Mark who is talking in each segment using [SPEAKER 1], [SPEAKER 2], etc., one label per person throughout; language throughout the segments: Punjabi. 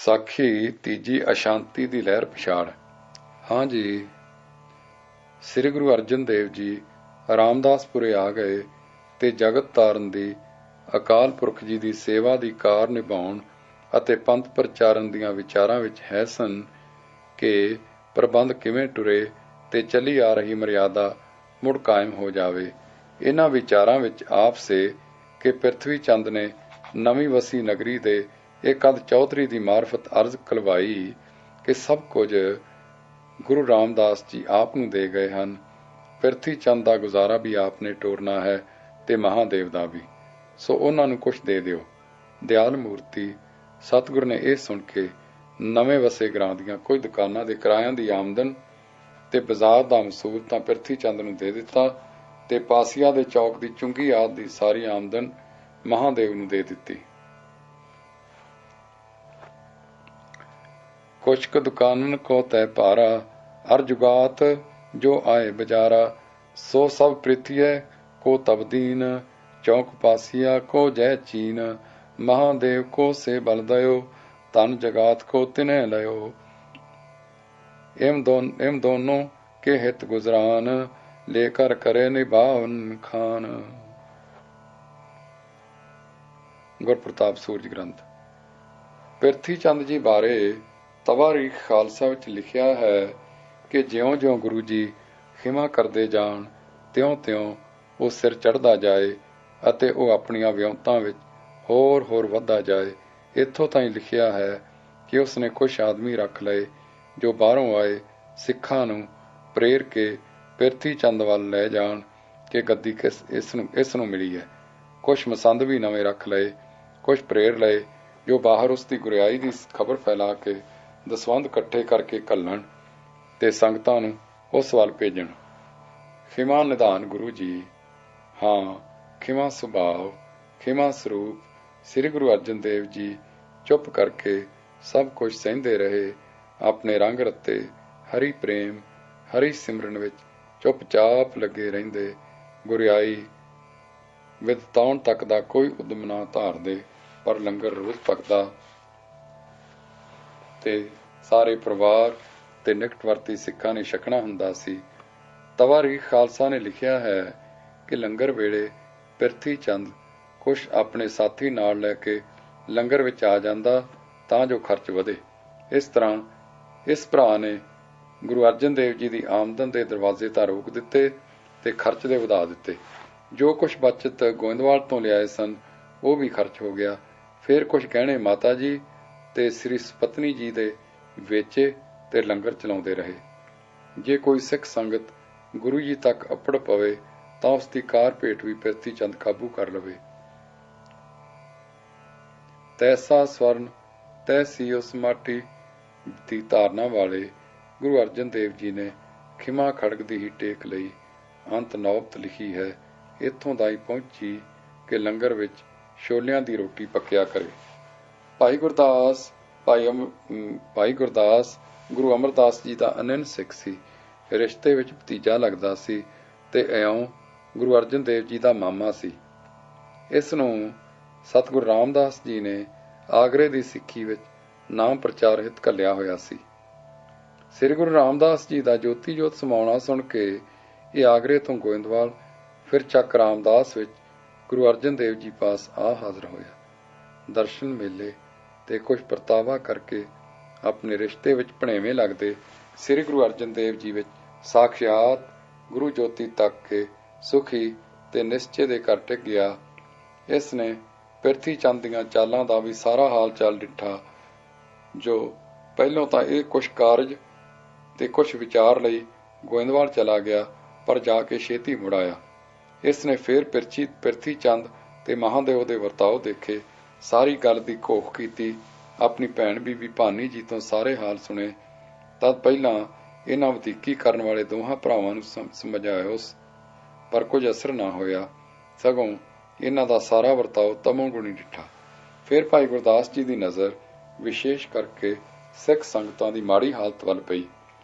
[SPEAKER 1] ਸਾਖੀ ਤੀਜੀ ਅਸ਼ਾਂਤੀ ਦੀ ਲਹਿਰ ਪਛਾੜ। ਹਾਂ ਜੀ, ਸ੍ਰੀ ਗੁਰੂ ਅਰਜਨ ਦੇਵ ਜੀ ਰਾਮਦਾਸਪੁਰੇ ਆ ਗਏ ਤੇ ਜਗਤ ਤਾਰਨ ਦੀ ਅਕਾਲ ਪੁਰਖ ਜੀ ਦੀ ਸੇਵਾ ਦੀ ਕਾਰ ਨਿਭਾਉਣ ਅਤੇ ਪੰਥ ਪ੍ਰਚਾਰਨ ਦੀਆਂ ਵਿਚਾਰਾਂ ਵਿੱਚ ਹੈ ਸਨ ਕਿ ਪ੍ਰਬੰਧ ਕਿਵੇਂ ਟੁਰੇ ਤੇ ਚੱਲੀ ਆ ਰਹੀ ਮਰਿਆਦਾ ਮੁੜ ਕਾਇਮ ਹੋ ਜਾਵੇ। ਇਹਨਾਂ ਵਿਚਾਰਾਂ ਵਿੱਚ ਆਪ ਸੇ ਕਿ ਪ੍ਰਿਥਵੀ ਚੰਦ ਨੇ ਨਵੀਂ ਵਸੀ ਨਗਰੀ ਦੇ ਇੱਕ ਚੌਧਰੀ ਦੀ ਮਾਰਫਤ ਅਰਜ਼ ਕਲਵਾਈ ਕਿ ਸਭ ਕੁਝ ਗੁਰੂ ਰਾਮਦਾਸ ਜੀ ਆਪ ਨੂੰ ਦੇ ਗਏ ਹਨ। ਪ੍ਰਿਥਵੀ ਚੰਦ ਦਾ ਗੁਜ਼ਾਰਾ ਵੀ ਆਪ ਨੇ ਟੋਰਨਾ ਹੈ ਤੇ ਮਹਾਦੇਵ ਦਾ ਵੀ, ਸੋ ਉਹਨਾਂ ਨੂੰ ਕੁਛ ਦੇ ਦਿਓ। ਦਿਆਲ ਮੂਰਤੀ ਸਤਿਗੁਰ ਨੇ ਇਹ ਸੁਣ ਕੇ ਨਵੇਂ ਵਸੇ ਗਰਾਂ ਦੀਆਂ ਕੁਝ ਦੁਕਾਨਾਂ ਦੇ ਕਿਰਾਇਆਂ ਦੀ ਆਮਦਨ ਤੇ ਬਾਜ਼ਾਰ ਦਾ ਮਸੂਲ ਤਾਂ ਪ੍ਰਿਥਵੀ ਚੰਦ ਨੂੰ ਦੇ ਦਿੱਤਾ ਤੇ ਪਾਸੀਆ ਦੇ ਚੌਕ ਦੀ ਚੁੰਗੀ ਆਦਿ ਦੀ ਸਾਰੀ ਆਮਦਨ ਮਹਾਦੇਵ ਨੂੰ ਦੇ ਦਿੱਤੀ। ਕੁਛ ਕੁ ਦੁਕਾਨਨ ਕੋ ਤੈ ਭਾਰਾ ਅਰ ਜੁਗਾਤ ਜੋ ਆਏ ਬਜ਼ਾਰਾ, ਸੋ ਸਭ ਪ੍ਰਿਥੀਏ ਕੋ ਤਬਦੀਨ ਚੌਕ ਪਾਸੀਆ ਕੋ ਜੈ ਚੀਨ, ਮਹਾਦੇਵ ਕੋ ਸੇ ਬਲ ਦਇਓ ਧਨ ਜਗਾਤ ਕੋ ਤਿਨੈ ਲਇਓ, ਇਮ ਦੋਨੋਂ ਕੇ ਹਿਤ ਗੁਜਰਾਨ ਲੇਕਰ ਕਰੇ ਨਿਭਾਵਨ ਖਾਨ। ਗੁਰਪ੍ਰਤਾਪ ਸੂਰਜ ਗ੍ਰੰਥ। ਪ੍ਰਿਥਵੀ ਚੰਦ ਜੀ ਬਾਰੇ ਤਵਾਰੀਖ ਖਾਲਸਾ ਵਿੱਚ ਲਿਖਿਆ ਹੈ ਕਿ ਜਿਉਂ-ਜਿਉਂ ਗੁਰੂ ਜੀ ਖਿਮਾ ਕਰਦੇ ਜਾਣ ਤਿਉਂ-ਤਿਉਂ ਉਹ ਸਿਰ ਚੜ੍ਹਦਾ ਜਾਏ ਅਤੇ ਉਹ ਆਪਣੀਆਂ ਵਿਉਂਤਾਂ ਵਿੱਚ ਹੋਰ ਵੱਧਦਾ ਜਾਏ। ਇੱਥੋਂ ਤਾਈਂ ਲਿਖਿਆ ਹੈ ਕਿ ਉਸ ਨੇ ਕੁਝ ਆਦਮੀ ਰੱਖ ਲਏ ਜੋ ਬਾਹਰੋਂ ਆਏ ਸਿੱਖਾਂ ਨੂੰ ਪ੍ਰੇਰ ਕੇ ਪ੍ਰਿਥਵੀ ਚੰਦ ਵੱਲ ਲੈ ਜਾਣ ਕਿ ਗੱਦੀ ਇਸ ਨੂੰ ਮਿਲੀ ਹੈ। ਕੁਝ ਮਸੰਦ ਵੀ ਨਵੇਂ ਰੱਖ ਲਏ, ਕੁਝ ਪ੍ਰੇਰ ਲਏ ਜੋ ਬਾਹਰ ਉਸ ਦੀ ਗੁਰਿਆਈ ਦੀ ਖਬਰ ਫੈਲਾ ਕੇ ਦਸਵੰਧ ਇਕੱਠੇ ਕਰਕੇ ਘੱਲਣ ਤੇ ਸੰਗਤਾਂ ਨੂੰ ਉਸ ਵੱਲ ਭੇਜਣ। ਖਿਮਾ ਨਿਧਾਨ ਗੁਰੂ ਜੀ, ਹਾਂ ਖਿਮਾ ਸੁਭਾਵ, ਖਿਮਾ ਸਰੂਪ ਸ੍ਰੀ ਗੁਰੂ ਅਰਜਨ ਦੇਵ ਜੀ ਚੁੱਪ ਕਰਕੇ ਸਭ ਕੁਝ ਸਹਿੰਦੇ ਰਹੇ। ਆਪਣੇ ਰੰਗ ਰੱਤੇ ਹਰੀ ਪ੍ਰੇਮ ਹਰੀ ਸਿਮਰਨ ਵਿੱਚ ਚੁੱਪਚਾਪ ਲੱਗੇ ਰਹਿੰਦੇ। ਗੁਰਿਆਈ ਵਿਦਤਾਉਣ ਤੱਕ ਦਾ ਕੋਈ ਉਦਮ ਨਾ ਧਾਰਦੇ, ਪਰ ਲੰਗਰ ਰੋਜ਼ ਪੱਕਦਾ ਤੇ ਸਾਰੇ ਪਰਿਵਾਰ ਤੇ ਨਿਕਟਵਰਤੀ ਸਿੱਖਾਂ ਨੇ ਛਕਣਾ ਹੁੰਦਾ ਸੀ। ਤਵਾਰੀਖ ਖਾਲਸਾ ਨੇ ਲਿਖਿਆ ਹੈ ਕਿ ਲੰਗਰ ਵੇਲੇ ਪ੍ਰਿਥਵੀ ਚੰਦ ਕੁਛ ਆਪਣੇ ਸਾਥੀ ਨਾਲ ਲੈ ਕੇ ਲੰਗਰ ਵਿੱਚ ਆ ਜਾਂਦਾ ਤਾਂ ਜੋ ਖਰਚ ਵਧੇ। ਇਸ ਤਰ੍ਹਾਂ ਇਸ ਭਰਾ ਨੇ ਗੁਰੂ ਅਰਜਨ ਦੇਵ ਜੀ ਦੀ ਆਮਦਨ ਦੇ ਦਰਵਾਜ਼ੇ ਤਾਂ ਰੋਕ ਦਿੱਤੇ ਤੇ ਖਰਚ ਦੇ ਵਧਾ ਦਿੱਤੇ। ਜੋ ਕੁਛ ਬਚਤ ਗੋਇੰਦਵਾਲ ਤੋਂ ਲਿਆਏ ਸਨ ਉਹ ਵੀ ਖਰਚ ਹੋ ਗਿਆ। ਫਿਰ ਕੁਛ ਗਹਿਣੇ ਮਾਤਾ ਜੀ ਤੇ ਸ੍ਰੀ ਸਪਤਨੀ ਜੀ ਦੇ ਵੇਚੇ ਤੇ ਲੰਗਰ ਚਲਾਉਂਦੇ ਰਹੇ। ਜੇ ਕੋਈ ਸਿੱਖ ਸੰਗਤ ਗੁਰੂ ਜੀ ਤੱਕ ਅੱਪੜ ਪਵੇ ਤਾਂ ਉਸ ਦੀ ਕਾਰ ਭੇਟ ਵੀ ਪ੍ਰਿਥਵੀ ਚੰਦ ਕਾਬੂ ਕਰ ਲਵੇ। ਤੈਸਾ ਸਵਰਨ ਤੈਸੀ ਉਸ ਮਾਟੀ ਦੀ ਧਾਰਨਾ ਵਾਲੇ ਗੁਰੂ ਅਰਜਨ ਦੇਵ ਜੀ ਨੇ ਖਿਮਾ ਖੜਗ ਦੀ ਹੀ ਟੇਕ ਲਈ। ਅੰਤ ਨੌਬਤ ਲਿਖੀ ਹੈ ਇੱਥੋਂ ਤਾਈਂ ਪਹੁੰਚੀ ਕਿ ਲੰਗਰ ਵਿੱਚ ਛੋਲਿਆਂ ਦੀ ਰੋਟੀ ਪੱਕਿਆ ਕਰੇ। ਭਾਈ ਗੁਰਦਾਸ ਗੁਰੂ ਅਮਰਦਾਸ ਜੀ ਦਾ ਅਨੰਨ ਸਿੱਖ ਸੀ। ਰਿਸ਼ਤੇ ਵਿੱਚ ਭਤੀਜਾ ਲੱਗਦਾ ਸੀ ਤੇ ਇਉਂ ਗੁਰੂ ਅਰਜਨ ਦੇਵ ਜੀ ਦਾ ਮਾਮਾ ਸੀ। ਇਸ ਨੂੰ ਸਤਿਗੁਰੂ ਰਾਮਦਾਸ ਜੀ ਨੇ ਆਗਰੇ ਦੀ ਸਿੱਖੀ ਵਿੱਚ ਨਾਮ ਪ੍ਰਚਾਰ ਹਿਤ ਘੱਲਿਆ ਹੋਇਆ ਸੀ। ਸ੍ਰੀ ਗੁਰੂ ਰਾਮਦਾਸ ਜੀ ਦਾ ਜੋਤੀ ਜੋਤ ਸਮਾਉਣਾ ਸੁਣ ਕੇ ਇਹ ਆਗਰੇ ਤੋਂ ਗੋਇੰਦਵਾਲ ਫਿਰ ਚੱਕ ਰਾਮਦਾਸ ਵਿੱਚ ਗੁਰੂ ਅਰਜਨ ਦੇਵ ਜੀ ਪਾਸ ਆ ਹਾਜ਼ਰ ਹੋਇਆ। ਦਰਸ਼ਨ ਮੇਲੇ ਤੇ ਕੁਝ ਪਰਤਾਵਾ ਕਰਕੇ ਆਪਣੇ ਰਿਸ਼ਤੇ ਵਿੱਚ ਭਣੇਵੇਂ ਲੱਗਦੇ ਸ੍ਰੀ ਗੁਰੂ ਅਰਜਨ ਦੇਵ ਜੀ ਵਿੱਚ ਸਾਖਿਆਤ ਗੁਰੂ ਜੋਤੀ ਤੱਕ ਕੇ ਸੁਖੀ ਤੇ ਨਿਸ਼ਚੇ ਦੇ ਘਰ ਟਿਕ ਗਿਆ। ਇਸ ਨੇ ਪ੍ਰਿਥਵੀ ਚੰਦ ਦੀਆਂ ਚਾਲਾਂ ਦਾ ਵੀ ਸਾਰਾ ਹਾਲ ਚਾਲ ਡਿੱਠਾ, ਜੋ ਪਹਿਲੋਂ ਤਾਂ ਇਹ ਕੁਛ ਕਾਰਜ ਤੇ ਕੁਛ ਵਿਚਾਰ ਲਈ ਗੋਇੰਦਵਾਲ ਚਲਾ ਗਿਆ, ਪਰ ਜਾ ਕੇ ਛੇਤੀ ਮੁੜ ਆਇਆ। ਇਸ ਨੇ ਫਿਰ ਪ੍ਰਿਥਵੀ ਚੰਦ ਤੇ ਮਹਾਦੇਵ ਦੇ ਵਰਤਾਓ ਦੇਖੇ, ਸਾਰੀ ਗੱਲ ਦੀ ਘੋਖ ਕੀਤੀ, ਆਪਣੀ ਭੈਣ ਬੀਬੀ ਭਾਨੀ ਜੀ ਤੋਂ ਸਾਰੇ ਹਾਲ ਸੁਣੇ। ਤਦ ਪਹਿਲਾਂ ਇਹਨਾਂ ਵਧੀਕੀ ਕਰਨ ਵਾਲੇ ਦੋਹਾਂ ਭਰਾਵਾਂ ਨੂੰ ਸਮਝਾਇਆ, ਪਰ ਕੁਝ ਅਸਰ ਨਾ ਹੋਇਆ, ਸਗੋਂ ਇਹਨਾਂ ਦਾ ਸਾਰਾ ਵਰਤਾਓ ਤਮੋਗੁਣੀ ਡਿੱਠਾ। ਫਿਰ ਭਾਈ ਗੁਰਦਾਸ ਜੀ ਦੀ ਨਜ਼ਰ ਵਿਸ਼ੇਸ਼ ਕਰਕੇ ਸਿੱਖ ਸੰਗਤਾਂ ਦੀ ਮਾੜੀ ਹਾਲਤ ਵੱਲ ਪਈ,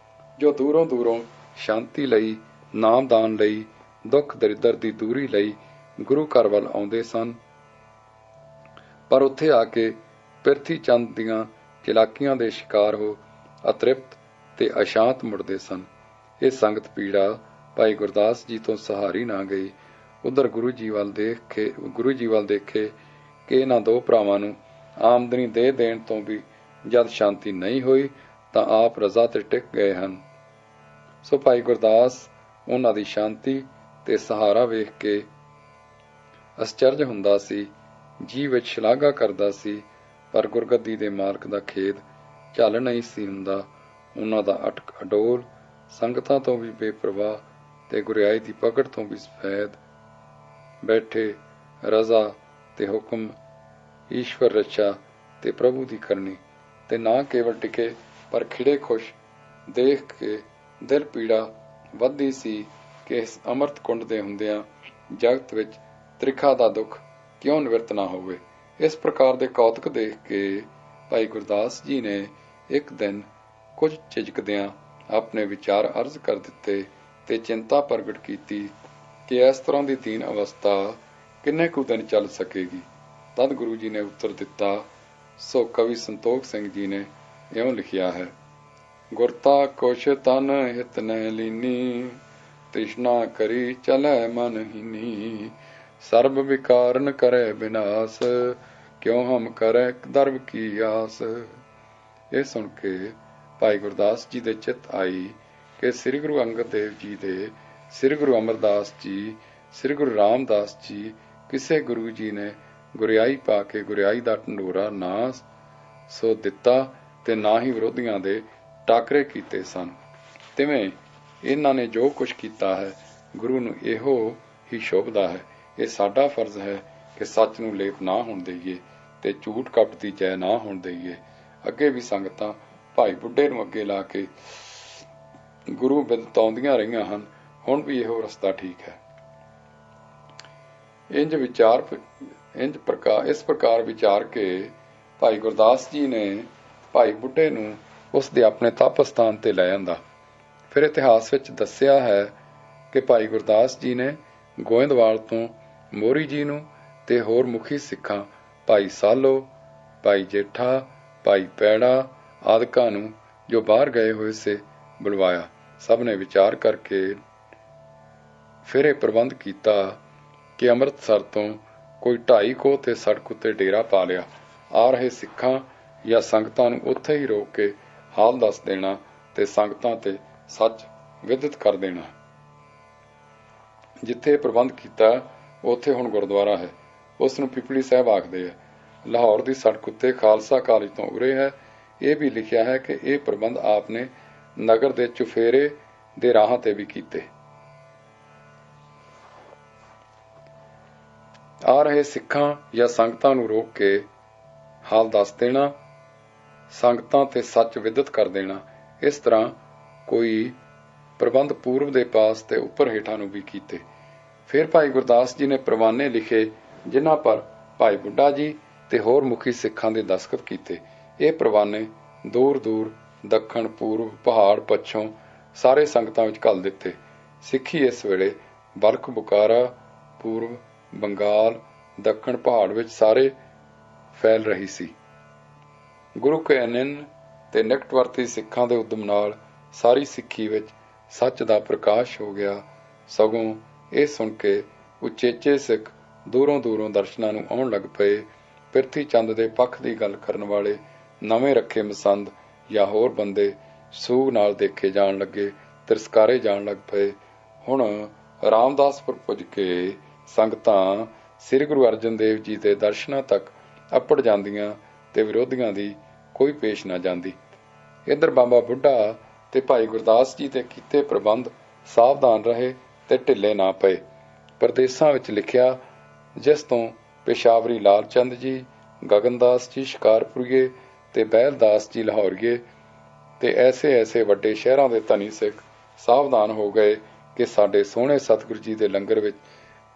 [SPEAKER 1] ਜੋ ਦੂਰੋਂ ਸ਼ਾਂਤੀ ਲਈ, ਨਾਮਦਾਨ ਲਈ, ਦੁੱਖ ਦਰਿਦਰ ਦੀ ਦੂਰੀ ਲਈ ਗੁਰੂ ਘਰ ਵੱਲ ਆਉਂਦੇ ਸਨ, ਪਰ ਉੱਥੇ ਆ ਕੇ ਪ੍ਰਿਥਵੀ ਚੰਦ ਦੀਆਂ ਚਲਾਕੀਆਂ ਦੇ ਸ਼ਿਕਾਰ ਹੋ ਅਤ੍ਰਿਪਤ ਤੇ ਅਸ਼ਾਂਤ ਮੁੜਦੇ ਸਨ। ਇਹ ਸੰਗਤ ਪੀੜਾ ਭਾਈ ਗੁਰਦਾਸ ਜੀ ਤੋਂ ਸਹਾਰੀ ਨਾ ਗਈ। ਉਧਰ ਗੁਰੂ ਜੀ ਵੱਲ ਦੇਖੇ ਕਿ ਇਹਨਾਂ ਦੋ ਭਰਾਵਾਂ ਨੂੰ ਆਮਦਨੀ ਦੇ ਦੇਣ ਤੋਂ ਵੀ ਜਦ ਸ਼ਾਂਤੀ ਨਹੀਂ ਹੋਈ ਤਾਂ ਆਪ ਰਜ਼ਾ ਤੇ ਟਿਕ ਗਏ ਹਨ। ਸੋ ਭਾਈ ਗੁਰਦਾਸ ਉਹਨਾਂ ਦੀ ਸ਼ਾਂਤੀ ਤੇ ਸਹਾਰਾ ਵੇਖ ਕੇ ਅਸਚਰਜ ਹੁੰਦਾ ਸੀ, ਜੀ ਵਿੱਚ ਸ਼ਲਾਘਾ ਕਰਦਾ ਸੀ, ਪਰ ਗੁਰਗੱਦੀ ਦੇ ਮਾਲਕ ਦਾ ਖੇਦ ਝੱਲ ਨਹੀਂ ਸੀ ਹੁੰਦਾ। ਉਹਨਾਂ ਦਾ ਅਟਕ ਅਡੋਲ, ਸੰਗਤਾਂ ਤੋਂ ਵੀ ਬੇਪਰਵਾਹ ਤੇ ਗੁਰਿਆਈ ਦੀ ਪਕੜ ਤੋਂ ਵੀ ਸਫੈਦ ਬੈਠੇ ਰਜ਼ਾ ਤੇ ਹੁਕਮ, ਈਸ਼ਵਰ ਰੱਛਾ ਤੇ ਪ੍ਰਭੂ ਦੀ ਕਰਨੀ ਤੇ ਨਾ ਕੇਵਲ ਟਿਕੇ ਪਰ ਖਿੜੇ ਖੁਸ਼ ਦੇਖ ਕੇ ਦਿਲ ਪੀੜਾ ਵੱਧਦੀ ਸੀ ਕਿ ਇਸ ਅੰਮ੍ਰਿਤ ਕੁੰਡ ਦੇ ਹੁੰਦਿਆਂ ਜਗਤ ਵਿੱਚ ਤ੍ਰਿਖਾ ਦਾ ਦੁੱਖ ਕਿਉਂ ਨਿਵਰਤ ਨਾ ਹੋਵੇ। ਇਸ ਪ੍ਰਕਾਰ ਦੇ ਕੌਤਕ ਦੇਖ ਕੇ ਭਾਈ ਗੁਰਦਾਸ ਜੀ ਨੇ ਇੱਕ ਦਿਨ ਕੁਝ ਝਿਜਕਦਿਆਂ ਆਪਣੇ ਵਿਚਾਰ ਅਰਜ਼ ਕਰ ਦਿੱਤੇ ਤੇ ਚਿੰਤਾ ਪ੍ਰਗਟ ਕੀਤੀ ਕਿ ਇਸ ਤਰ੍ਹਾਂ ਦੀ ਦੀਨ ਅਵਸਥਾ ਕਿੰਨੇ ਕੁ ਦਿਨ ਚੱਲ ਸਕੇਗੀ। ਤਦ ਗੁਰੂ ਜੀ ਨੇ ਉੱਤਰ ਦਿੱਤਾ। ਸੋ ਕਵੀ ਸੰਤੋਖ ਸਿੰਘ ਜੀ ਨੇ ਇਉਂ ਲਿਖਿਆ ਹੈ, ਗੁਰਤਾ ਕੁਛ ਤਨ ਹਿਤ ਨੈ ਲੀਨੀ, ਤ੍ਰਿਸ਼ਨਾ ਕਰੀ ਚਲੈ ਮਨ ਹੀਨੀ, ਸਰਬ ਵਿਕਾਰਨ ਕਰੈ ਬਿਨਾਸ, ਕਿਉ ਹਮ ਕਰੈ ਦਰਬ ਕੀ ਆਸ। ਇਹ ਸੁਣ ਕੇ ਭਾਈ ਗੁਰਦਾਸ ਜੀ ਦੇ ਚਿੱਤ ਆਈ ਕਿ ਸ੍ਰੀ ਗੁਰੂ ਅੰਗਦ ਦੇਵ ਜੀ ਦੇ, ਸ੍ਰੀ ਗੁਰੂ ਅਮਰਦਾਸ ਜੀ, ਸ੍ਰੀ ਗੁਰੂ ਰਾਮਦਾਸ ਜੀ, ਕਿਸੇ ਗੁਰੂ ਜੀ ਨੇ ਗੁਰਿਆਈ ਪਾ ਕੇ ਗੁਰਿਆਈ ਦਾ ਢੰਡੋਰਾ ਨਾ ਸੋ ਦਿੱਤਾ ਤੇ ਨਾ ਹੀ ਵਿਰੋਧੀਆਂ ਦੇ ਟਾਕਰੇ ਕੀਤੇ ਸਨ। ਤਿਵੇਂ ਇਹਨਾਂ ਨੇ ਜੋ ਕੁਝ ਕੀਤਾ ਹੈ ਗੁਰੂ ਨੂੰ ਇਹੋ ਹੀ ਸ਼ੋਭਦਾ ਹੈ। ਇਹ ਸਾਡਾ ਫਰਜ਼ ਹੈ ਕਿ ਸੱਚ ਨੂੰ ਲੇਪ ਨਾ ਹੋਣ ਦੇਈਏ ਤੇ ਝੂਠ ਕਪਟ ਦੀ ਜੈ ਨਾ ਹੋਣ ਦੇਈਏ। ਅੱਗੇ ਵੀ ਸੰਗਤਾਂ ਭਾਈ ਬੁੱਢੇ ਨੂੰ ਅੱਗੇ ਲਾ ਕੇ ਗੁਰੂ ਬਿਦਤਾਉਂਦੀਆਂ ਰਹੀਆਂ ਹਨ, ਹੁਣ ਵੀ ਇਹੋ ਰਸਤਾ ਠੀਕ ਹੈ। ਇਸ ਪ੍ਰਕਾਰ ਵਿਚਾਰ ਕੇ ਭਾਈ ਗੁਰਦਾਸ ਜੀ ਨੇ ਭਾਈ ਬੁੱਢੇ ਨੂੰ ਉਸ ਦੇ ਆਪਣੇ ਤਪ ਸਥਾਨ ਤੇ ਲੈ ਆਂਦਾ। ਫਿਰ ਇਤਿਹਾਸ ਵਿੱਚ ਦੱਸਿਆ ਹੈ ਕਿ ਭਾਈ ਗੁਰਦਾਸ ਜੀ ਨੇ ਗੋਇੰਦਵਾਲ ਤੋਂ ਮੋਰੀ ਜੀ ਨੂੰ ਤੇ ਹੋਰ ਮੁਖੀ ਸਿੱਖਾਂ ਭਾਈ ਸਾਲੋ, ਭਾਈ ਜੇਠਾ, ਭਾਈ ਪੈੜਾ ਆਦਿਕਾਂ ਨੂੰ ਜੋ ਬਾਹਰ ਗਏ ਹੋਏ ਸੇ ਬੁਲਵਾਇਆ। ਸਭ ਨੇ ਵਿਚਾਰ ਕਰਕੇ ਫਿਰ ਇਹ ਪ੍ਰਬੰਧ ਕੀਤਾ ਕਿ ਅੰਮ੍ਰਿਤਸਰ ਤੋਂ ਕੋਈ 2.5 ਕੋਹ ਤੇ ਸੜਕ ਉੱਤੇ ਡੇਰਾ ਪਾ ਲਿਆ। ਆ ਰਹੇ ਸਿੱਖਾਂ ਜਾਂ ਸੰਗਤਾਂ ਨੂੰ ਉੱਥੇ ਹੀ ਰੋਕ ਕੇ ਹਾਲ ਦੱਸ ਦੇਣਾ ਤੇ ਸੰਗਤਾਂ ਤੇ ਸੱਚ ਵਿਦਿਤ ਕਰ ਦੇਣਾ। ਜਿੱਥੇ ਪ੍ਰਬੰਧ ਕੀਤਾ ਉੱਥੇ ਹੁਣ ਗੁਰਦੁਆਰਾ ਹੈ, ਉਸ ਨੂੰ ਪਿਪਲੀ ਸਾਹਿਬ ਆਖਦੇ ਆ। ਲਾਹੌਰ ਦੀ ਸੜਕ ਉੱਤੇ ਖਾਲਸਾ ਕਾਲਜ ਤੋਂ ਉਰੇ ਹੈ। ਇਹ ਵੀ ਲਿਖਿਆ ਹੈ ਕਿ ਇਹ ਪ੍ਰਬੰਧ ਆਪ ਨੇ ਨਗਰ ਦੇ ਚੁਫੇਰੇ ਦੇ ਰਾਹਾਂ ਤੇ ਵੀ ਕੀਤੇ। ਆ ਰਹੇ ਸਿੱਖਾਂ ਜਾਂ ਸੰਗਤਾਂ ਨੂੰ ਰੋਕ ਕੇ ਹਾਲ ਦੱਸ ਦੇਣਾ, ਸੰਗਤਾਂ ਤੇ ਸੱਚ ਵਿਦਿਤ ਕਰ ਦੇਣਾ। ਇਸ ਤਰ੍ਹਾਂ ਕੋਈ ਪ੍ਰਬੰਧ ਪੂਰਬ ਦੇ ਪਾਸ ਤੇ ਉੱਪਰ ਹੇਠਾਂ ਨੂੰ ਵੀ ਕੀਤੇ। ਫਿਰ ਭਾਈ ਗੁਰਦਾਸ ਜੀ ਨੇ ਪ੍ਰਵਾਨੇ ਲਿਖੇ ਜਿਨ੍ਹਾਂ ਪਰ ਭਾਈ ਬੁੱਢਾ ਜੀ ਤੇ ਹੋਰ ਮੁਖੀ ਸਿੱਖਾਂ ਦੇ ਦਸਤਖਤ ਕੀਤੇ। ਇਹ ਪ੍ਰਵਾਨੇ ਦੂਰ ਦੂਰ ਦੱਖਣ, ਪੂਰਬ, ਪਹਾੜ, ਪੱਛੋਂ ਸਾਰੇ ਸੰਗਤਾਂ ਵਿੱਚ ਘੱਲ ਦਿੱਤੇ। ਸਿੱਖੀ ਇਸ ਵੇਲੇ ਬਲਖ, ਬੁਕਾਰਾ, ਪੂਰਬ, ਬੰਗਾਲ, ਦੱਖਣ, ਪਹਾੜ ਵਿੱਚ ਸਾਰੇ ਫੈਲ ਰਹੀ ਸੀ। ਗੁਰੂ ਕੇ ਅਨੰਨ ਤੇ ਨਿਕਟਵਰਤੀ ਸਿੱਖਾਂ ਦੇ ਉਦਮ ਨਾਲ ਸਾਰੀ ਸਿੱਖੀ ਵਿੱਚ ਸੱਚ ਦਾ ਪ੍ਰਕਾਸ਼ ਹੋ ਗਿਆ। ਸਗੋਂ ਇਹ ਸੁਣ ਕੇ ਉਚੇਚੇ ਸਿੱਖ ਦੂਰੋਂ ਦੂਰੋਂ ਦਰਸ਼ਨਾਂ ਨੂੰ ਆਉਣ ਲੱਗ ਪਏ। ਪਿਰਥੀ ਚੰਦ ਦੇ ਪੱਖ ਦੀ ਗੱਲ ਕਰਨ ਵਾਲੇ ਨਵੇਂ ਰੱਖੇ ਮਸੰਦ ਜਾਂ ਹੋਰ ਬੰਦੇ ਸੂਗ ਨਾਲ ਦੇਖੇ ਜਾਣ ਲੱਗੇ, ਤਿਰਸਕਾਰੇ ਜਾਣ ਲੱਗ ਪਏ। ਹੁਣ ਰਾਮਦਾਸਪੁਰ ਪੁੱਜ ਕੇ ਸੰਗਤਾਂ ਸ੍ਰੀ ਗੁਰੂ ਅਰਜਨ ਦੇਵ ਜੀ ਦੇ ਦਰਸ਼ਨਾਂ ਤੱਕ ਅੱਪੜ ਜਾਂਦੀਆਂ ਤੇ ਵਿਰੋਧੀਆਂ ਦੀ ਕੋਈ ਪੇਸ਼ ਨਾ ਜਾਂਦੀ। ਇੱਧਰ ਬਾਬਾ ਬੁੱਢਾ ਤੇ ਭਾਈ ਗੁਰਦਾਸ ਜੀ ਦੇ ਕੀਤੇ ਪ੍ਰਬੰਧ ਸਾਵਧਾਨ ਰਹੇ ਤੇ ਢਿੱਲੇ ਨਾ ਪਏ। ਪਰਦੇਸਾਂ ਵਿੱਚ ਲਿਖਿਆ, ਜਿਸ ਤੋਂ ਪੇਸ਼ਾਵਰੀ ਲਾਲ ਚੰਦ ਜੀ, ਗਗਨਦਾਸ ਜੀ ਸ਼ਿਕਾਰਪੁਰੀਏ ਤੇ ਬਹਿਲਦਾਸ ਜੀ ਲਾਹੌਰੀਏ ਤੇ ਐਸੇ ਵੱਡੇ ਸ਼ਹਿਰਾਂ ਦੇ ਧਨੀ ਸਿੱਖ ਸਾਵਧਾਨ ਹੋ ਗਏ ਕਿ ਸਾਡੇ ਸੋਹਣੇ ਸਤਿਗੁਰੂ ਜੀ ਦੇ ਲੰਗਰ ਵਿੱਚ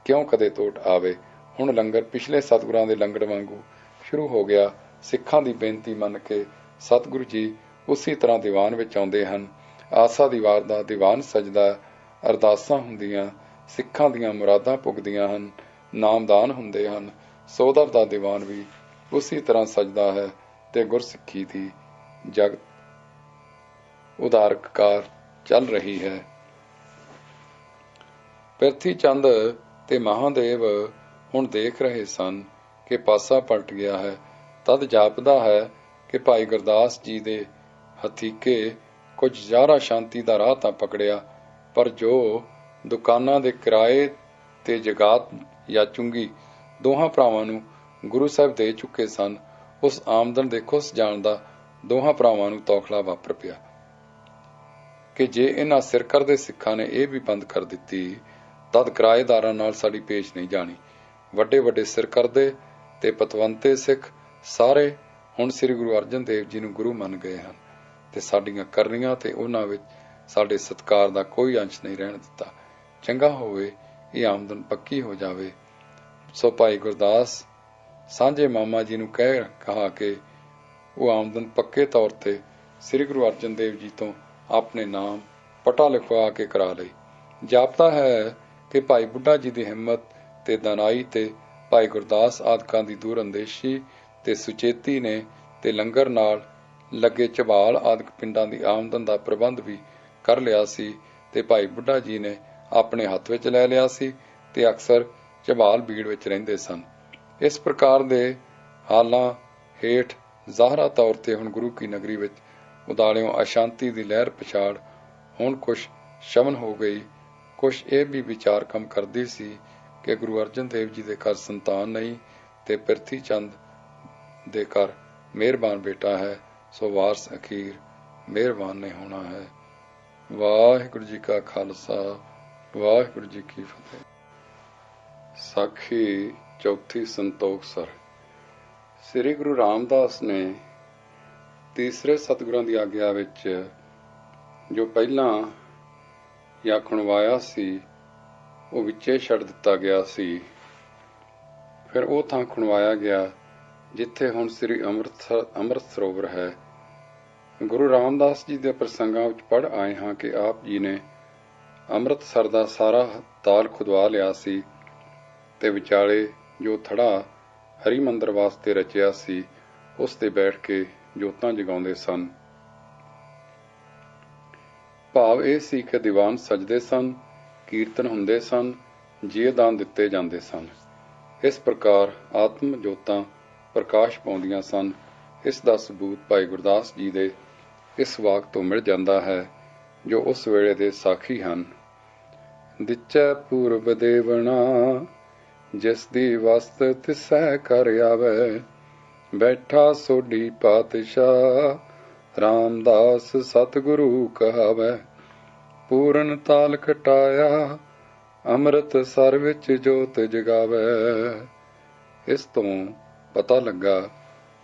[SPEAKER 1] ਕਿਉਂ ਕਦੇ ਤੋਟ ਆਵੇ। ਹੁਣ ਲੰਗਰ ਪਿਛਲੇ ਸਤਿਗੁਰਾਂ ਦੇ ਲੰਗਰ ਵਾਂਗੂ ਸ਼ੁਰੂ ਹੋ ਗਿਆ। ਸਿੱਖਾਂ ਦੀ ਬੇਨਤੀ ਮੰਨ ਕੇ ਸਤਿਗੁਰੂ ਜੀ ਉਸੇ ਤਰ੍ਹਾਂ ਦੀਵਾਨ ਵਿੱਚ ਆਉਂਦੇ ਹਨ। ਆਸਾ ਦੀ ਵਾਰ ਦਾ ਦੀਵਾਨ ਸਜਦਾ, ਅਰਦਾਸਾਂ ਹੁੰਦੀਆਂ, ਸਿੱਖਾਂ ਦੀਆਂ ਮੁਰਾਦਾਂ ਪੁੱਗਦੀਆਂ ਹਨ, ਨਾਮਦਾਨ ਹੁੰਦੇ ਹਨ। ਸੋਦਰ ਦਾ ਦੀਵਾਨ ਵੀ ਉਸੇ ਤਰ੍ਹਾਂ ਸਜਦਾ ਹੈ ਤੇ ਗੁਰਸਿੱਖੀ ਦੀ ਜਗਤ ਉਦਾਰਕਾਰ ਚੱਲ ਰਹੀ ਹੈ। ਪ੍ਰਿਥੀ ਚੰਦ ਤੇ ਮਹਾਦੇਵ ਹੁਣ ਦੇਖ ਰਹੇ ਸਨ ਕਿ ਪਾਸਾ ਪਲਟ ਗਿਆ ਹੈ। ਤਦ ਜਾਪਦਾ ਹੈ ਕਿ ਭਾਈ ਗੁਰਦਾਸ ਜੀ ਦੇ ਹਥੀਕੇ ਕੁਝ ਜ਼ਾਹਰਾ ਸ਼ਾਂਤੀ ਦਾ ਰਾਹ ਤਾਂ ਪਕੜਿਆ, ਪਰ ਜੋ ਦੁਕਾਨਾਂ ਦੇ ਕਿਰਾਏ ਤੇ ਜਗਾਤ ਜਾਂ ਚੁੰਗੀ ਦੋਹਾਂ ਭਰਾਵਾਂ ਨੂੰ ਗੁਰੂ ਸਾਹਿਬ ਦੇ ਚੁੱਕੇ ਸਨ, ਉਸ ਆਮਦਨ ਦੇ ਖੁੱਸ ਜਾਣ ਦਾ ਦੋਹਾਂ ਭਰਾਵਾਂ ਨੂੰ ਤੌਖਲਾ ਵਾਪਰ ਪਿਆ ਕਿ ਜੇ ਇਹਨਾਂ ਸਿਰਕਰ ਦੇ ਸਿੱਖਾਂ ਨੇ ਇਹ ਵੀ ਬੰਦ ਕਰ ਦਿੱਤੀ, ਤਦ ਕਿਰਾਏਦਾਰਾਂ ਨਾਲ ਸਾਡੀ ਪੇਸ਼ ਨਹੀਂ ਜਾਣੀ। ਵੱਡੇ ਵੱਡੇ ਸਿਰਕਰ ਦੇ ਤੇ ਪਤਵੰਤੇ ਸਿੱਖ ਸਾਰੇ ਹੁਣ ਸ੍ਰੀ ਗੁਰੂ ਅਰਜਨ ਦੇਵ ਜੀ ਨੂੰ ਗੁਰੂ ਮੰਨ ਗਏ ਹਨ ਤੇ ਸਾਡੀਆਂ ਕਰਨੀਆਂ ਤੇ ਉਹਨਾਂ ਵਿੱਚ ਸਾਡੇ ਸਤਿਕਾਰ ਦਾ ਕੋਈ ਅੰਸ਼ ਨਹੀਂ ਰਹਿਣ ਦਿੱਤਾ। ਚੰਗਾ ਹੋਵੇ ਇਹ ਆਮਦਨ ਪੱਕੀ ਹੋ ਜਾਵੇ। ਸੋ ਭਾਈ ਗੁਰਦਾਸ ਸਾਂਝੇ ਮਾਮਾ ਜੀ ਨੂੰ ਕਹਾ ਕਿ ਉਹ ਆਮਦਨ ਪੱਕੇ ਤੌਰ ਤੇ ਸ੍ਰੀ ਗੁਰੂ ਅਰਜਨ ਦੇਵ ਜੀ ਤੋਂ ਆਪਣੇ ਨਾਮ ਪਟਾ ਲਿਖਵਾ ਕੇ ਕਰਾ ਲਈ। ਜਾਪਦਾ ਹੈ ਕਿ ਭਾਈ ਬੁੱਢਾ ਜੀ ਦੀ ਹਿੰਮਤ ਤੇ ਦਾਨਾਈ ਤੇ ਭਾਈ ਗੁਰਦਾਸ ਆਦਿਕਾਂ ਦੀ ਦੂਰ ਅੰਦੇਸ਼ੀ ਤੇ ਸੁਚੇਤੀ ਨੇ ਤੇ ਲੰਗਰ ਨਾਲ ਲੱਗੇ ਝਬਾਲ ਆਦਿਕ ਪਿੰਡਾਂ ਦੀ ਆਮਦਨ ਦਾ ਪ੍ਰਬੰਧ ਵੀ ਕਰ ਲਿਆ ਸੀ ਤੇ ਭਾਈ ਬੁੱਢਾ ਜੀ ਨੇ ਆਪਣੇ ਹੱਥ ਵਿੱਚ ਲੈ ਲਿਆ ਸੀ ਤੇ ਅਕਸਰ ਝਬਾਲ ਬੀੜ ਵਿੱਚ ਰਹਿੰਦੇ ਸਨ। ਇਸ ਪ੍ਰਕਾਰ ਦੇ ਹਾਲਾਂ ਹੇਠ ਜ਼ਾਹਰਾ ਤੌਰ ਤੇ ਹੁਣ ਗੁਰੂ ਕੀ ਨਗਰੀ ਵਿੱਚ ਉਦਾਲਿਓਂ ਅਸ਼ਾਂਤੀ ਦੀ ਲਹਿਰ ਪਛਾੜ ਹੁਣ ਕੁਛ ਸ਼ਮਨ ਹੋ ਗਈ। ਕੁਛ ਇਹ ਵੀ ਵਿਚਾਰ ਕੰਮ ਕਰਦੀ ਸੀ ਕਿ ਗੁਰੂ ਅਰਜਨ ਦੇਵ ਜੀ ਦੇ ਘਰ ਸੰਤਾਨ ਨਹੀਂ ਤੇ ਪ੍ਰਿਥੀ ਚੰਦ ਦੇ ਘਰ ਮਿਹਰਬਾਨ ਬੇਟਾ ਹੈ, ਸੋ ਵਾਰਸ ਅਖੀਰ ਮਿਹਰਬਾਨ ਨੇ ਹੋਣਾ ਹੈ। ਵਾਹਿਗੁਰੂ ਜੀ ਕਾ ਖਾਲਸਾ, ਵਾਹਿਗੁਰੂ ਜੀ ਕੀ ਫਤਿਹ। ਸਾਖੀ ਚੌਥੀ ਸੰਤੋਖਸਰ। ਸ੍ਰੀ ਗੁਰੂ ਰਾਮਦਾਸ ਨੇ ਤੀਸਰੇ ਸਤਿਗੁਰਾਂ ਦੀ ਆਗਿਆ ਵਿੱਚ ਜੋ ਪਹਿਲਾਂ ਜਾਂ ਖੁਣਵਾਇਆ ਸੀ ਉਹ ਵਿੱਚੇ ਛੱਡ ਦਿੱਤਾ ਗਿਆ ਸੀ। ਫਿਰ ਉਹ ਥਾਂ ਖੁਣਵਾਇਆ ਗਿਆ ਜਿੱਥੇ ਹੁਣ ਸ੍ਰੀ ਅੰਮ੍ਰਿਤ ਸਰੋਵਰ ਹੈ। ਗੁਰੂ ਰਾਮਦਾਸ ਜੀ ਦੇ ਪ੍ਰਸੰਗਾਂ ਵਿੱਚ ਪੜ੍ਹ ਆਏ ਹਾਂ ਕਿ ਆਪ ਜੀ ਨੇ ਅੰਮ੍ਰਿਤਸਰ ਦਾ ਸਾਰਾ ਤਾਲ ਖੁਦਵਾ ਲਿਆ ਸੀ ਤੇ ਵਿਚਾਲੇ ਜੋ ਥੜਾ ਹਰੀ ਮੰਦਰ ਵਾਸਤੇ ਰਚਿਆ ਸੀ ਉਸ ਤੇ ਬੈਠ ਕੇ ਜੋਤਾਂ ਜਗਾਉਂਦੇ ਸਨ। ਭਾਵ ਇਹ ਸੀ ਕਿ ਦੀਵਾਨ ਸਜਦੇ ਸਨ, ਕੀਰਤਨ ਹੁੰਦੇ ਸਨ, ਜੀਅ ਦਾਨ ਦਿੱਤੇ ਜਾਂਦੇ ਸਨ। ਇਸ ਪ੍ਰਕਾਰ ਆਤਮ ਜੋਤਾਂ ਪ੍ਰਕਾਸ਼ ਪਾਉਂਦੀਆਂ ਸਨ। ਇਸ ਦਾ ਸਬੂਤ ਭਾਈ ਗੁਰਦਾਸ ਜੀ ਦੇ ਇਸ ਵਾਕ ਤੋਂ ਮਿਲ ਜਾਂਦਾ ਹੈ ਜੋ ਉਸ ਵੇਲੇ ਦੇ ਸਾਖੀ ਹਨ। ਦਿਚੈ ਪੂਰਬ ਦੇਵਣਾ ਜਿਸ ਦੀ ਵਸਤ ਤਿਸੈ ਕਰ ਆਵੈ, ਬੈਠਾ ਸੋਢੀ ਪਾਤਸ਼ਾਹ ਰਾਮਦਾਸ ਸਤਿਗੁਰੂ ਕਹਾਵੈ। ਪੂਰਨ ਤਾਲ ਖਟਾਇਆ ਅੰਮ੍ਰਿਤਸਰ ਵਿੱਚ ਜੋਤ ਜਗਾਵੈ। ਇਸ ਤੋਂ ਪਤਾ ਲੱਗਾ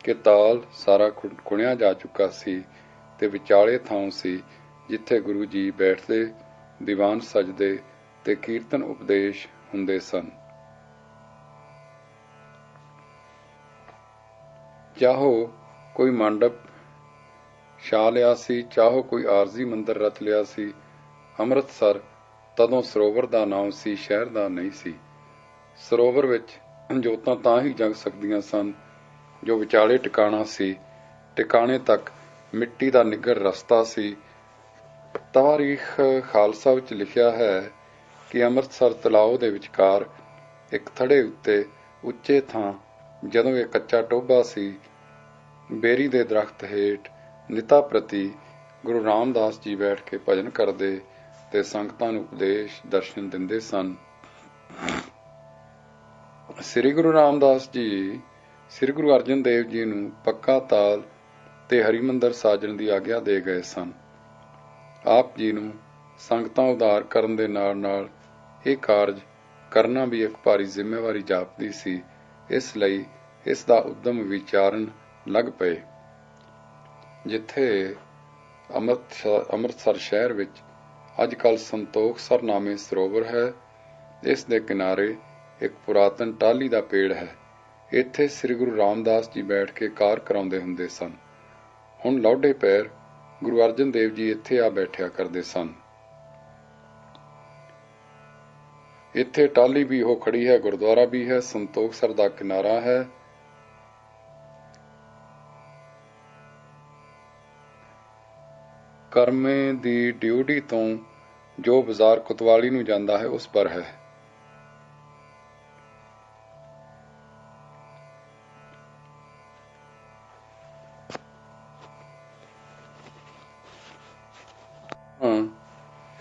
[SPEAKER 1] ਕਿ ਤਾਲ ਸਾਰਾ ਕੁਣਿਆ ਜਾ ਚੁੱਕਾ ਸੀ ਤੇ ਵਿਚਾਲੇ ਥਾਂ ਸੀ ਜਿੱਥੇ ਗੁਰੂ ਜੀ ਬੈਠਦੇ, ਦੀਵਾਨ ਸਜਦੇ ਤੇ ਕੀਰਤਨ ਉਪਦੇਸ਼ ਹੁੰਦੇ ਸਨ। ਚਾਹੋ ਕੋਈ ਮੰਡਪ ਛਾ ਲਿਆ ਸੀ, ਚਾਹੋ ਕੋਈ ਆਰਜ਼ੀ ਮੰਦਰ ਰਚ ਲਿਆ ਸੀ। ਅੰਮ੍ਰਿਤਸਰ ਤਦੋਂ ਸਰੋਵਰ ਦਾ ਨਾਮ ਸੀ, ਸ਼ਹਿਰ ਦਾ ਨਹੀਂ ਸੀ। ਸਰੋਵਰ ਵਿੱਚ ਜੋਤਾਂ ਤਾਂ ਹੀ ਜਗ ਸਕਦੀਆਂ ਸਨ ਜੋ ਵਿਚਾਲੇ ਟਿਕਾਣਾ ਸੀ। ਟਿਕਾਣੇ ਤੱਕ ਮਿੱਟੀ ਦਾ ਨਿੱਘਰ ਰਸਤਾ ਸੀ। ਤਾਰੀਖ ਖਾਲਸਾ ਵਿੱਚ ਲਿਖਿਆ ਹੈ ਕਿ ਅੰਮ੍ਰਿਤਸਰ ਤਲਾਉ ਦੇ ਵਿਚਕਾਰ ਇੱਕ ਥੜੇ ਉੱਤੇ ਉੱਚੇ ਥਾਂ ਜਦੋਂ ਇਹ ਕੱਚਾ ਟੋਭਾ ਸੀ, ਬੇਰੀ ਦੇ ਦਰਖਤ ਹੇਠ ਨਿਤਾ ਪ੍ਰਤੀ ਗੁਰੂ ਰਾਮਦਾਸ ਜੀ ਬੈਠ ਕੇ ਭਜਨ ਕਰਦੇ ਤੇ ਸੰਗਤਾਂ ਨੂੰ ਉਪਦੇਸ਼ ਦਰਸ਼ਨ ਦਿੰਦੇ ਸਨ। ਸ੍ਰੀ ਗੁਰੂ ਰਾਮਦਾਸ ਜੀ ਸ੍ਰੀ ਗੁਰੂ ਅਰਜਨ ਦੇਵ ਜੀ ਨੂੰ ਪੱਕਾ ਤਾਲ ਤੇ ਹਰਿਮੰਦਰ ਸਾਜਣ ਦੀ ਆਗਿਆ ਦੇ ਗਏ ਸਨ। ਆਪ ਜੀ ਨੂੰ ਸੰਗਤਾਂ ਉਧਾਰ ਕਰਨ ਦੇ ਨਾਲ ਨਾਲ ਇਹ ਕਾਰਜ ਕਰਨਾ ਵੀ ਇੱਕ ਭਾਰੀ ਜ਼ਿੰਮੇਵਾਰੀ ਜਾਪਦੀ ਸੀ। ਇਸ ਲਈ ਇਸ ਦਾ ਉਦਮ ਵਿਚਾਰਨ ਲੱਗ ਪਏ। ਜਿੱਥੇ ਅੰਮ੍ਰਿਤਸਰ ਸ਼ਹਿਰ ਵਿੱਚ ਅੱਜ ਕੱਲ੍ਹ ਸੰਤੋਖਸਰ ਨਾਮੇ ਸਰੋਵਰ ਹੈ, ਇਸ ਦੇ ਕਿਨਾਰੇ ਇੱਕ ਪੁਰਾਤਨ ਟਾਹਲੀ ਦਾ ਪੇੜ ਹੈ। ਇੱਥੇ ਸ੍ਰੀ ਗੁਰੂ ਰਾਮਦਾਸ ਜੀ ਬੈਠ ਕੇ ਕਾਰ ਕਰਾਉਂਦੇ ਹੁੰਦੇ ਸਨ। ਹੁਣ ਲੌਡੇ ਪੈਰ ਗੁਰੂ ਅਰਜਨ ਦੇਵ ਜੀ ਇੱਥੇ ਆ ਬੈਠਿਆ ਕਰਦੇ ਸਨ। ਇੱਥੇ ਟਾਹਲੀ ਵੀ ਉਹ ਖੜੀ ਹੈ, ਗੁਰਦੁਆਰਾ ਵੀ ਹੈ, ਸੰਤੋਖਸਰ ਦਾ ਕਿਨਾਰਾ ਹੈ। ਕਰਮੇ ਦੀ ਡਿਊਟੀ ਤੋਂ ਜੋ ਬਾਜ਼ਾਰ ਕੁਤਵਾਲੀ ਨੂੰ ਜਾਂਦਾ ਹੈ ਉਸ ਪਰ ਹੈ।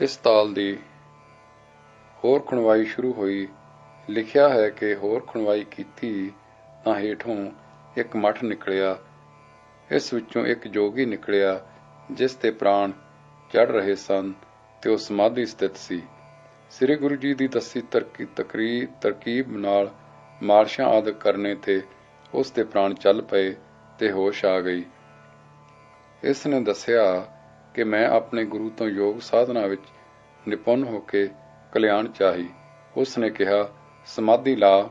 [SPEAKER 1] ਇਸ ਤਾਲ ਦੀ ਹੋਰ ਖੁਣਵਾਈ ਸ਼ੁਰੂ ਹੋਈ। ਲਿਖਿਆ ਹੈ ਕਿ ਹੋਰ ਖੁਣਵਾਈ ਕੀਤੀ ਤਾਂ ਹੇਠੋਂ ਇੱਕ ਮੱਠ ਨਿਕਲਿਆ। ਇਸ ਵਿੱਚੋਂ ਇੱਕ ਜੋਗੀ ਨਿਕਲਿਆ ਜਿਸ ਦੇ ਪ੍ਰਾਣ ਚੜ ਰਹੇ ਸਨ ਤੇ ਉਹ ਸਮਾਧੀ ਸਥਿਤ ਸੀ। ਸ੍ਰੀ ਗੁਰੂ ਜੀ ਦੀ ਦੱਸੀ ਤਰਕੀਬ ਨਾਲ ਮਾਰਸ਼ਾਂ ਆਦਿ ਕਰਨੇ ਤੇ ਉਸ ਦੇ ਪ੍ਰਾਣ ਚੱਲ ਪਏ ਤੇ ਹੋਸ਼ ਆ ਗਈ। ਇਸ ਨੇ ਦੱਸਿਆ ਕਿ ਮੈਂ ਆਪਣੇ ਗੁਰੂ ਤੋਂ ਯੋਗ ਸਾਧਨਾ ਵਿੱਚ ਨਿਪੁੰਨ ਹੋ ਕੇ ਕਲਿਆਣ ਚਾਹੀ। ਉਸ ਨੇ ਕਿਹਾ, ਸਮਾਧੀ ਲਾ,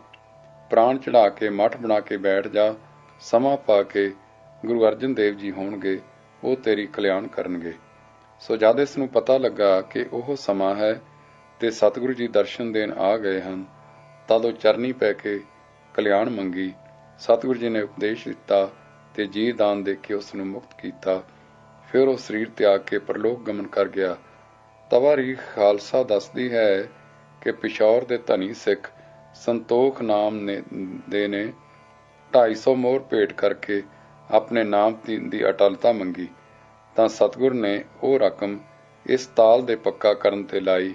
[SPEAKER 1] ਪ੍ਰਾਣ ਚੜਾ ਕੇ ਮੱਠ ਬਣਾ ਕੇ ਬੈਠ ਜਾ। ਸਮਾਂ ਪਾ ਕੇ ਗੁਰੂ ਅਰਜਨ ਦੇਵ ਜੀ ਹੋਣਗੇ, ਉਹ ਤੇਰੀ ਕਲਿਆਣ ਕਰਨਗੇ। ਸੋ ਜਦ ਇਸ ਨੂੰ ਪਤਾ ਲੱਗਾ ਕਿ ਉਹ ਸਮਾਂ ਹੈ ਤੇ ਸਤਿਗੁਰੂ ਜੀ ਦਰਸ਼ਨ ਦੇਣ ਆ ਗਏ ਹਨ, ਤਦ ਉਹ ਚਰਨੀ ਪੈ ਕੇ ਕਲਿਆਣ ਮੰਗੀ। ਸਤਿਗੁਰੂ ਜੀ ਨੇ ਉਪਦੇਸ਼ ਦਿੱਤਾ ਤੇ ਜੀ ਦਾਨ ਦੇ ਕੇ ਉਸ ਨੂੰ ਮੁਕਤ ਕੀਤਾ। ਫਿਰ ਉਹ ਸਰੀਰ ਤਿਆਗ ਕੇ ਪਰਲੋਕ ਗਮਨ ਕਰ ਗਿਆ। ਤਵਾਰੀਖ ਖਾਲਸਾ ਦੱਸਦੀ ਹੈ ਕਿ ਪਿਸ਼ੌਰ ਦੇ ਧਨੀ ਸਿੱਖ ਸੰਤੋਖ ਨਾਮ ਦੇ ਨੇ 250 ਮੋਹਰ ਭੇਟ ਕਰਕੇ ਆਪਣੇ ਨਾਮ ਦੀ ਅਟਲਤਾ ਮੰਗੀ ਤਾਂ ਸਤਿਗੁਰ ਨੇ ਉਹ ਰਕਮ ਇਸ ਤਾਲ ਦੇ ਪੱਕਾ ਕਰਨ ਤੇ ਲਾਈ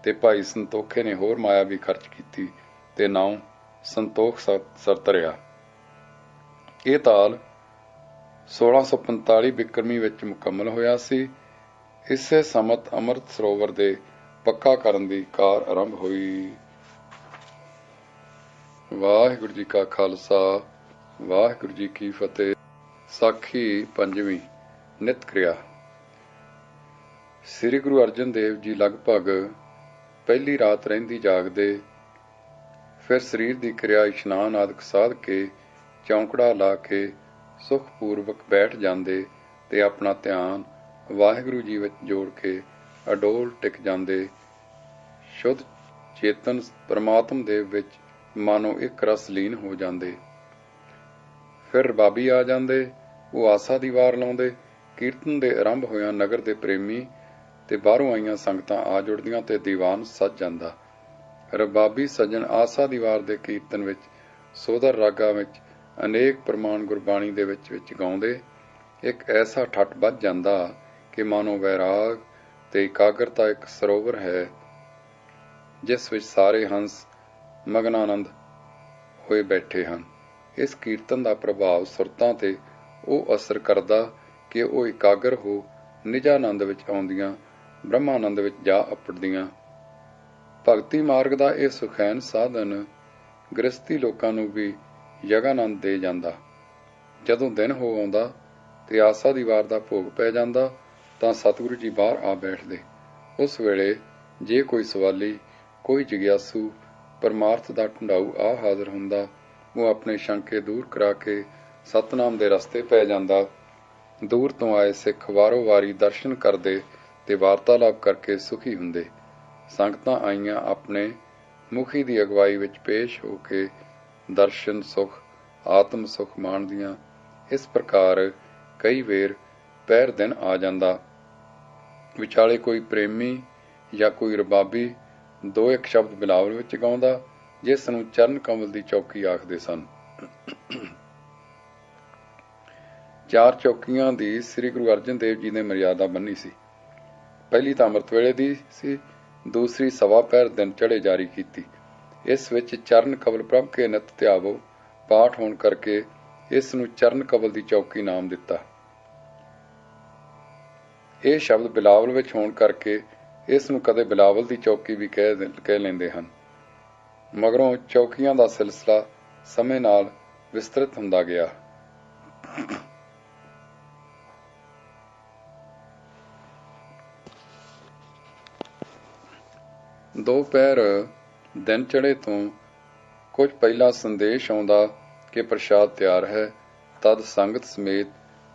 [SPEAKER 1] ਤੇ ਭਾਈ ਸੰਤੋਖੇ ਨੇ ਹੋਰ ਮਾਇਆ ਵੀ ਖਰਚ ਕੀਤੀ ਤੇ ਨਾਮ ਸੰਤੋਖ ਸਰਤਰਿਆ। ਇਹ ਤਾਲ 1645 ਬਿਕਰਮੀ ਵਿੱਚ ਮੁਕੰਮਲ ਹੋਇਆ ਸੀ। ਇਸੇ ਸਮਤ ਅੰਮ੍ਰਿਤ ਸਰੋਵਰ ਦੇ ਪੱਕਾ ਕਰਨ ਦੀ ਕਾਰ ਆਰੰਭ ਹੋਈ। ਵਾਹਿਗੁਰੂ ਜੀ ਕਾ ਖਾਲਸਾ, ਵਾਹਿਗੁਰੂ ਜੀ ਕੀ ਫਤਿਹ। ਸਾਖੀ ਪੰਜਵੀਂ। ਨਿਤ ਕਿਰਿਆ। ਸ੍ਰੀ ਗੁਰੂ ਅਰਜਨ ਦੇਵ ਜੀ ਲਗਭਗ ਪਹਿਲੀ ਰਾਤ ਰਹਿੰਦੀ ਜਾਗਦੇ, ਫਿਰ ਸਰੀਰ ਦੀ ਕਿਰਿਆ ਇਸ਼ਨਾਨ ਆਦਿਕ ਸਾਧ ਕੇ ਚੌਂਕੜਾ ਲਾ ਕੇ ਸੁਖਪੂਰਵਕ ਬੈਠ ਜਾਂਦੇ ਤੇ ਆਪਣਾ ਧਿਆਨ ਵਾਹਿਗੁਰੂ ਜੀ ਵਿੱਚ ਜੋੜ ਕੇ ਅਡੋਲ ਟਿਕ ਜਾਂਦੇ। ਸ਼ੁੱਧ ਚੇਤਨ ਪਰਮਾਤਮ ਦੇਵ ਵਿੱਚ ਮਾਨੋ ਇੱਕ ਰਸ ਲੀਨ ਹੋ ਜਾਂਦੇ। ਫਿਰ ਰਬਾਬੀ ਆ ਜਾਂਦੇ। ਉਹ ਆਸਾ ਦੀ ਵਾਰ ਲਾਉਂਦੇ। ਕੀਰਤਨ ਦੇ ਆਰੰਭ ਹੋਇਆਂ ਨਗਰ ਦੇ ਪ੍ਰੇਮੀ ਤੇ ਬਾਹਰੋਂ ਆਈਆਂ ਸੰਗਤਾਂ ਆ ਜੁੜਦੀਆਂ ਤੇ ਦੀਵਾਨ ਸਜ ਜਾਂਦਾ। ਰਬਾਬੀ ਸੱਜਣ ਆਸਾ ਦੀ ਵਾਰ ਦੇ ਕੀਰਤਨ ਵਿੱਚ ਸੋਦਰ ਰਾਗਾਂ ਵਿੱਚ ਅਨੇਕ ਪ੍ਰਮਾਣ ਗੁਰਬਾਣੀ ਦੇ ਵਿੱਚ ਗਾਉਂਦੇ। ਇੱਕ ਐਸਾ ਠੱਠ ਵੱਜ ਜਾਂਦਾ ਕਿ ਮਾਨੋ ਵੈਰਾਗ ਤੇ ਇਕਾਗਰਤਾ ਇੱਕ ਸਰੋਵਰ ਹੈ ਜਿਸ ਵਿੱਚ ਸਾਰੇ ਹੰਸ ਮਗਨਾਨੰਦ ਹੋਏ ਬੈਠੇ ਹਨ। ਇਸ ਕੀਰਤਨ ਦਾ ਪ੍ਰਭਾਵ ਸੁਰਤਾਂ ਤੇ ਉਹ ਅਸਰ ਕਰਦਾ ਕਿ ਉਹ ਇਕਾਗਰ ਹੋ ਨਿਜਾਨੰਦ ਵਿੱਚ ਆਉਂਦੀਆਂ, ਬ੍ਰਹਮਾਨੰਦ ਵਿੱਚ ਜਾ ਅੱਪੜਦੀਆਂ। ਭਗਤੀ ਮਾਰਗ ਦਾ ਇਹ ਸੁਖੈਨ ਸਾਧਨ ਗ੍ਰਸਤੀ ਲੋਕਾਂ ਨੂੰ ਵੀ ਯਗਾਨੰਦ ਦੇ ਜਾਂਦਾ। ਜਦੋਂ ਦਿਨ ਹੋ ਆਉਂਦਾ ਤੇ ਆਸਾ ਦੀ ਵਾਰ ਦਾ ਭੋਗ ਪੈ ਜਾਂਦਾ ਤਾਂ ਸਤਿਗੁਰੂ ਜੀ ਬਾਹਰ ਆ ਬੈਠਦੇ। ਉਸ ਵੇਲੇ ਜੇ ਕੋਈ ਸਵਾਲੀ, ਕੋਈ ਜਿਗਿਆਸੂ, ਪਰਮਾਰਥ ਦਾ ਢੂੰਡਾਊ ਆ ਹਾਜ਼ਰ ਹੁੰਦਾ, ਉਹ ਆਪਣੇ ਸ਼ੰਕੇ ਦੂਰ ਕਰਾ ਕੇ ਸਤਨਾਮ ਦੇ ਰਸਤੇ ਪੈ ਜਾਂਦਾ। ਦੂਰ ਤੋਂ ਆਏ ਸਿੱਖ ਵਾਰੋ ਵਾਰੀ ਦਰਸ਼ਨ ਕਰਦੇ ਤੇ ਵਾਰਤਾਲਾਪ ਕਰਕੇ ਸੁਖੀ ਹੁੰਦੇ। ਸੰਗਤਾਂ ਆਈਆਂ ਆਪਣੇ ਮੁਖੀ ਦੀ ਅਗਵਾਈ ਵਿੱਚ ਪੇਸ਼ ਹੋ ਕੇ ਦਰਸ਼ਨ ਸੁਖ, ਆਤਮ ਸੁਖ ਮਾਣਦੀਆਂ। ਇਸ ਪ੍ਰਕਾਰ ਕਈ ਵੇਰ ਪਹਿਰ ਦਿਨ ਆ ਜਾਂਦਾ। ਵਿਚਾਲੇ ਕੋਈ ਪ੍ਰੇਮੀ ਜਾਂ ਕੋਈ ਰਬਾਬੀ ਦੋ ਇੱਕ ਸ਼ਬਦ ਬਿਲਾਵਲ ਵਿੱਚ ਗਾਉਂਦਾ, ਜਿਸ ਨੂੰ ਚਰਨ ਕਮਲ ਦੀ ਚੌਕੀ ਆਖਦੇ ਸਨ। ਚਾਰ ਚੌਕੀਆਂ ਦੀ ਸ੍ਰੀ ਗੁਰੂ ਅਰਜਨ ਦੇਵ ਜੀ ਨੇ ਮਰਿਆਦਾ ਬੰਨੀ ਸੀ। ਪਹਿਲੀ ਤਾਂ ਅੰਮ੍ਰਿਤ ਵੇਲੇ ਦੀ ਸੀ, ਦੂਸਰੀ ਸਵਾ ਪਹਿਰ ਦਿਨ ਚੜ੍ਹੇ ਜਾਰੀ ਕੀਤੀ। ਇਸ ਵਿੱਚ ਚਰਨ ਕਵਲ ਪ੍ਰਭ ਕੇ ਨਿਤ ਧਿਆਵੋ ਪਾਠ ਹੋਣ ਕਰਕੇ ਇਸ ਨੂੰ ਚਰਨ ਕਵਲ ਦੀ ਚੌਕੀ ਨਾਮ ਦਿੱਤਾ। ਇਹ ਸ਼ਬਦ ਬਿਲਾਵਲ ਵਿੱਚ ਹੋਣ ਕਰਕੇ ਇਸ ਨੂੰ ਕਦੇ ਬਿਲਾਵਲ ਦੀ ਚੌਕੀ ਵੀ ਕਹਿ ਲੈਂਦੇ ਹਨ। ਮਗਰੋਂ ਚੌਕੀਆਂ ਦਾ ਸਿਲਸਿਲਾ ਸਮੇਂ ਨਾਲ ਵਿਸਤ੍ਰਿਤ ਹੁੰਦਾ ਗਿਆ। ਦੋ ਪਹਿਰ ਦਿਨ ਚੜ੍ਹੇ ਤੋਂ ਕੁਝ ਪਹਿਲਾਂ ਸੰਦੇਸ਼ ਆਉਂਦਾ ਕਿ ਪ੍ਰਸ਼ਾਦ ਤਿਆਰ ਹੈ। ਤਦ ਸੰਗਤ ਸਮੇਤ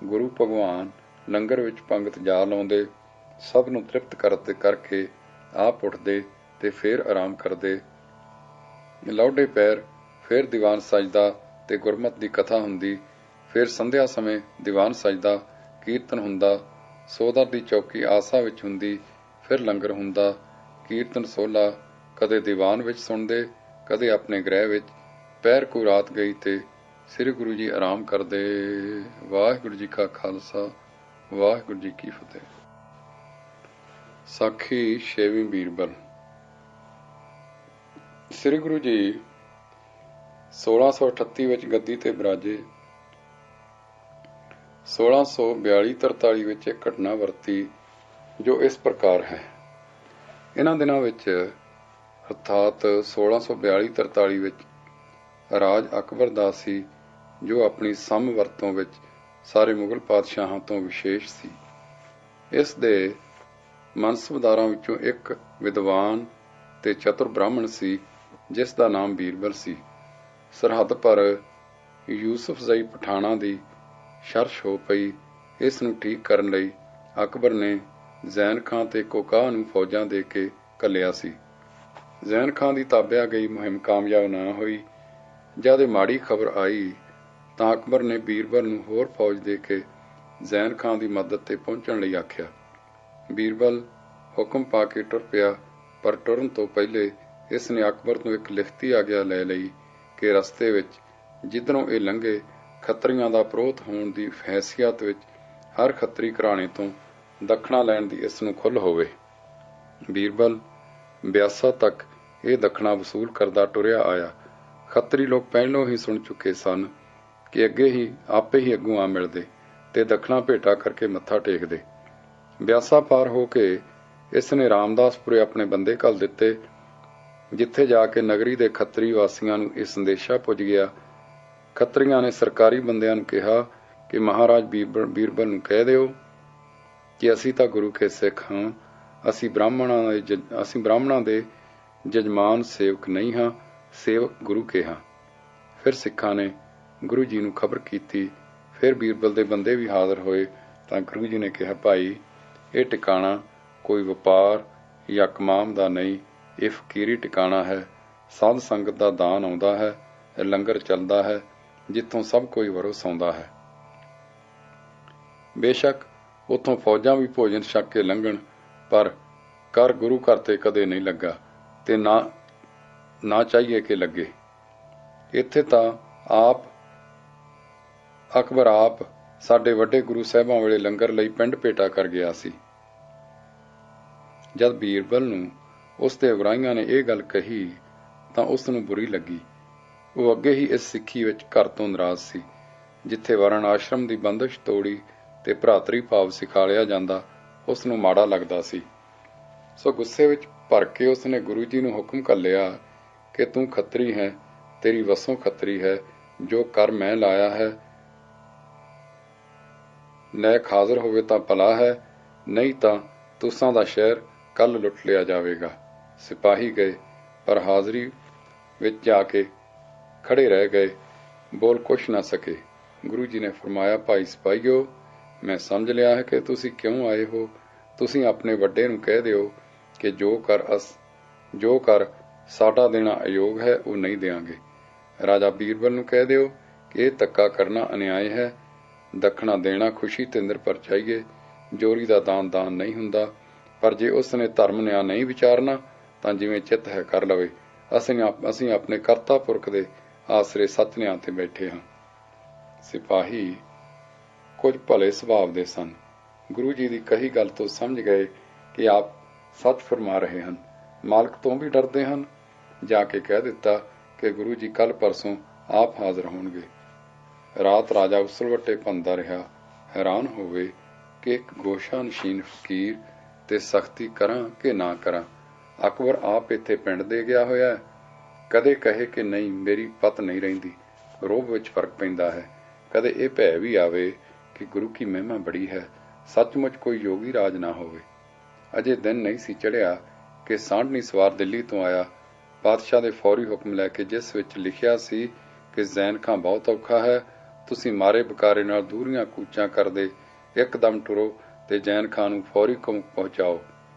[SPEAKER 1] ਗੁਰੂ ਭਗਵਾਨ ਲੰਗਰ ਵਿੱਚ ਪੰਗਤ ਜਾ ਲਾਉਂਦੇ। ਸਭ ਨੂੰ ਤ੍ਰਿਪਤ ਕਰਕੇ ਆਪ ਉੱਠਦੇ ਤੇ ਫਿਰ ਆਰਾਮ ਕਰਦੇ। ਲਾਹੁਡੇ ਪਹਿਰ ਫਿਰ ਦੀਵਾਨ ਸਜਦਾ ਤੇ ਗੁਰਮਤਿ ਦੀ ਕਥਾ ਹੁੰਦੀ। ਫਿਰ ਸੰਧਿਆ ਸਮੇਂ ਦੀਵਾਨ ਸਜਦਾ, ਕੀਰਤਨ ਹੁੰਦਾ। ਸੋਦਰ ਦੀ ਚੌਕੀ ਆਸਾ ਵਿੱਚ ਹੁੰਦੀ, ਫਿਰ ਲੰਗਰ ਹੁੰਦਾ, ਕੀਰਤਨ ਸੋਹਲਾ ਕਦੇ ਦੀਵਾਨ ਵਿੱਚ ਸੁਣਦੇ, ਕਦੇ ਆਪਣੇ ਗ੍ਰਹਿ ਵਿੱਚ। ਪਹਿਰ ਕੋ ਰਾਤ ਗਈ ਤੇ ਸ੍ਰੀ ਗੁਰੂ ਜੀ ਆਰਾਮ ਕਰਦੇ। ਵਾਹਿਗੁਰੂ ਜੀ ਕਾ ਖਾਲਸਾ, ਵਾਹਿਗੁਰੂ ਜੀ ਕੀ ਫਤਿਹ। ਸਾਖੀ ਛੇਵੀਂ ਬੀਰਬਲ। ਸ੍ਰੀ ਗੁਰੂ ਜੀ 1638 ਵਿੱਚ ਗੱਦੀ ਤੇ ਬਿਰਾਜੇ। 1642-43 ਵਿੱਚ ਇੱਕ ਘਟਨਾ ਵਰਤੀ ਜੋ ਇਸ ਪ੍ਰਕਾਰ ਹੈ। ਇਹਨਾਂ ਦਿਨਾਂ ਵਿੱਚ ਅਰਥਾਤ 1642-43 ਵਿੱਚ ਰਾਜ ਅਕਬਰ ਦਾ ਸੀ, ਜੋ ਆਪਣੀ ਸਮ ਵਰਤੋਂ ਵਿੱਚ ਸਾਰੇ ਮੁਗਲ ਪਾਤਸ਼ਾਹਾਂ ਤੋਂ ਵਿਸ਼ੇਸ਼ ਸੀ। ਇਸ ਦੇ ਮਨਸਬਦਾਰਾਂ ਵਿੱਚੋਂ ਇੱਕ ਵਿਦਵਾਨ ਤੇ ਚਤੁਰ ਬ੍ਰਾਹਮਣ ਸੀ, ਜਿਸ ਦਾ ਨਾਮ ਬੀਰਬਲ ਸੀ। ਸਰਹੱਦ ਪਰ ਯੂਸਫਜ਼ਈ ਪਠਾਨਾਂ ਦੀ ਸ਼ਰਸ਼ ਹੋ ਪਈ। ਇਸ ਨੂੰ ਠੀਕ ਕਰਨ ਲਈ ਅਕਬਰ ਨੇ ਜ਼ੈਨ ਖਾਂ ਤੇ ਕੋਕਾਹ ਨੂੰ ਫੌਜਾਂ ਦੇ ਕੇ ਘੱਲਿਆ ਸੀ। ਜ਼ੈਨ ਖਾਂ ਦੀ ਤਾਬਿਆ ਗਈ ਮੁਹਿੰਮ ਕਾਮਯਾਬ ਨਾ ਹੋਈ। ਜਦ ਇਹ ਮਾੜੀ ਖਬਰ ਆਈ ਤਾਂ ਅਕਬਰ ਨੇ ਬੀਰਬਲ ਨੂੰ ਹੋਰ ਫੌਜ ਦੇ ਕੇ ਜ਼ੈਨ ਖਾਂ ਦੀ ਮਦਦ ਤੇ ਪਹੁੰਚਣ ਲਈ ਆਖਿਆ। ਬੀਰਬਲ ਹੁਕਮ ਪਾ ਕੇ ਟੁਰ ਪਿਆ, ਪਰ ਟੁਰਨ ਤੋਂ ਪਹਿਲੇ ਇਸ ਨੇ ਅਕਬਰ ਤੋਂ ਇੱਕ ਲਿਖਤੀ ਆਗਿਆ ਲੈ ਲਈ ਕਿ ਰਸਤੇ ਵਿੱਚ ਜਿੱਧਰੋਂ ਇਹ ਲੰਘੇ, ਖੱਤਰੀਆਂ ਦਾ ਪ੍ਰੋਤ ਹੋਣ ਦੀ ਹੈਸੀਅਤ ਵਿੱਚ ਹਰ ਖੱਤਰੀ ਘਰਾਣੇ ਤੋਂ ਦੱਖਣਾ ਲੈਣ ਦੀ ਇਸ ਨੂੰ ਖੁੱਲ੍ਹ ਹੋਵੇ। ਬੀਰਬਲ ਬਿਆਸਾ ਤੱਕ ਇਹ ਦੱਖਣਾ ਵਸੂਲ ਕਰਦਾ ਟੁਰਿਆ ਆਇਆ। ਖੱਤਰੀ ਲੋਕ ਪਹਿਲੋਂ ਹੀ ਸੁਣ ਚੁੱਕੇ ਸਨ ਕਿ ਅੱਗੇ ਹੀ ਆਪੇ ਹੀ ਅੱਗੋਂ ਆ ਮਿਲਦੇ ਤੇ ਦੱਖਣਾ ਭੇਟਾ ਕਰਕੇ ਮੱਥਾ ਟੇਕਦੇ। ਬਿਆਸਾ ਪਾਰ ਹੋ ਕੇ ਇਸ ਨੇ ਰਾਮਦਾਸਪੁਰੇ ਆਪਣੇ ਬੰਦੇ ਘੱਲ ਦਿੱਤੇ, ਜਿੱਥੇ ਜਾ ਕੇ ਨਗਰੀ ਦੇ ਖੱਤਰੀ ਵਾਸੀਆਂ ਨੂੰ ਇਹ ਸੰਦੇਸ਼ਾ ਪੁੱਜ ਗਿਆ। ਖੱਤਰੀਆਂ ਨੇ ਸਰਕਾਰੀ ਬੰਦਿਆਂ ਨੂੰ ਕਿਹਾ ਕਿ ਮਹਾਰਾਜ ਬੀਰਬਲ ਨੂੰ ਕਹਿ ਦਿਓ ਕਿ ਅਸੀਂ ਤਾਂ ਗੁਰੂ ਕੇ ਸਿੱਖ ਹਾਂ, ਅਸੀਂ ਬ੍ਰਾਹਮਣਾਂ ਦੇ ਜਜਮਾਨ ਸੇਵਕ ਨਹੀਂ ਹਾਂ, ਸੇਵਕ ਗੁਰੂ ਕੇ ਹਾਂ। ਫਿਰ ਸਿੱਖਾਂ ਨੇ ਗੁਰੂ ਜੀ ਨੂੰ ਖਬਰ ਕੀਤੀ। ਫਿਰ ਬੀਰਬਲ ਦੇ ਬੰਦੇ ਵੀ ਹਾਜ਼ਰ ਹੋਏ ਤਾਂ ਗੁਰੂ ਜੀ ਨੇ ਕਿਹਾ, ਭਾਈ, ਇਹ ਟਿਕਾਣਾ ਕੋਈ ਵਪਾਰ ਜਾਂ ਕਮਾਮ ਦਾ ਨਹੀਂ, ਇਹ ਫਕੀਰੀ ਟਿਕਾਣਾ ਹੈ। ਸਾਧ ਸੰਗਤ ਦਾ ਦਾਨ ਆਉਂਦਾ ਹੈ, ਲੰਗਰ ਚੱਲਦਾ ਹੈ, ਜਿੱਥੋਂ ਸਭ ਕੋਈ ਵਰੋਸ ਆਉਂਦਾ ਹੈ। ਬੇਸ਼ੱਕ ਉੱਥੋਂ ਫੌਜਾਂ ਵੀ ਭੋਜਨ ਛਕ ਕੇ ਲੰਘਣ, ਪਰ ਕਰ ਗੁਰੂ ਘਰ ਤੇ ਕਦੇ ਨਹੀਂ ਲੱਗਾ ਤੇ ਨਾ ਚਾਹੀਏ ਕਿ ਲੱਗੇ। ਇੱਥੇ ਤਾਂ ਅਕਬਰ ਆਪ ਸਾਡੇ ਵੱਡੇ ਗੁਰੂ ਸਾਹਿਬਾਂ ਵੇਲੇ ਲੰਗਰ ਲਈ ਪਿੰਡ ਭੇਟਾ ਕਰ ਗਿਆ ਸੀ। ਜਦ ਬੀਰਬਲ ਨੂੰ ਉਸ ਦੇ ਅਗਰਾਈਆਂ ਨੇ ਇਹ ਗੱਲ ਕਹੀ ਤਾਂ ਉਸ ਨੂੰ ਬੁਰੀ ਲੱਗੀ। ਉਹ ਅੱਗੇ ਹੀ ਇਸ ਸਿੱਖੀ ਵਿੱਚ ਘਰ ਤੋਂ ਨਾਰਾਜ਼ ਸੀ, ਜਿੱਥੇ ਵਰਣ ਆਸ਼ਰਮ ਦੀ ਬੰਦਸ਼ ਤੋੜੀ ਤੇ ਭਰਾਤਰੀ ਭਾਵ ਸਿਖਾਲਿਆ ਜਾਂਦਾ, ਉਸ ਨੂੰ ਮਾੜਾ ਲੱਗਦਾ ਸੀ। ਸੋ ਗੁੱਸੇ ਵਿੱਚ ਭਰ ਕੇ ਉਸ ਨੇ ਗੁਰੂ ਜੀ ਨੂੰ ਹੁਕਮ ਘੱਲਿਆ ਕਿ ਤੂੰ ਖੱਤਰੀ ਹੈ, ਤੇਰੀ ਵਸੋਂ ਖੱਤਰੀ ਹੈ, ਜੋ ਕਰ ਮੈਂ ਲਾਇਆ ਹੈ ਨੈਕ ਹਾਜ਼ਰ ਹੋਵੇ ਤਾਂ ਭਲਾ ਹੈ, ਨਹੀਂ ਤਾਂ ਤੁਸਾਂ ਦਾ ਸ਼ਹਿਰ ਕੱਲ ਲੁੱਟ ਲਿਆ ਜਾਵੇਗਾ। ਸਿਪਾਹੀ ਗਏ, ਪਰ ਹਾਜ਼ਰੀ ਵਿੱਚ ਜਾ ਕੇ ਖੜੇ ਰਹਿ ਗਏ, ਬੋਲ ਕੁਛ ਨਾ ਸਕੇ। ਗੁਰੂ ਜੀ ਨੇ ਫਰਮਾਇਆ, ਭਾਈ ਸਿਪਾਹੀਓ, ਮੈਂ ਸਮਝ ਲਿਆ ਹੈ ਕਿ ਤੁਸੀਂ ਕਿਉਂ ਆਏ ਹੋ। ਤੁਸੀਂ ਆਪਣੇ ਵੱਡੇ ਨੂੰ ਕਹਿ ਦਿਓ ਕਿ ਜੋ ਕਰ ਸਾਡਾ ਦੇਣਾ ਅਯੋਗ ਹੈ, ਉਹ ਨਹੀਂ ਦਿਆਂਗੇ। ਰਾਜਾ ਬੀਰਬਲ ਨੂੰ ਕਹਿ ਦਿਓ ਕਿ ਇਹ ਧੱਕਾ ਕਰਨਾ ਅਨਿਆਏ ਹੈ। ਦੱਖਣਾ ਦੇਣਾ ਖੁਸ਼ੀ ਤੇ ਨਿਰਭਰ ਚਾਹੀਏ, ਜੋਰੀ ਦਾ ਦਾਨ ਨਹੀਂ ਹੁੰਦਾ। ਪਰ ਜੇ ਉਸ ਨੇ ਧਰਮ ਨਿਆਂ ਨਹੀਂ ਵਿਚਾਰਨਾ ਤਾਂ ਜਿਵੇਂ ਚਿੱਤ ਹੈ ਕਰ ਲਵੇ। ਅਸੀਂ ਆਪਣੇ ਕਰਤਾ ਪੁਰਖ ਦੇ ਆਸਰੇ ਸੱਚ ਨਿਆਂ ਤੇ ਬੈਠੇ ਹਾਂ। ਸਿਪਾਹੀ ਕੁਝ ਭਲੇ ਸੁਭਾਅ ਦੇ ਸਨ। ਗੁਰੂ ਜੀ ਦੀ ਕਹੀ ਗੱਲ ਤੋਂ ਸਮਝ ਗਏ ਕਿ ਆਪ ਸੱਚ ਫਰਮਾ ਰਹੇ ਹਨ। ਮਾਲਕ ਤੋਂ ਵੀ ਡਰਦੇ ਹਨ। ਜਾ ਕੇ ਕਹਿ ਦਿੱਤਾ ਕਿ ਗੁਰੂ ਜੀ ਕੱਲ ਪਰਸੋਂ ਆਪ ਹਾਜ਼ਰ ਹੋਣਗੇ। ਰਾਤ ਰਾਜਾ ਉਸਲਵੱਟੇ ਭੰਦਾ ਰਿਹਾ, ਹੈਰਾਨ ਹੋਵੇ ਕਿ ਇੱਕ ਗੋਸ਼ਾ ਨਸ਼ੀਨ ਫਕੀਰ ਤੇ ਸਖਤੀ ਕਰਾਂ ਕਿ ਨਾ ਕਰਾਂ। ਅਕਬਰ ਆਪ ਇੱਥੇ ਪਿੰਡ ਦੇ ਗਿਆ ਹੋਇਆ, ਕਦੇ ਕਹੇ ਕਿ ਨਹੀਂ ਮੇਰੀ ਪਤ ਨਹੀਂ ਰਹਿੰਦੀ, ਰੋਹਬ ਵਿੱਚ ਫਰਕ ਪੈਂਦਾ ਹੈ। ਕਦੇ ਇਹ ਭੈ ਵੀ ਆਵੇ ਕਿ ਗੁਰੂ ਕੀ ਮਹਿਮਾ ਬੜੀ ਹੈ, ਸੱਚਮੁੱਚ ਕੋਈ ਯੋਗੀ ਰਾਜ ਨਾ ਹੋਵੇ। ਅਜੇ ਦਿਨ ਨਹੀਂ ਸੀ ਚੜ੍ਹਿਆ ਕਿ ਸਾਂਢਣੀ ਸਵਾਰ ਦਿੱਲੀ ਤੋਂ ਆਇਆ, ਪਾਤਸ਼ਾਹ ਦੇ ਫੌਰੀ ਹੁਕਮ ਲੈ ਕੇ, ਜਿਸ ਵਿੱਚ ਲਿਖਿਆ ਸੀ ਕਿ ਜ਼ੈਨ ਖਾਂ ਬਹੁਤ ਔਖਾ ਹੈ, ਤੁਸੀਂ ਮਾਰੇ ਬਕਾਰੇ ਨਾਲ ਦੂਰੀਆਂ ਕੂਚਾਂ ਕਰਦੇ ਇੱਕਦਮ ਟੁਰੋ ਤੇ ਜ਼ੈਨ ਖਾਂ ਨੂੰ ਫੌਰੀ ਪਹੁੰਚਾਓ।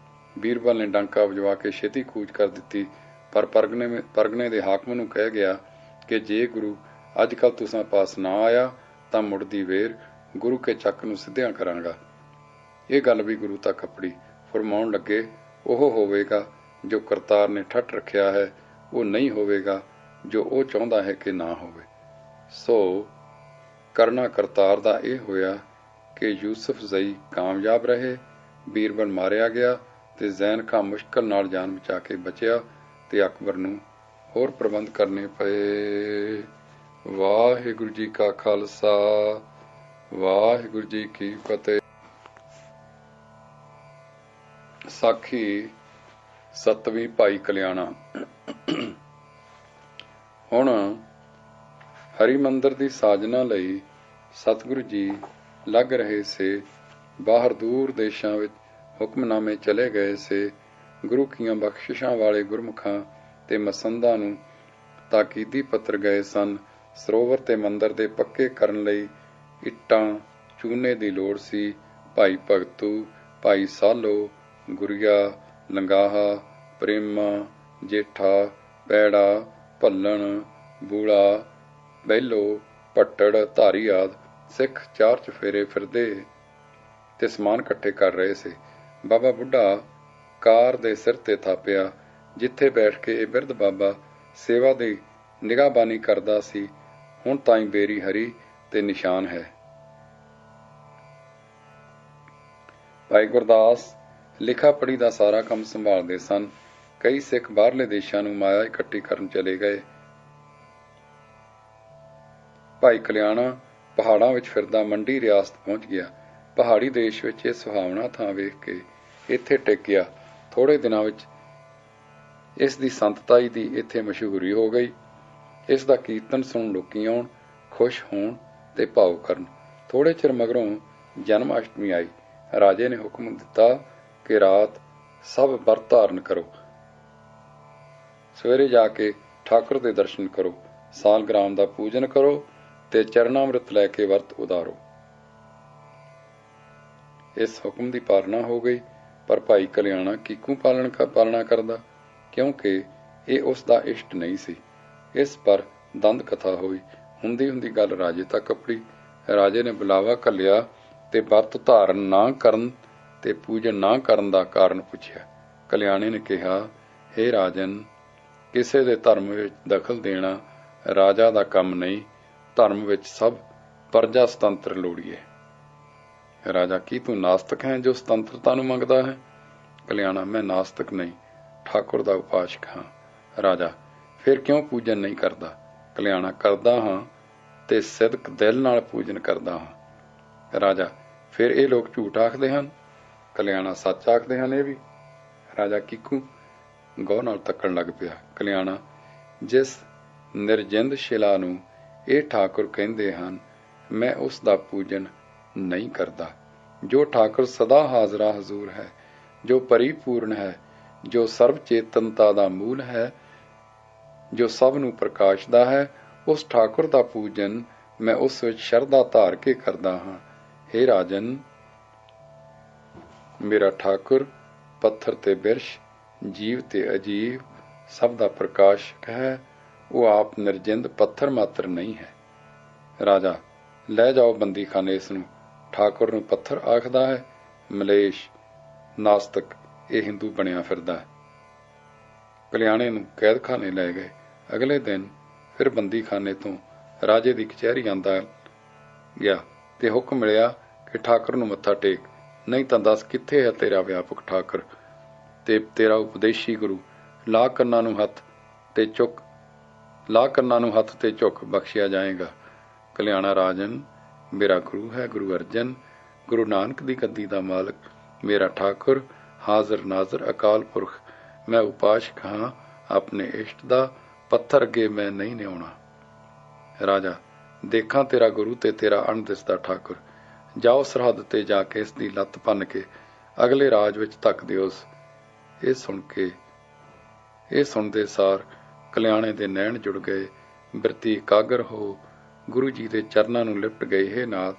[SPEAKER 1] ਬੀਰਬਲ ਨੇ ਡੰਕਾ ਵਜਵਾ ਕੇ ਛੇਤੀ ਕੂਚ ਕਰ ਦਿੱਤੀ, ਪਰ ਪਰਗਨੇ ਦੇ ਹਾਕਮ ਨੂੰ ਕਹਿ ਗਿਆ ਕਿ ਜੇ ਗੁਰੂ ਅੱਜ ਕੱਲ ਤੁਸਾਂ ਪਾਸ ਨਾ ਆਇਆ ਤਾਂ ਮੁੜਦੀ ਵੇਰ ਗੁਰੂ ਕੇ ਚੱਕ ਨੂੰ ਸਿੱਧਿਆਂ ਕਰਾਂਗਾ। ਇਹ ਗੱਲ ਵੀ ਗੁਰੂ ਤੱਕ ਆਪੜੀ। ਫਰਮਾਉਣ ਲੱਗੇ, ਉਹ ਹੋਵੇਗਾ ਜੋ ਕਰਤਾਰ ਨੇ ਠੱਠ ਰੱਖਿਆ ਹੈ, ਉਹ ਨਹੀਂ ਹੋਵੇਗਾ ਜੋ ਉਹ ਚਾਹੁੰਦਾ ਹੈ ਕਿ ਨਾ ਹੋਵੇ। ਸੋ ਕਰਨਾ ਕਰਤਾਰ ਦਾ ਇਹ ਹੋਇਆ ਕਿ ਯੂਸਫ ਜ਼ਈ ਕਾਮਯਾਬ ਰਹੇ, ਬੀਰਬਲ ਮਾਰਿਆ ਗਿਆ ਤੇ ਜ਼ੈਨ ਖਾਂ ਮੁਸ਼ਕਲ ਨਾਲ ਜਾਨ ਬਚਾ ਕੇ ਬਚਿਆ ਤੇ ਅਕਬਰ ਨੂੰ ਹੋਰ ਪ੍ਰਬੰਧ ਕਰਨੇ ਪਏ। ਵਾਹਿਗੁਰੂ ਜੀ ਕਾ ਖਾਲਸਾ, ਵਾਹਿਗੁਰੂ ਜੀ ਕੀ ਫਤਿਹ। ਸਾਖੀ ਸਤਵੀਂ ਭਾਈ ਕਲਿਆਣਾ। ਹੁਣ ਹਰਿਮੰਦਰ ਦੀ ਸਾਜਨਾ ਲਈ ਸਤਿਗੁਰੂ ਜੀ ਲੱਗ ਰਹੇ ਸੇ। ਬਾਹਰ ਦੂਰ ਦੇਸ਼ਾਂ ਵਿੱਚ ਹੁਕਮਨਾਮੇ ਚਲੇ ਗਏ ਸੇ। ਗੁਰੂ ਕੀਆਂ ਬਖਸ਼ਿਸ਼ਾਂ ਵਾਲੇ ਗੁਰਮੁਖਾਂ ਤੇ ਮਸੰਦਾਂ ਨੂੰ ਤਾਕੀਦੀ ਪੱਤਰ ਗਏ ਸਨ। ਸਰੋਵਰ ਤੇ ਮੰਦਰ ਦੇ ਪੱਕੇ ਕਰਨ ਲਈ ਇੱਟਾਂ ਚੂਨੇ ਦੀ ਲੋੜ ਸੀ। ਭਾਈ ਭਗਤੂ, ਭਾਈ ਸਾਲੋ, ਗੁਰੀਆ, ਲੰਗਾਹਾ, ਪ੍ਰੇਮਾ, ਜੇਠਾ, ਪੈੜਾ, ਭੱਲਣ, ਬੂਲਾ, ਬਹਿਲੋ, ਭੱਟੜ, ਧਾਰੀ ਆਦਿ ਸਿੱਖ ਚਾਰ ਚੁਫੇਰੇ ਫਿਰਦੇ ਤੇ ਸਮਾਨ ਇਕੱਠੇ ਕਰ ਰਹੇ ਸੀ। ਬਾਬਾ ਬੁੱਢਾ ਕਾਰ ਦੇ ਸਿਰ ਤੇ ਥਾਪਿਆ, ਜਿੱਥੇ ਬੈਠ ਕੇ ਇਹ ਬਿਰਧ ਬਾਬਾ ਸੇਵਾ ਦੀ ਨਿਗਾਹਬਾਨੀ ਕਰਦਾ ਸੀ। ਹੁਣ ਤਾਈਂ ਬੇਰੀ ਹਰੀ ਤੇ ਨਿਸ਼ਾਨ ਹੈ। ਭਾਈ ਗੁਰਦਾਸ ਲਿਖਾ ਪੜੀ ਦਾ ਸਾਰਾ ਕੰਮ ਸੰਭਾਲਦੇ ਸਨ। ਕਈ ਸਿੱਖ ਬਾਹਰਲੇ ਦੇਸ਼ਾਂ ਨੂੰ ਮਾਇਆ ਇਕੱਠੀ ਕਰਨ ਚਲੇ ਗਏ। ਭਾਈ ਕਲਿਆਣਾ ਪਹਾੜਾਂ ਵਿੱਚ ਫਿਰਦਾ ਮੰਡੀ ਰਿਆਸਤ ਪਹੁੰਚ ਗਿਆ। ਪਹਾੜੀ ਦੇਸ਼ ਵਿੱਚ ਇਹ ਸੁਹਾਵਣਾ ਥਾਂ ਵੇਖ ਕੇ ਇੱਥੇ ਟਿਕ ਗਿਆ। ਥੋੜੇ ਦਿਨਾਂ ਵਿੱਚ ਇਸ ਦੀ ਸੰਤਤਾਈ ਦੀ ਇੱਥੇ ਮਸ਼ਹੂਰੀ ਹੋ ਗਈ। ਇਸ ਦਾ ਕੀਰਤਨ ਸੁਣ ਲੋਕੀ ਆਉਣ, ਖੁਸ਼ ਹੋਣ ਤੇ ਭਾਵ ਕਰਨ। ਥੋੜੇ ਚਿਰ ਮਗਰੋਂ ਜਨਮ ਅਸ਼ਟਮੀ ਆਈ। ਰਾਜੇ ਨੇ ਹੁਕਮ ਦਿੱਤਾ ਕਿ ਰਾਤ ਸਭ ਵਰਤ ਧਾਰਨ ਕਰੋ, ਸਵੇਰੇ ਜਾ ਕੇ ਠਾਕੁਰ ਦੇ ਦਰਸ਼ਨ ਕਰੋ, ਸਾਲਗ੍ਰਾਮ ਦਾ ਪੂਜਨ ਕਰੋ ਤੇ ਚਰਨਾਮ੍ਰਿਤ ਲੈ ਕੇ ਵਰਤ ਉਤਾਰੋ। ਇਸ ਹੁਕਮ ਦੀ ਪਾਲਣਾ ਹੋ ਗਈ, ਪਰ ਭਾਈ ਕਲਿਆਣਾ ਕਿਕੂ ਪਾਲਣਾ ਕਰਦਾ, ਕਿਉਂਕਿ ਇਹ ਉਸ ਦਾ ਇਸ਼ਟ ਨਹੀਂ ਸੀ। ਇਸ ਪਰ ਦੰਦ ਕਥਾ ਹੋਈ। ਹੁੰਦੀ ਹੁੰਦੀ ਗੱਲ ਰਾਜੇ ਤੱਕ ਅੱਪੜੀ। ਰਾਜੇ ਨੇ ਬੁਲਾਵਾ ਘੱਲਿਆ ਤੇ ਵਰਤ ਧਾਰਨ ਨਾ ਕਰਨ ਤੇ ਪੂਜਨ ਨਾ ਕਰਨ ਦਾ ਕਾਰਨ ਪੁੱਛਿਆ। ਕਲਿਆਣੇ ਨੇ ਕਿਹਾ, ਹੇ ਰਾਜਨ, ਕਿਸੇ ਦੇ ਧਰਮ ਵਿੱਚ ਦਖਲ ਦੇਣਾ ਰਾਜਾ ਦਾ ਕੰਮ ਨਹੀਂ। ਧਰਮ ਵਿੱਚ ਸਭ ਪ੍ਰਜਾ ਸੁਤੰਤਰ ਲੋੜੀਏ। ਰਾਜਾ, ਕੀ ਤੂੰ ਨਾਸਤਕ ਹੈ ਜੋ ਸੁਤੰਤਰਤਾ ਨੂੰ ਮੰਗਦਾ ਹੈ? ਕਲਿਆਣਾ, ਮੈਂ ਨਾਸਤਕ ਨਹੀਂ, ਠਾਕੁਰ ਦਾ ਉਪਾਸ਼ਕ ਹਾਂ। ਰਾਜਾ, ਫਿਰ ਕਿਉਂ ਪੂਜਨ ਨਹੀਂ ਕਰਦਾ? ਕਲਿਆਣਾ, ਕਰਦਾ ਹਾਂ ਤੇ ਸਿਦਕ ਦਿਲ ਨਾਲ ਪੂਜਨ ਕਰਦਾ ਹਾਂ। ਰਾਜਾ, ਫਿਰ ਇਹ ਲੋਕ ਝੂਠ ਆਖਦੇ ਹਨ? ਕਲਿਆਣਾ, ਸੱਚ ਆਖਦੇ ਹਨ ਇਹ ਵੀ। ਰਾਜਾ ਕਿਕੂ ਗੌਰ ਨਾਲ ਤੱਕਣ ਲੱਗ ਪਿਆ। ਕਲਿਆਣਾ, ਜਿਸ ਨਿਰਜਿੰਦ ਸ਼ਿਲਾ ਨੂੰ ਇਹ ਠਾਕੁਰ ਕਹਿੰਦੇ ਹਨ, ਮੈਂ ਉਸ ਦਾ ਪੂਜਨ ਨਹੀਂ ਕਰਦਾ। ਜੋ ਠਾਕੁਰ ਸਦਾ ਹਾਜ਼ਰਾ ਹਜ਼ੂਰ ਹੈ, ਜੋ ਪਰਿਪੂਰਨ ਹੈ, ਜੋ ਸਰਬ ਚੇਤਨਤਾ ਦਾ ਮੂਲ ਹੈ, ਜੋ ਸਭ ਨੂੰ ਪ੍ਰਕਾਸ਼ਦਾ ਹੈ, ਉਸ ਠਾਕੁਰ ਦਾ ਪੂਜਨ ਮੈਂ ਉਸ ਵਿੱਚ ਸ਼ਰਧਾ ਧਾਰ ਕੇ ਕਰਦਾ ਹਾਂ। ਹੇ ਰਾਜਨ, ਮੇਰਾ ਠਾਕੁਰ ਪੱਥਰ ਤੇ ਬਿਰਸ਼, ਜੀਵ ਤੇ ਅਜੀਵ ਸਭ ਦਾ ਪ੍ਰਕਾਸ਼ਕ ਹੈ। ਉਹ ਆਪ ਨਿਰਜਿੰਦ ਪੱਥਰ ਮਾਤਰ ਨਹੀਂ ਹੈ। ਰਾਜਾ, ਲੈ ਜਾਓ ਬੰਦੀਖਾਨੇ ਇਸ ਨੂੰ। ਠਾਕੁਰ ਨੂੰ ਪੱਥਰ ਆਖਦਾ ਹੈ? ਮਲੇਸ਼, ਨਾਸਤਕ, ਇਹ ਹਿੰਦੂ ਬਣਿਆ ਫਿਰਦਾ। ਕਲਿਆਣੇ ਨੂੰ ਕੈਦਖਾਨੇ ਲੈ ਗਏ। ਅਗਲੇ ਦਿਨ ਫਿਰ ਬੰਦੀਖਾਨੇ ਤੋਂ ਰਾਜੇ ਦੀ ਕਚਹਿਰੀ ਆਂਦਾ ਗਿਆ ਤੇ ਹੁਕਮ ਮਿਲਿਆ ਕਿ ਠਾਕੁਰ ਨੂੰ ਮੱਥਾ ਟੇਕ, ਨਹੀਂ ਤਾਂ ਦੱਸ ਕਿੱਥੇ ਹੈ ਤੇਰਾ ਵਿਆਪਕ ਠਾਕੁਰ ਤੇ ਤੇਰਾ ਉਪਦੇਸ਼ੀ ਗੁਰੂ। ਲਾ ਕੰਨਾਂ ਨੂੰ ਹੱਥ ਤੇ ਝੁੱਕ ਬਖਸ਼ਿਆ ਜਾਏਗਾ। ਕਲਿਆਣਾ, ਰਾਜਨ, ਮੇਰਾ ਗੁਰੂ ਹੈ ਗੁਰੂ ਅਰਜਨ, ਗੁਰੂ ਨਾਨਕ ਦੀ ਗੱਦੀ ਦਾ ਮਾਲਕ, ਮੇਰਾ ਠਾਕੁਰ, ਹਾਜ਼ਰ ਨਾਜ਼ਰ ਅਕਾਲ ਪੁਰਖ। ਮੈਂ ਉਪਾਸ਼ਕ ਹਾਂ ਆਪਣੇ ਇਸ਼ਟ ਦਾ, ਪੱਥਰ ਅੱਗੇ ਮੈਂ ਨਹੀਂ ਨਿਆਉਣਾ। ਰਾਜਾ, ਦੇਖਾਂ ਤੇਰਾ ਗੁਰੂ ਤੇ ਤੇਰਾ ਅਣਦਿਸਦਾ ਠਾਕੁਰ। ਜਾਓ ਸਰਹੱਦ ਤੇ ਜਾ ਕੇ ਇਸ ਦੀ ਲੱਤ ਭੰਨ ਕੇ ਅਗਲੇ ਰਾਜ ਵਿੱਚ ਧੱਕ ਦਿਓ। ਇਹ ਸੁਣਦੇ ਸਾਰ ਕਲਿਆਣੇ ਦੇ ਨੈਣ ਜੁੜ ਗਏ। ਬਿਰਤੀ ਇਕਾਗਰ ਹੋ ਗੁਰੂ ਜੀ ਦੇ ਚਰਨਾਂ ਨੂੰ ਲਿਪਟ ਗਈ। ਹੇ ਨਾਥ,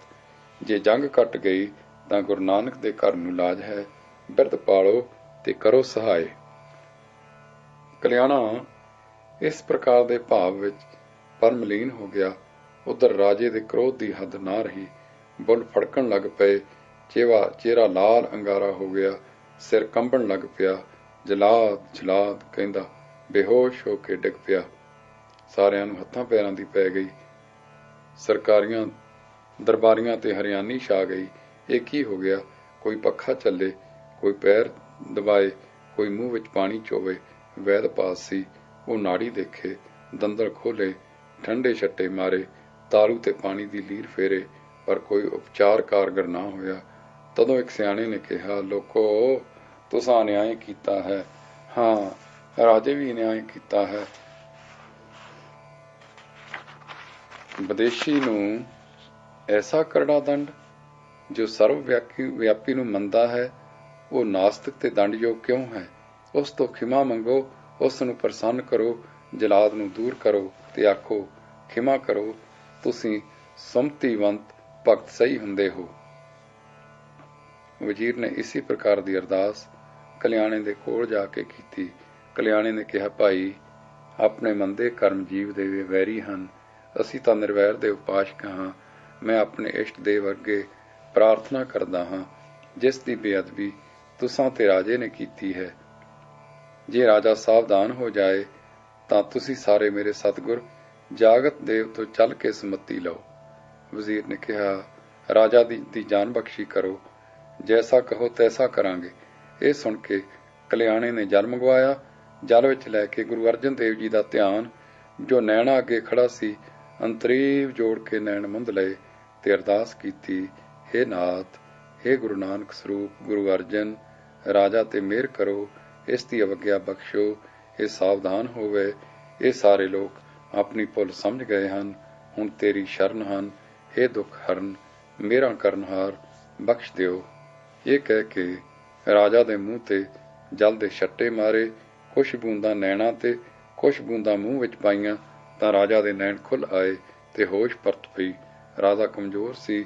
[SPEAKER 1] ਜੇ ਜੰਗ ਕੱਟ ਗਈ ਤਾਂ ਗੁਰੂ ਨਾਨਕ ਦੇ ਘਰ ਨੂੰ ਲਾਜ ਹੈ। ਬਿਰਧ ਪਾਲੋ ਤੇ ਕਰੋ ਸਹਾਏ। ਕਲਿਆਣਾ ਇਸ ਪ੍ਰਕਾਰ ਦੇ ਭਾਵ ਵਿੱਚ ਪਰਮਲੀਨ ਹੋ ਗਿਆ। ਉਧਰ ਰਾਜੇ ਦੇ ਕ੍ਰੋਧ ਦੀ ਹੱਦ ਨਾ ਰਹੀ। ਬੁੱਲ ਫੜਕਣ ਲੱਗ ਪਏ। ਚਿਹਰਾ ਲਾਲ ਅੰਗਾਰਾ ਹੋ ਗਿਆ, ਸਿਰ ਕੰਬਣ ਲੱਗ ਪਿਆ। ਜਲਾਦ ਜਲਾਦ ਕਹਿੰਦਾ ਬੇਹੋਸ਼ ਹੋ ਕੇ ਡਿੱਗ ਪਿਆ। ਸਾਰਿਆਂ ਨੂੰ ਹੱਥਾਂ ਪੈਰਾਂ ਦੀ ਪੈ ਗਈ। ਸਰਕਾਰੀਆਂ ਦਰਬਾਰੀਆਂ ਤੇ ਹਰਿਆਣੀ ਛਾ ਗਈ। ਇਹ ਕੀ ਹੋ ਗਿਆ? ਕੋਈ ਪੱਖਾ ਚੱਲੇ, ਕੋਈ ਪੈਰ ਦਬਾਏ, ਕੋਈ ਮੂੰਹ ਵਿੱਚ ਪਾਣੀ ਚੋਵੇ। ਵੈਦ ਪਾਸ ਸੀ, ਉਹ ਨਾੜੀ ਦੇਖੇ, ਦੰਦਲ ਖੋਲੇ, ਠੰਡੇ ਛੱਟੇ ਮਾਰੇ, ਦਾਰੂ ਤੇ ਪਾਣੀ ਦੀ ਲੀਰ ਫੇਰੇ, ਪਰ ਕੋਈ ਉਪਚਾਰ ਕਾਰਗਰ ਨਾ ਹੋਇਆ। ਤਦੋਂ ਇੱਕ ਸਿਆਣੇ ਨੇ ਕਿਹਾ, ਲੋਕੋ, ਤੁਸਾਂ ਨਿਆਂ ਕੀਤਾ ਹੈ। ਹਾਂ, ਰਾਜੇ ਵੀ ਨਿਆਂ ਕੀਤਾ ਹੈ। ਵਿਦੇਸ਼ੀ ਨੂੰ ਐਸਾ ਕਰੜਾ ਦੰਡ ਜੋ ਸਰਵ ਵਿਆਪੀ ਨੂੰ ਮੰਨਦਾ ਹੈ, ਉਹ ਨਾਸਤਿਕ ਤੇ ਦੰਡਯੋਗ ਕਿਉਂ ਹੈ? ਉਸ ਤੋਂ ਖਿਮਾ ਮੰਗੋ, ਉਸ ਨੂੰ ਪ੍ਰਸੰਨ ਕਰੋ, ਜਲਾਦ ਨੂੰ ਦੂਰ ਕਰੋ ਤੇ ਆਖੋ, ਖਿਮਾ ਕਰੋ, ਤੁਸੀਂ ਸੁਮਤੀਵੰਤ ਭਗਤ ਸਹੀ ਹੁੰਦੇ ਹੋ। ਵਜ਼ੀਰ ਨੇ ਇਸੇ ਪ੍ਰਕਾਰ ਦੀ ਅਰਦਾਸ ਕਲਿਆਣੇ ਦੇ ਕੋਲ ਜਾ ਕੇ ਕੀਤੀ। ਕਲਿਆਣੇ ਨੇ ਕਿਹਾ, ਭਾਈ, ਆਪਣੇ ਮੰਦੇ ਕਰਮ ਜੀਵ ਦੇ ਵੈਰੀ ਹਨ। ਅਸੀਂ ਤਾਂ ਨਿਰਵੈਰ ਦੇ ਉਪਾਸ਼ਕ ਹਾਂ। ਮੈਂ ਆਪਣੇ ਇਸ਼ਟ ਦੇਵ ਅੱਗੇ ਪ੍ਰਾਰਥਨਾ ਕਰਦਾ ਹਾਂ, ਜਿਸ ਦੀ ਬੇਅਦਬੀ ਤੁਸਾਂ ਤੇ ਰਾਜੇ ਨੇ ਕੀਤੀ ਹੈ। ਜੇ ਰਾਜਾ ਸਾਵਧਾਨ ਹੋ ਜਾਏ ਤਾਂ ਤੁਸੀਂ ਸਾਰੇ ਮੇਰੇ ਸਤਿਗੁਰ ਜਾਗਤ ਦੇਵ ਤੋਂ ਚੱਲ ਕੇ ਸਮੱਤੀ ਲਓ। ਵਜ਼ੀਰ ਨੇ ਕਿਹਾ, ਰਾਜਾ ਦੀ ਜਾਨ ਬਖਸ਼ੀ ਕਰੋ, ਜੈਸਾ ਕਹੋ ਤੈਸਾ ਕਰਾਂਗੇ। ਇਹ ਸੁਣ ਕੇ ਕਲਿਆਣੇ ਨੇ ਜਲ ਮੰਗਵਾਇਆ। ਜਲ ਵਿੱਚ ਲੈ ਕੇ ਗੁਰੂ ਅਰਜਨ ਦੇਵ ਜੀ ਦਾ ਧਿਆਨ, ਜੋ ਨੈਣਾ ਅੱਗੇ ਖੜਾ ਸੀ, ਅੰਤਰੀਵ ਜੋੜ ਕੇ ਨੈਣ ਮੁੰਦ ਲਏ ਤੇ ਅਰਦਾਸ ਕੀਤੀ, ਹੇ ਨਾਥ, ਹੇ ਗੁਰੂ ਨਾਨਕ ਸਰੂਪ ਗੁਰੂ ਅਰਜਨ, ਰਾਜਾ ਤੇ ਮਿਹਰ ਕਰੋ, ਇਸ ਦੀ ਅਵੱਗਿਆ ਬਖਸ਼ੋ, ਇਹ ਸਾਵਧਾਨ ਹੋਵੇ। ਇਹ ਸਾਰੇ ਲੋਕ ਆਪਣੀ ਭੁੱਲ ਸਮਝ ਗਏ ਹਨ, ਹੁਣ ਤੇਰੀ ਸ਼ਰਨ ਹਨ। ਹੇ ਦੁੱਖ ਹਰਨ, ਮੇਰਾ ਕਰਨਹਾਰ, ਬਖਸ਼ ਦਿਓ। ਇਹ ਕਹਿ ਕੇ ਰਾਜਾ ਦੇ ਮੂੰਹ ਤੇ ਜਲ ਦੇ ਛੱਟੇ ਮਾਰੇ। ਕੁਛ ਬੂੰਦਾਂ ਨੈਣਾ ਤੇ ਕੁਛ ਬੂੰਦਾਂ ਮੂੰਹ ਵਿੱਚ ਪਾਈਆਂ ਤਾਂ ਰਾਜਾ ਦੇ ਨੈਣ ਖੁੱਲ ਆਏ ਤੇ ਹੋਸ਼ ਪਰਤ ਪਈ। ਰਾਜਾ ਕਮਜ਼ੋਰ ਸੀ,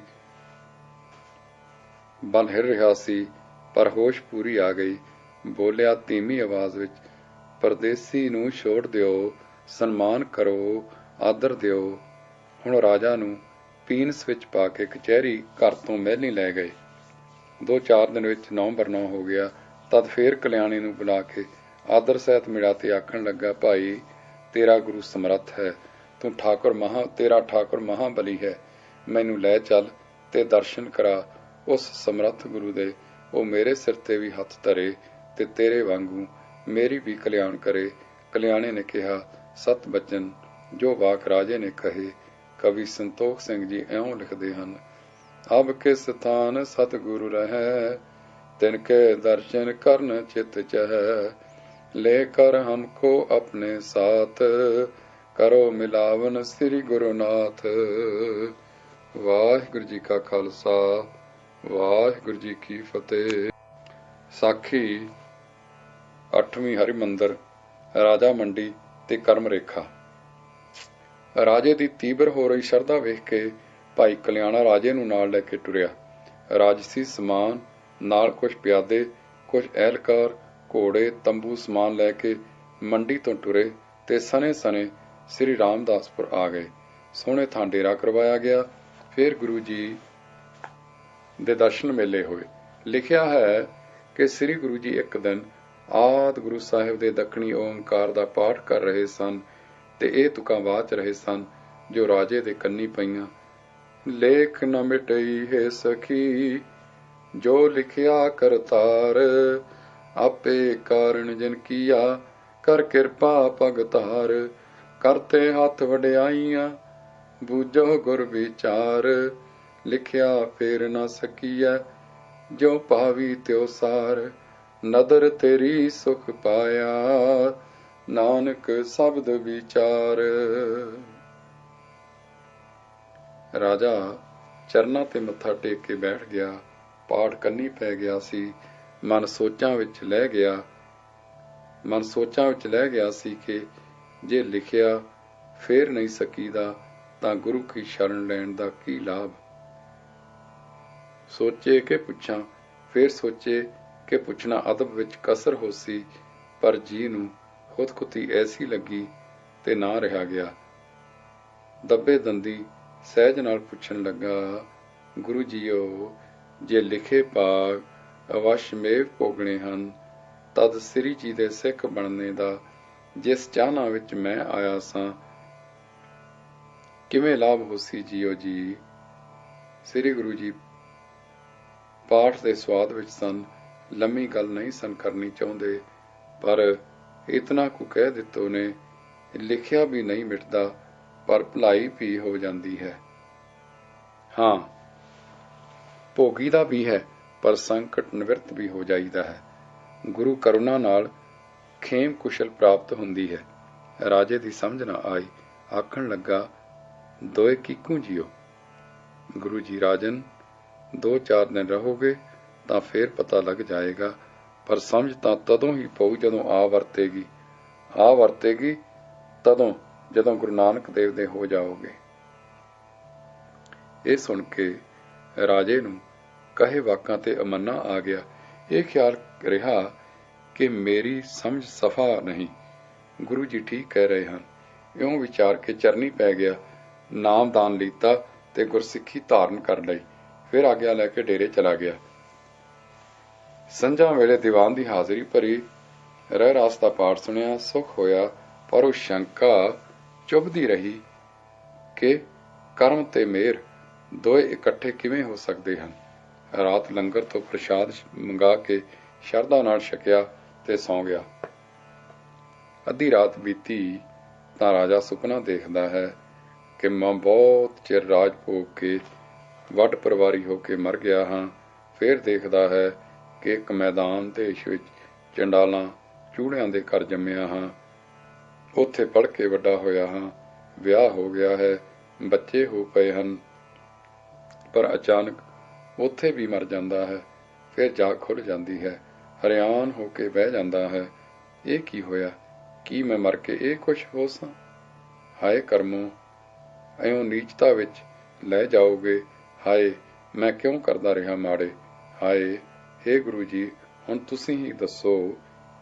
[SPEAKER 1] ਬਲ ਹਿਰ ਰਿਹਾ ਸੀ, ਪਰ ਹੋਸ਼ ਪੂਰੀ ਆ ਗਈ। ਬੋਲਿਆ ਧੀਮੀ ਆਵਾਜ਼ ਵਿੱਚ, ਪਰਦੇਸੀ ਨੂੰ ਛੋੜ ਦਿਓ, ਸਨਮਾਨ ਕਰੋ, ਆਦਰ ਦਿਓ। ਹੁਣ ਰਾਜਾ ਨੂੰ ਪੀਨਸ ਵਿੱਚ ਪਾ ਕੇ ਕਚਹਿਰੀ ਘਰ ਤੋਂ ਮਹਿਲੀਂ ਲੈ ਗਏ। 2-4 ਦਿਨ ਵਿੱਚ 9 ਹੋ ਗਿਆ। ਤਦ ਫੇਰ ਕਲਿਆਣੀ ਨੂੰ ਬੁਲਾ ਕੇ ਆਦਰ ਸਹਿਤ ਮਿਲਾ ਤੇ ਆਖਣ ਲੱਗਾ, ਭਾਈ, ਤੇਰਾ ਗੁਰੂ ਸਮਰੱਥ ਹੈ, ਤੇਰਾ ਠਾਕੁਰ ਮਹਾਬਲੀ ਹੈ। ਮੈਨੂੰ ਲੈ ਚੱਲ ਤੇ ਦਰਸ਼ਨ ਕਰਾ ਉਸ ਸਮਰੱਥ ਗੁਰੂ ਦੇ। ਉਹ ਮੇਰੇ ਸਿਰ ਤੇ ਵੀ ਹੱਥ ਧਰੇ ਤੇ ਤੇਰੇ ਵਾਂਗੂ ਮੇਰੀ ਵੀ ਕਲਿਆਣ ਕਰੇ। ਕਲਿਆਣੇ ਨੇ ਕਿਹਾ, ਸਤ ਬਚਨ ਜੋ ਵਾਕ ਰਾਜੇ ਨੇ ਕਹੇ। ਕਵੀ ਸੰਤੋਖ ਸਿੰਘ ਜੀ ਇਉਂ ਲਿਖਦੇ ਹਨ, ਅਬ ਕਿਸ ਸਥਾਨ ਸਤਿਗੁਰੂ ਰਹੈ, ਤਿਨ ਕੇ ਦਰਸ਼ਨ ਕਰਨ ਚਿਤ ਚਹੈ, ਲੈ ਕਰ ਹਮਕੋ ਆਪਣੇ ਸਾਥ, ਕਰੋ ਮਿਲਾਵਨ ਸ੍ਰੀ ਗੁਰੂ ਨਾਥ। ਵਾਹਿਗੁਰੂ ਜੀ ਕਾ ਖਾਲਸਾ, ਵਾਹਿਗੁਰੂ ਜੀ ਕੀ ਫਤਿਹ। ਸਾਖੀ 8ਵੀਂ ਹਰਿਮੰਦਰ, ਰਾਜਾ ਮੰਡੀ ਤੇ ਕਰਮ ਰੇਖਾ। ਰਾਜੇ ਦੀ ਤੀਬਰ ਹੋ ਰਹੀ ਸ਼ਰਧਾ ਵੇਖ ਕੇ ਭਾਈ ਕਲਿਆਣਾ ਰਾਜੇ ਨੂੰ ਨਾਲ ਲੈ ਕੇ ਟੁਰਿਆ। ਰਾਜਸੀ ਸਮਾਨ ਨਾਲ ਕੁਝ ਪਿਆਦੇ, ਕੁਝ ਅਹਿਲਕਾਰ, ਘੋੜੇ, ਤੰਬੂ ਸਮਾਨ ਲੈ ਕੇ ਮੰਡੀ ਤੋਂ ਟੁਰੇ ਤੇ ਸਨੇ ਸ੍ਰੀ ਰਾਮਦਾਸਪੁਰ ਆ ਗਏ। ਸੋਹਣੇ ਥਾਂ ਡੇਰਾ ਕਰਵਾਇਆ ਗਿਆ। ਫਿਰ ਗੁਰੂ ਜੀ ਦੇ ਦਰਸ਼ਨ ਮੇਲੇ ਹੋਏ। ਲਿਖਿਆ ਹੈ ਕਿ ਸ੍ਰੀ ਗੁਰੂ ਜੀ ਇੱਕ ਦਿਨ ਆਦਿ ਗੁਰੂ ਸਾਹਿਬ ਦੇ ਦੱਖਣੀ ਓਂਕਾਰ ਦਾ ਪਾਠ ਕਰ ਰਹੇ ਸਨ ਤੇ ਇਹ ਤੁਕਾਂ ਵਾਚ ਰਹੇ ਸਨ ਜੋ ਰਾਜੇ ਦੇ ਕੰਨੀ ਪਈਆਂ। ਲੇਖ ਨ ਮਿਟਈ ਹੈ ਸਖੀ, ਜੋ ਲਿਖਿਆ ਕਰਤਾਰ, ਆਪੇ ਕਾਰਨ ਜਿਨ ਕੀਆ, ਕਰ ਕਿਰਪਾ ਭਗਤਾਰ, ਕਰਤੇ ਹੱਥ ਵਡਿਆਈਆਂ, ਬੂਝੋ ਗੁਰ ਵਿਚਾਰ, ਲਿਖਿਆ ਫੇਰ ਨਾ ਸਕੀਐ, ਜੋ ਭਾਵੀ ਤਿਉ ਸਾਰ, ਨਦਰ ਤੇਰੀ ਸੁਖ ਪਾਇਆ, ਨਾਨਕ ਸ਼ਬਦ ਵਿਚਾਰ। ਰਾਜਾ ਚਰਨਾਂ ਤੇ ਮੱਥਾ ਟੇਕ ਕੇ ਬੈਠ ਗਿਆ। ਪਾਠ ਕੰਨੀ ਪੈ ਗਿਆ ਸੀ। ਮਨ ਸੋਚਾਂ ਵਿੱਚ ਲੈ ਗਿਆ ਸੀ ਕਿ ਜੇ ਲਿਖਿਆ ਫੇਰ ਨਹੀਂ ਸਕੀਦਾ ਤਾਂ ਗੁਰੂ ਕੀ ਸ਼ਰਨ ਲੈਣ ਦਾ ਕੀ ਲਾਭ। ਸੋਚੇ ਕਿ ਪੁੱਛਾਂ, ਫੇਰ ਸੋਚੇ ਕਿ ਪੁੱਛਣਾ ਅਦਬ ਵਿੱਚ ਕਸਰ ਹੋਸੀ, ਪਰ ਜੀ ਨੂੰ ਖੁਦਕੁਤੀ ਐਸੀ ਲੱਗੀ ਤੇ ਨਾ ਰਿਹਾ ਗਿਆ। ਦੱਬੇ ਦੰਦੀ ਸਹਿਜ ਨਾਲ ਪੁੱਛਣ ਲੱਗਾ, ਗੁਰੂ ਜੀਓ, ਜੇ ਲਿਖੇ ਭਾਗ ਅਵਸ਼ਮੇਵ ਭੋਗਣੇ ਹਨ, ਤਦ ਸ੍ਰੀ ਜੀ ਦੇ ਸਿੱਖ ਬਣਨੇ ਦਾ ਜਿਸ ਚਾਹਨਾ ਵਿੱਚ ਮੈਂ ਆਇਆ ਸਾਂ, ਕਿਵੇਂ ਲਾਭ ਹੋਸੀ ਜੀਓ ਜੀ। ਸ੍ਰੀ ਗੁਰੂ ਜੀ ਪਾਠ ਦੇ ਸਵਾਦ ਵਿੱਚ ਸਨ, ਲੰਮੀ ਗੱਲ ਨਹੀਂ ਸਨ ਕਰਨੀ ਚਾਹੁੰਦੇ, ਪਰ ਇਤਨਾ ਕੁ ਕਹਿ ਦਿੱਤੋ ਨੇ, ਲਿਖਿਆ ਵੀ ਨਹੀਂ ਮਿਟਦਾ, ਪਰ ਭਲਾਈ ਵੀ ਹੋ ਜਾਂਦੀ ਹੈ। ਹਾਂ, ਭੋਗੀ ਦਾ ਵੀ ਹੈ, ਪਰ ਸੰਕਟ ਨਿਵਰਤ ਵੀ ਹੋ ਜਾਈਦਾ ਹੈ। ਗੁਰੂ ਕਰੁਣਾ ਨਾਲ ਖੇਮ ਕੁਸ਼ਲ ਪ੍ਰਾਪਤ ਹੁੰਦੀ ਹੈ। ਰਾਜੇ ਦੀ ਸਮਝ ਨਾ ਆਈ, ਆਖਣ ਲੱਗਾ, ਦੋਏ ਕਿਕੂ ਜੀਓ। ਗੁਰੂ ਜੀ, ਰਾਜਨ 2-4 ਦਿਨ ਰਹੋਗੇ ਤਾਂ ਫੇਰ ਪਤਾ ਲੱਗ ਜਾਏਗਾ, ਪਰ ਸਮਝ ਤਾਂ ਤਦੋਂ ਹੀ ਪਊ ਜਦੋਂ ਆ ਵਰਤੇਗੀ ਤਦੋਂ, ਜਦੋਂ ਗੁਰੂ ਨਾਨਕ ਦੇਵ ਦੇ ਹੋ ਜਾਓਗੇ। ਇਹ ਸੁਣ ਕੇ ਰਾਜੇ ਨੂੰ ਕਹੇ ਵਾਕਾਂ ਤੇ ਅਮੰਨਾ ਆ ਗਿਆ। ਇਹ ਖਿਆਲ ਰਿਹਾ ਕਿ ਮੇਰੀ ਸਮਝ ਸਫਾ ਨਹੀਂ, ਗੁਰੂ ਜੀ ਠੀਕ ਕਹਿ ਰਹੇ ਹਨ। ਇਉਂ ਵਿਚਾਰ ਕੇ ਚਰਨੀ ਪੈ ਗਿਆ, ਨਾਮਦਾਨ ਲੀਤਾ ਤੇ ਗੁਰਸਿੱਖੀ ਧਾਰਨ ਕਰ ਲਈ। ਫਿਰ ਆਗਿਆ ਲੈ ਕੇ ਡੇਰੇ ਚਲਾ ਗਿਆ। ਸੰਝਾਂ ਵੇਲੇ ਦੀਵਾਨ ਦੀ ਹਾਜ਼ਰੀ ਭਰੀ, ਰਹਿ ਰਾਸ ਦਾ ਪਾਠ ਸੁਣਿਆ, ਸੁਖ ਹੋਇਆ, ਪਰ ਉਹ ਸ਼ੰਕਾ ਚੁਭਦੀ ਰਹੀ ਕਿ ਕਰਮ ਤੇ ਮਿਹਰ ਦੋਏ ਇਕੱਠੇ ਕਿਵੇਂ ਹੋ ਸਕਦੇ ਹਨ। ਰਾਤ ਲੰਗਰ ਤੋਂ ਪ੍ਰਸ਼ਾਦ ਮੰਗਾ ਕੇ ਸ਼ਰਧਾ ਨਾਲ ਛਕਿਆ ਤੇ ਸੌਂ ਗਿਆ। ਅੱਧੀ ਰਾਤ ਬੀਤੀ ਤਾਂ ਰਾਜਾ ਸੁਪਨਾ ਦੇਖਦਾ ਹੈ ਕਿ ਮੈਂ ਬਹੁਤ ਚਿਰ ਰਾਜ ਭੋਗ ਕੇ ਵੱਡ ਪਰਿਵਾਰੀ ਹੋ ਕੇ ਮਰ ਗਿਆ ਹਾਂ। ਫਿਰ ਦੇਖਦਾ ਹੈ ਕਿ ਇੱਕ ਮੈਦਾਨ ਦੇਸ਼ ਵਿੱਚ ਚੰਡਾਲਾਂ ਚੂੜਿਆਂ ਦੇ ਘਰ ਜੰਮਿਆ ਹਾਂ। ਉੱਥੇ ਪੜ੍ਹ ਕੇ ਵੱਡਾ ਹੋਇਆ ਹਾਂ, ਵਿਆਹ ਹੋ ਗਿਆ ਹੈ, ਬੱਚੇ ਹੋ ਪਏ ਹਨ, ਪਰ ਅਚਾਨਕ ਉੱਥੇ ਵੀ ਮਰ ਜਾਂਦਾ ਹੈ। ਫਿਰ ਜਾਗ ਖੁੱਲ੍ਹ ਜਾਂਦੀ ਹੈ, ਹਰਿਆਨ ਹੋ ਕੇ ਬਹਿ ਜਾਂਦਾ ਹੈ। ਇਹ ਕੀ ਹੋਇਆ? ਕੀ ਮੈਂ ਮਰ ਕੇ ਇਹ ਕੁਛ ਹੋ ਸਾਂ? ਹਾਏ ਕਰਮੋ, ਇਉਂ ਨੀਚਤਾ ਵਿੱਚ ਲੈ ਜਾਓਗੇ। ਹਾਏ, ਮੈਂ ਕਿਉਂ ਕਰਦਾ ਰਿਹਾ ਮਾੜੇ। ਹਾਏ, ਹੇ ਗੁਰੂ ਜੀ, ਹੁਣ ਤੁਸੀਂ ਹੀ ਦੱਸੋ,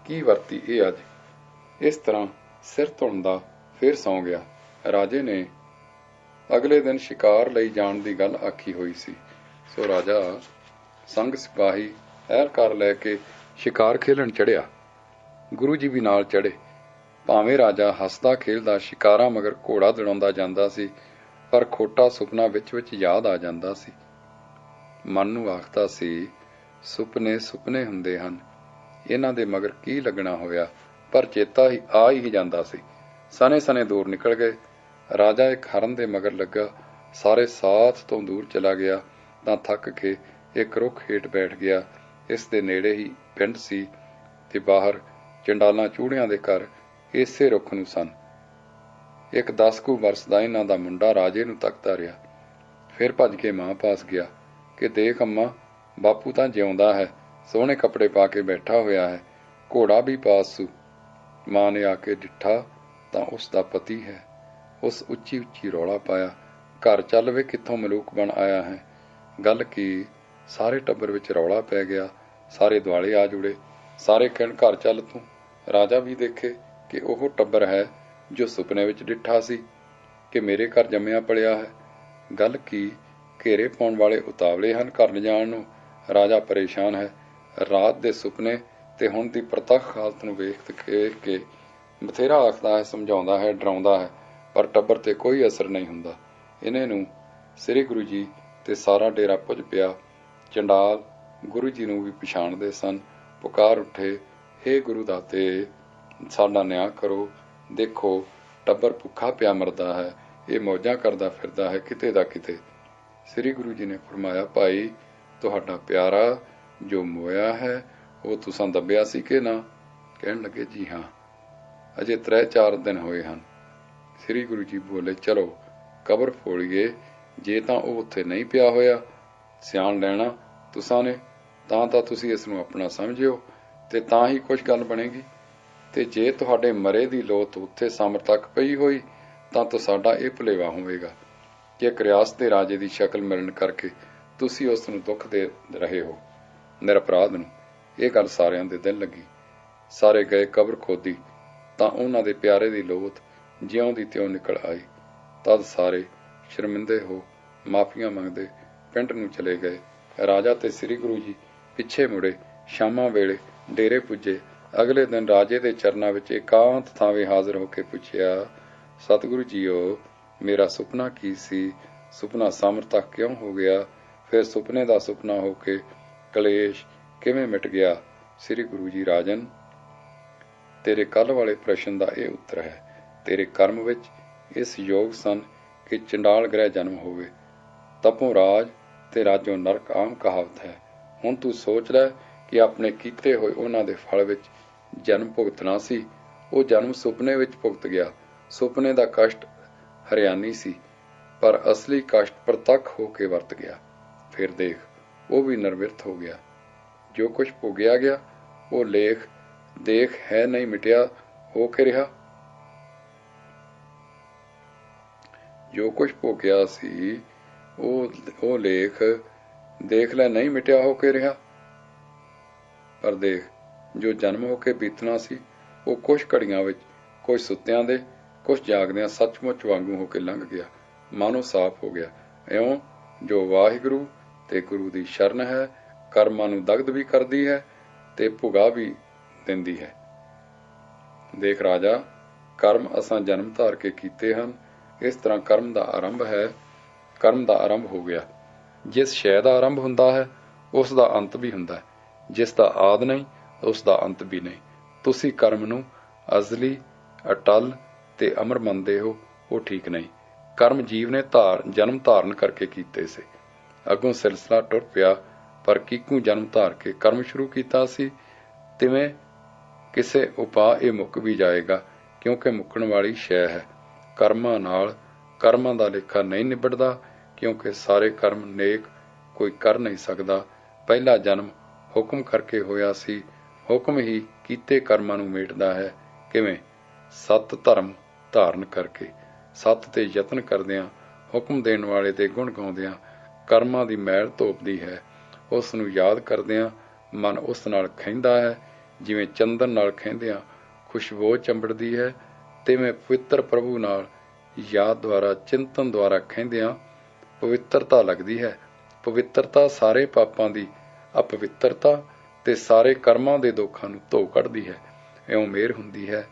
[SPEAKER 1] ਕੀ ਵਰਤੀ ਇਹ ਅੱਜ। ਇਸ ਤਰ੍ਹਾਂ ਸਿਰ ਧੁਣਦਾ ਫਿਰ ਸੌਂ ਗਿਆ। ਰਾਜੇ ਨੇ ਅਗਲੇ ਦਿਨ ਸ਼ਿਕਾਰ ਲਈ ਜਾਣ ਦੀ ਗੱਲ ਆਖੀ ਹੋਈ ਸੀ, ਸੋ ਰਾਜਾ ਸੰਗ ਸਿਪਾਹੀ ਐਰਕਾਰ ਲੈ ਕੇ ਸ਼ਿਕਾਰ ਖੇਲਣ ਚੜ੍ਹਿਆ। ਗੁਰੂ ਜੀ ਵੀ ਨਾਲ ਚੜ੍ਹੇ। ਭਾਵੇਂ ਰਾਜਾ ਹੱਸਦਾ ਖੇਲਦਾ ਸ਼ਿਕਾਰਾਂ ਮਗਰ ਘੋੜਾ ਦੜਾਉਂਦਾ ਜਾਂਦਾ ਸੀ, ਪਰ ਖੋਟਾ ਸੁਪਨਾ ਵਿੱਚ ਵਿੱਚ ਯਾਦ ਆ ਜਾਂਦਾ ਸੀ। ਮਨ ਨੂੰ ਆਖਦਾ ਸੀ, ਸੁਪਨੇ ਸੁਪਨੇ ਹੁੰਦੇ ਹਨ, ਇਹਨਾਂ ਦੇ ਮਗਰ ਕੀ ਲੱਗਣਾ ਹੋਇਆ, ਪਰ ਚੇਤਾ ਹੀ ਆ ਹੀ ਜਾਂਦਾ ਸੀ। ਸਨੇ ਸਨੇ ਦੂਰ ਨਿਕਲ ਗਏ। ਰਾਜਾ ਇੱਕ ਹਰਨ ਦੇ ਮਗਰ ਲੱਗਾ, ਸਾਰੇ ਸਾਥ ਤੋਂ ਦੂਰ ਚਲਾ ਗਿਆ ਤਾਂ ਥੱਕ ਕੇ ਇੱਕ ਰੁੱਖ ਹੇਠ ਬੈਠ ਗਿਆ। ਇਸ ਦੇ ਨੇੜੇ ਹੀ ਪਿੰਡ ਸੀ ਤੇ ਬਾਹਰ ਚੰਡਾਲਾਂ ਚੂੜਿਆਂ ਦੇ ਘਰ ਇਸੇ ਰੁੱਖ ਨੂੰ ਸਨ। ਇੱਕ 10 ਕੁ ਵਰਸ ਦਾ ਇਹਨਾਂ ਦਾ ਮੁੰਡਾ ਰਾਜੇ ਨੂੰ ਤੱਕਦਾ ਰਿਹਾ। ਫਿਰ ਭੱਜ ਕੇ ਮਾਂ ਪਾਸ ਗਿਆ ਕਿ ਦੇਖ ਅੰਮਾ, ਬਾਪੂ ਤਾਂ ਜਿਉਂਦਾ ਹੈ, ਸੋਹਣੇ ਕੱਪੜੇ ਪਾ ਕੇ ਬੈਠਾ ਹੋਇਆ ਹੈ, ਘੋੜਾ ਵੀ ਪਾਸ ਸੂ। ਮਾਂ ਨੇ ਆ ਕੇ ਡਿੱਠਾ ਤਾਂ ਉਸ ਦਾ ਪਤੀ ਹੈ। ਉਸ ਉੱਚੀ ਉੱਚੀ ਰੌਲਾ ਪਾਇਆ, ਘਰ ਚੱਲ ਵੇ, ਕਿੱਥੋਂ ਮਲੂਕ ਬਣ ਆਇਆ ਹੈ। ਗੱਲ ਕੀ, ਸਾਰੇ ਟੱਬਰ ਵਿੱਚ ਰੌਲਾ ਪੈ ਗਿਆ। ਸਾਰੇ ਦੁਆਲੇ ਆ ਜੁੜੇ। ਸਾਰੇ ਕਹਿਣ, ਘਰ ਚੱਲ ਤੂੰ। ਰਾਜਾ ਵੀ ਦੇਖੇ ਕਿ ਉਹ ਟੱਬਰ ਹੈ ਜੋ ਸੁਪਨੇ ਵਿੱਚ ਡਿੱਠਾ ਸੀ ਕਿ ਮੇਰੇ ਘਰ ਜੰਮਿਆ ਪਲਿਆ ਹੈ। ਗੱਲ ਕੀ, ਘੇਰੇ ਪਾਉਣ ਵਾਲੇ ਉਤਾਵਲੇ ਹਨ ਘਰ ਲਿਜਾਣ ਨੂੰ। ਰਾਜਾ ਪਰੇਸ਼ਾਨ ਹੈ। ਰਾਤ ਦੇ ਸੁਪਨੇ ਤੇ ਹੁਣ ਦੀ ਪ੍ਰਤੱਖ ਹਾਲਤ ਨੂੰ ਵੇਖ ਕੇ ਬਥੇਰਾ ਆਖਦਾ ਹੈ, ਸਮਝਾਉਂਦਾ ਹੈ, ਡਰਾਉਂਦਾ ਹੈ, ਪਰ ਟੱਬਰ ਤੇ ਕੋਈ ਅਸਰ ਨਹੀਂ ਹੁੰਦਾ। ਇਹਨੇ ਨੂੰ ਸ੍ਰੀ ਗੁਰੂ ਜੀ ਤੇ ਸਾਰਾ ਡੇਰਾ ਪੁੱਜ ਪਿਆ। ਚੰਡਾਲ ਗੁਰੂ ਜੀ ਨੂੰ ਵੀ ਪਛਾਣਦੇ ਸਨ। ਪੁਕਾਰ ਉੱਠੇ, ਹੇ ਗੁਰੂ ਦਾਤੇ, ਸਾਡਾ ਨਿਆਂ ਕਰੋ। ਦੇਖੋ, ਟੱਬਰ ਭੁੱਖਾ ਪਿਆ ਮਰਦਾ ਹੈ, ਇਹ ਮੌਜਾਂ ਕਰਦਾ ਫਿਰਦਾ ਹੈ ਕਿਤੇ ਦਾ ਕਿਤੇ। ਸ੍ਰੀ ਗੁਰੂ ਜੀ ਨੇ ਫਰਮਾਇਆ, ਭਾਈ, ਤੁਹਾਡਾ ਪਿਆਰਾ ਜੋ ਮੋਇਆ ਹੈ ਉਹ ਤੁਸਾਂ ਦੱਬਿਆ ਸੀ ਕਿ ਨਾ? ਕਹਿਣ ਲੱਗੇ, ਜੀ ਹਾਂ, ਅਜੇ 3-4 ਦਿਨ ਹੋਏ ਹਨ। ਸ੍ਰੀ ਗੁਰੂ ਜੀ ਬੋਲੇ, ਚਲੋ ਕਬਰ ਫੋਲੀਏ। ਜੇ ਤਾਂ ਉਹ ਉੱਥੇ ਨਹੀਂ ਪਿਆ ਹੋਇਆ, ਸਿਆਣ ਲੈਣਾ ਤੁਸਾਂ ਨੇ, ਤਾਂ ਤੁਸੀਂ ਇਸ ਨੂੰ ਆਪਣਾ ਸਮਝਿਓ ਤੇ ਤਾਂ ਹੀ ਕੁਝ ਗੱਲ ਬਣੇਗੀ। ਤੇ ਜੇ ਤੁਹਾਡੇ ਮਰੇ ਦੀ ਲੋਥ ਉੱਥੇ ਸਮਰ ਤੱਕ ਪਈ ਹੋਈ ਤਾਂ ਸਾਡਾ ਇਹ ਭੁਲੇਵਾ ਹੋਵੇਗਾ ਕਿ ਇੱਕ ਰਿਆਸਤ ਰਾਜੇ ਦੀ ਸ਼ਕਲ ਮਿਲਣ ਕਰਕੇ ਤੁਸੀਂ ਉਸ ਨੂੰ ਦੁੱਖ ਦੇ ਰਹੇ ਹੋ, ਨਿਰਪਰਾਧ ਨੂੰ। ਇਹ ਗੱਲ ਸਾਰਿਆਂ ਦੇ ਦਿਲ ਲੱਗੀ। ਸਾਰੇ ਗਏ ਕਬਰ ਖੋਦੀ ਤਾਂ ਉਹਨਾਂ ਦੇ ਪਿਆਰੇ ਦੀ ਲੋਥ ਜਿਉਂ ਦੀ ਤਿਉਂ ਨਿਕਲ ਆਈ। ਤਦ ਸਾਰੇ ਸ਼ਰਮਿੰਦੇ ਹੋ ਮਾਫੀਆਂ ਮੰਗਦੇ ਪਿੰਡ ਨੂੰ ਚਲੇ ਗਏ। ਰਾਜਾ ਤੇ ਸ੍ਰੀ ਗੁਰੂ ਜੀ ਪਿੱਛੇ ਮੁੜੇ। ਸ਼ਾਮਾਂ ਵੇਲੇ ਡੇਰੇ ਪੁੱਜੇ। ਅਗਲੇ ਦਿਨ ਰਾਜੇ ਦੇ ਚਰਨਾਂ ਵਿੱਚ ਇਕਾਂਤ ਥਾਵੇਂ ਹਾਜ਼ਰ ਹੋ ਕੇ ਪੁੱਛਿਆ, ਸਤਿਗੁਰੂ ਜੀਓ, ਮੇਰਾ ਸੁਪਨਾ ਕੀ ਸੀ? ਸੁਪਨਾ ਸਮਰਥਕ ਕਿਉਂ ਹੋ ਗਿਆ? ਫਿਰ ਸੁਪਨੇ ਦਾ ਸੁਪਨਾ ਹੋ ਕੇ ਕਲੇਸ਼ ਕਿਵੇਂ ਮਿਟ ਗਿਆ? ਸ੍ਰੀ ਗੁਰੂ ਜੀ, ਰਾਜਨ, ਤੇਰੇ ਕੱਲ ਵਾਲੇ ਪ੍ਰਸ਼ਨ ਦਾ ਇਹ ਉੱਤਰ ਹੈ। ਤੇਰੇ ਕਰਮ ਵਿੱਚ ਇਸ ਯੋਗ ਸਨ ਕਿ ਚੰਡਾਲ ਗ੍ਰਹਿ ਜਨਮ ਹੋਵੇ। ਤਪੋਂ ਰਾਜ ਤੇ ਰਾਜੋਂ ਨਰਕ ਆਮ ਕਹਾਵਤ ਹੈ। ਹੁਣ ਤੂੰ ਸੋਚ ਲੈ ਕਿ ਆਪਣੇ ਕੀਤੇ ਹੋਏ ਉਹਨਾਂ ਦੇ ਫਲ ਵਿੱਚ ਜਨਮ ਭੁਗਤਣਾ ਸੀ। ਉਹ ਜਨਮ ਸੁਪਨੇ ਵਿੱਚ ਭੁਗਤ ਗਿਆ। ਸੁਪਨੇ ਦਾ ਕਸ਼ਟ ਹਰਿਆਣੀ ਸੀ, ਪਰ ਅਸਲੀ ਕਸ਼ਟ ਪ੍ਰਤੱਖ ਹੋ ਕੇ ਵਰਤ ਗਿਆ। ਫਿਰ ਦੇਖ, ਉਹ ਵੀ ਨਿਰਵਿਰਤ ਹੋ ਗਿਆ। ਜੋ ਕੁਝ ਭੋਗਿਆ ਗਿਆ, ਉਹ ਲੇਖ ਦੇਖ ਹੈ ਨਹੀਂ ਮਿਟਿਆ ਹੋ ਕੇ ਰਿਹਾ। ਜੋ ਕੁਝ ਭੋਗਿਆ ਸੀ, ਉਹ ਲੇਖ ਦੇਖ ਲੈ ਨਹੀਂ ਮਿਟਿਆ ਹੋ ਕੇ ਰਿਹਾ। ਪਰ ਦੇਖ, ਜੋ ਜਨਮ ਹੋ ਕੇ ਬੀਤਣਾ ਸੀ, ਉਹ ਕੁਝ ਘੜੀਆਂ ਵਿੱਚ, ਕੁਝ ਸੁੱਤਿਆਂ ਦੇ, ਕੁਝ ਜਾਗਦਿਆਂ ਸੱਚਮੁੱਚ ਵਾਂਗੂ ਹੋ ਕੇ ਲੰਘ ਗਿਆ, ਮਾਨੋ ਸਾਫ਼ ਹੋ ਗਿਆ। ਇਉਂ ਜੋ ਵਾਹਿਗੁਰੂ ਤੇ ਗੁਰੂ ਦੀ ਸ਼ਰਨ ਹੈ, ਕਰਮਾਂ ਨੂੰ ਦਗਧ ਵੀ ਕਰਦੀ ਹੈ ਤੇ ਭੁਗਾ ਵੀ ਦਿੰਦੀ ਹੈ। ਦੇਖ ਰਾਜਾ, ਕਰਮ ਅਸਾਂ ਜਨਮ ਧਾਰ ਕੇ ਕੀਤੇ ਹਨ। ਇਸ ਤਰ੍ਹਾਂ ਕਰਮ ਦਾ ਆਰੰਭ ਹੋ ਗਿਆ। ਜਿਸ ਸ਼ੈ ਦਾ ਆਰੰਭ ਹੁੰਦਾ ਹੈ, ਉਸ ਦਾ ਅੰਤ ਵੀ ਹੁੰਦਾ ਹੈ। ਜਿਸ ਦਾ ਆਦ ਨਹੀਂ, ਉਸ ਦਾ ਅੰਤ ਵੀ ਨਹੀਂ। ਤੁਸੀਂ ਕਰਮ ਨੂੰ ਅਜ਼ਲੀ, ਅਟਲ ਤੇ ਅਮਰ ਮੰਨਦੇ ਹੋ, ਉਹ ਠੀਕ ਨਹੀਂ। ਕਰਮ ਜੀਵ ਨੇ ਜਨਮ ਧਾਰਨ ਕਰਕੇ ਕੀਤੇ ਸੀ। ਅੱਗੋਂ ਸਿਲਸਿਲਾ ਟੁਰ ਪਿਆ, ਪਰ ਕਿਕੂ ਜਨਮ ਧਾਰ ਕੇ ਕਰਮ ਸ਼ੁਰੂ ਕੀਤਾ ਸੀ, ਤਿਵੇਂ ਕਿਸੇ ਉਪਾਅ ਇਹ ਮੁੱਕ ਵੀ ਜਾਏਗਾ, ਕਿਉਂਕਿ ਮੁੱਕਣ ਵਾਲੀ ਸ਼ੈ ਹੈ। ਕਰਮਾਂ ਨਾਲ ਕਰਮਾਂ ਦਾ ਲੇਖਾ ਨਹੀਂ ਨਿਬੜਦਾ, ਕਿਉਂਕਿ ਸਾਰੇ ਕਰਮ ਨੇਕ ਕੋਈ ਕਰ ਨਹੀਂ ਸਕਦਾ। ਪਹਿਲਾ ਜਨਮ ਹੁਕਮ ਕਰਕੇ ਹੋਇਆ ਸੀ। ਹੁਕਮ ਹੀ ਕੀਤੇ ਕਰਮਾਂ ਨੂੰ ਮੇਟਦਾ ਹੈ। ਕਿਵੇਂ? ਸਤ ਧਰਮ ਧਾਰਨ ਕਰਕੇ, ਸਤ ਤੇ ਯਤਨ ਕਰਦਿਆਂ, ਹੁਕਮ ਦੇਣ ਵਾਲੇ ਦੇ ਗੁਣ ਗਾਉਂਦਿਆਂ ਕਰਮਾਂ ਦੀ ਮੈਲ ਧੋਪਦੀ ਹੈ। ਉਸ ਨੂੰ ਯਾਦ ਕਰਦਿਆਂ ਮਨ ਉਸ ਨਾਲ ਖਹਿੰਦਾ ਹੈ। ਜਿਵੇਂ ਚੰਦਨ ਨਾਲ ਖਹਿੰਦਿਆਂ ਖੁਸ਼ਬੂ ਚੰਬੜਦੀ ਹੈ, ਤਿਵੇਂ ਪਵਿੱਤਰ ਪ੍ਰਭੂ ਨਾਲ ਯਾਦ ਦੁਆਰਾ, ਚਿੰਤਨ ਦੁਆਰਾ ਖਹਿੰਦਿਆਂ ਪਵਿੱਤਰਤਾ ਲੱਗਦੀ ਹੈ। ਪਵਿੱਤਰਤਾ ਸਾਰੇ ਪਾਪਾਂ ਦੀ ਅਪਵਿੱਤਰਤਾ ਤੇ ਸਾਰੇ ਕਰਮਾਂ ਦੇ ਦੋਖਾਂ ਨੂੰ ਧੋ ਕੱਢਦੀ ਹੈ। ਇਉਂ ਮਿਹਰ ਹੁੰਦੀ ਹੈ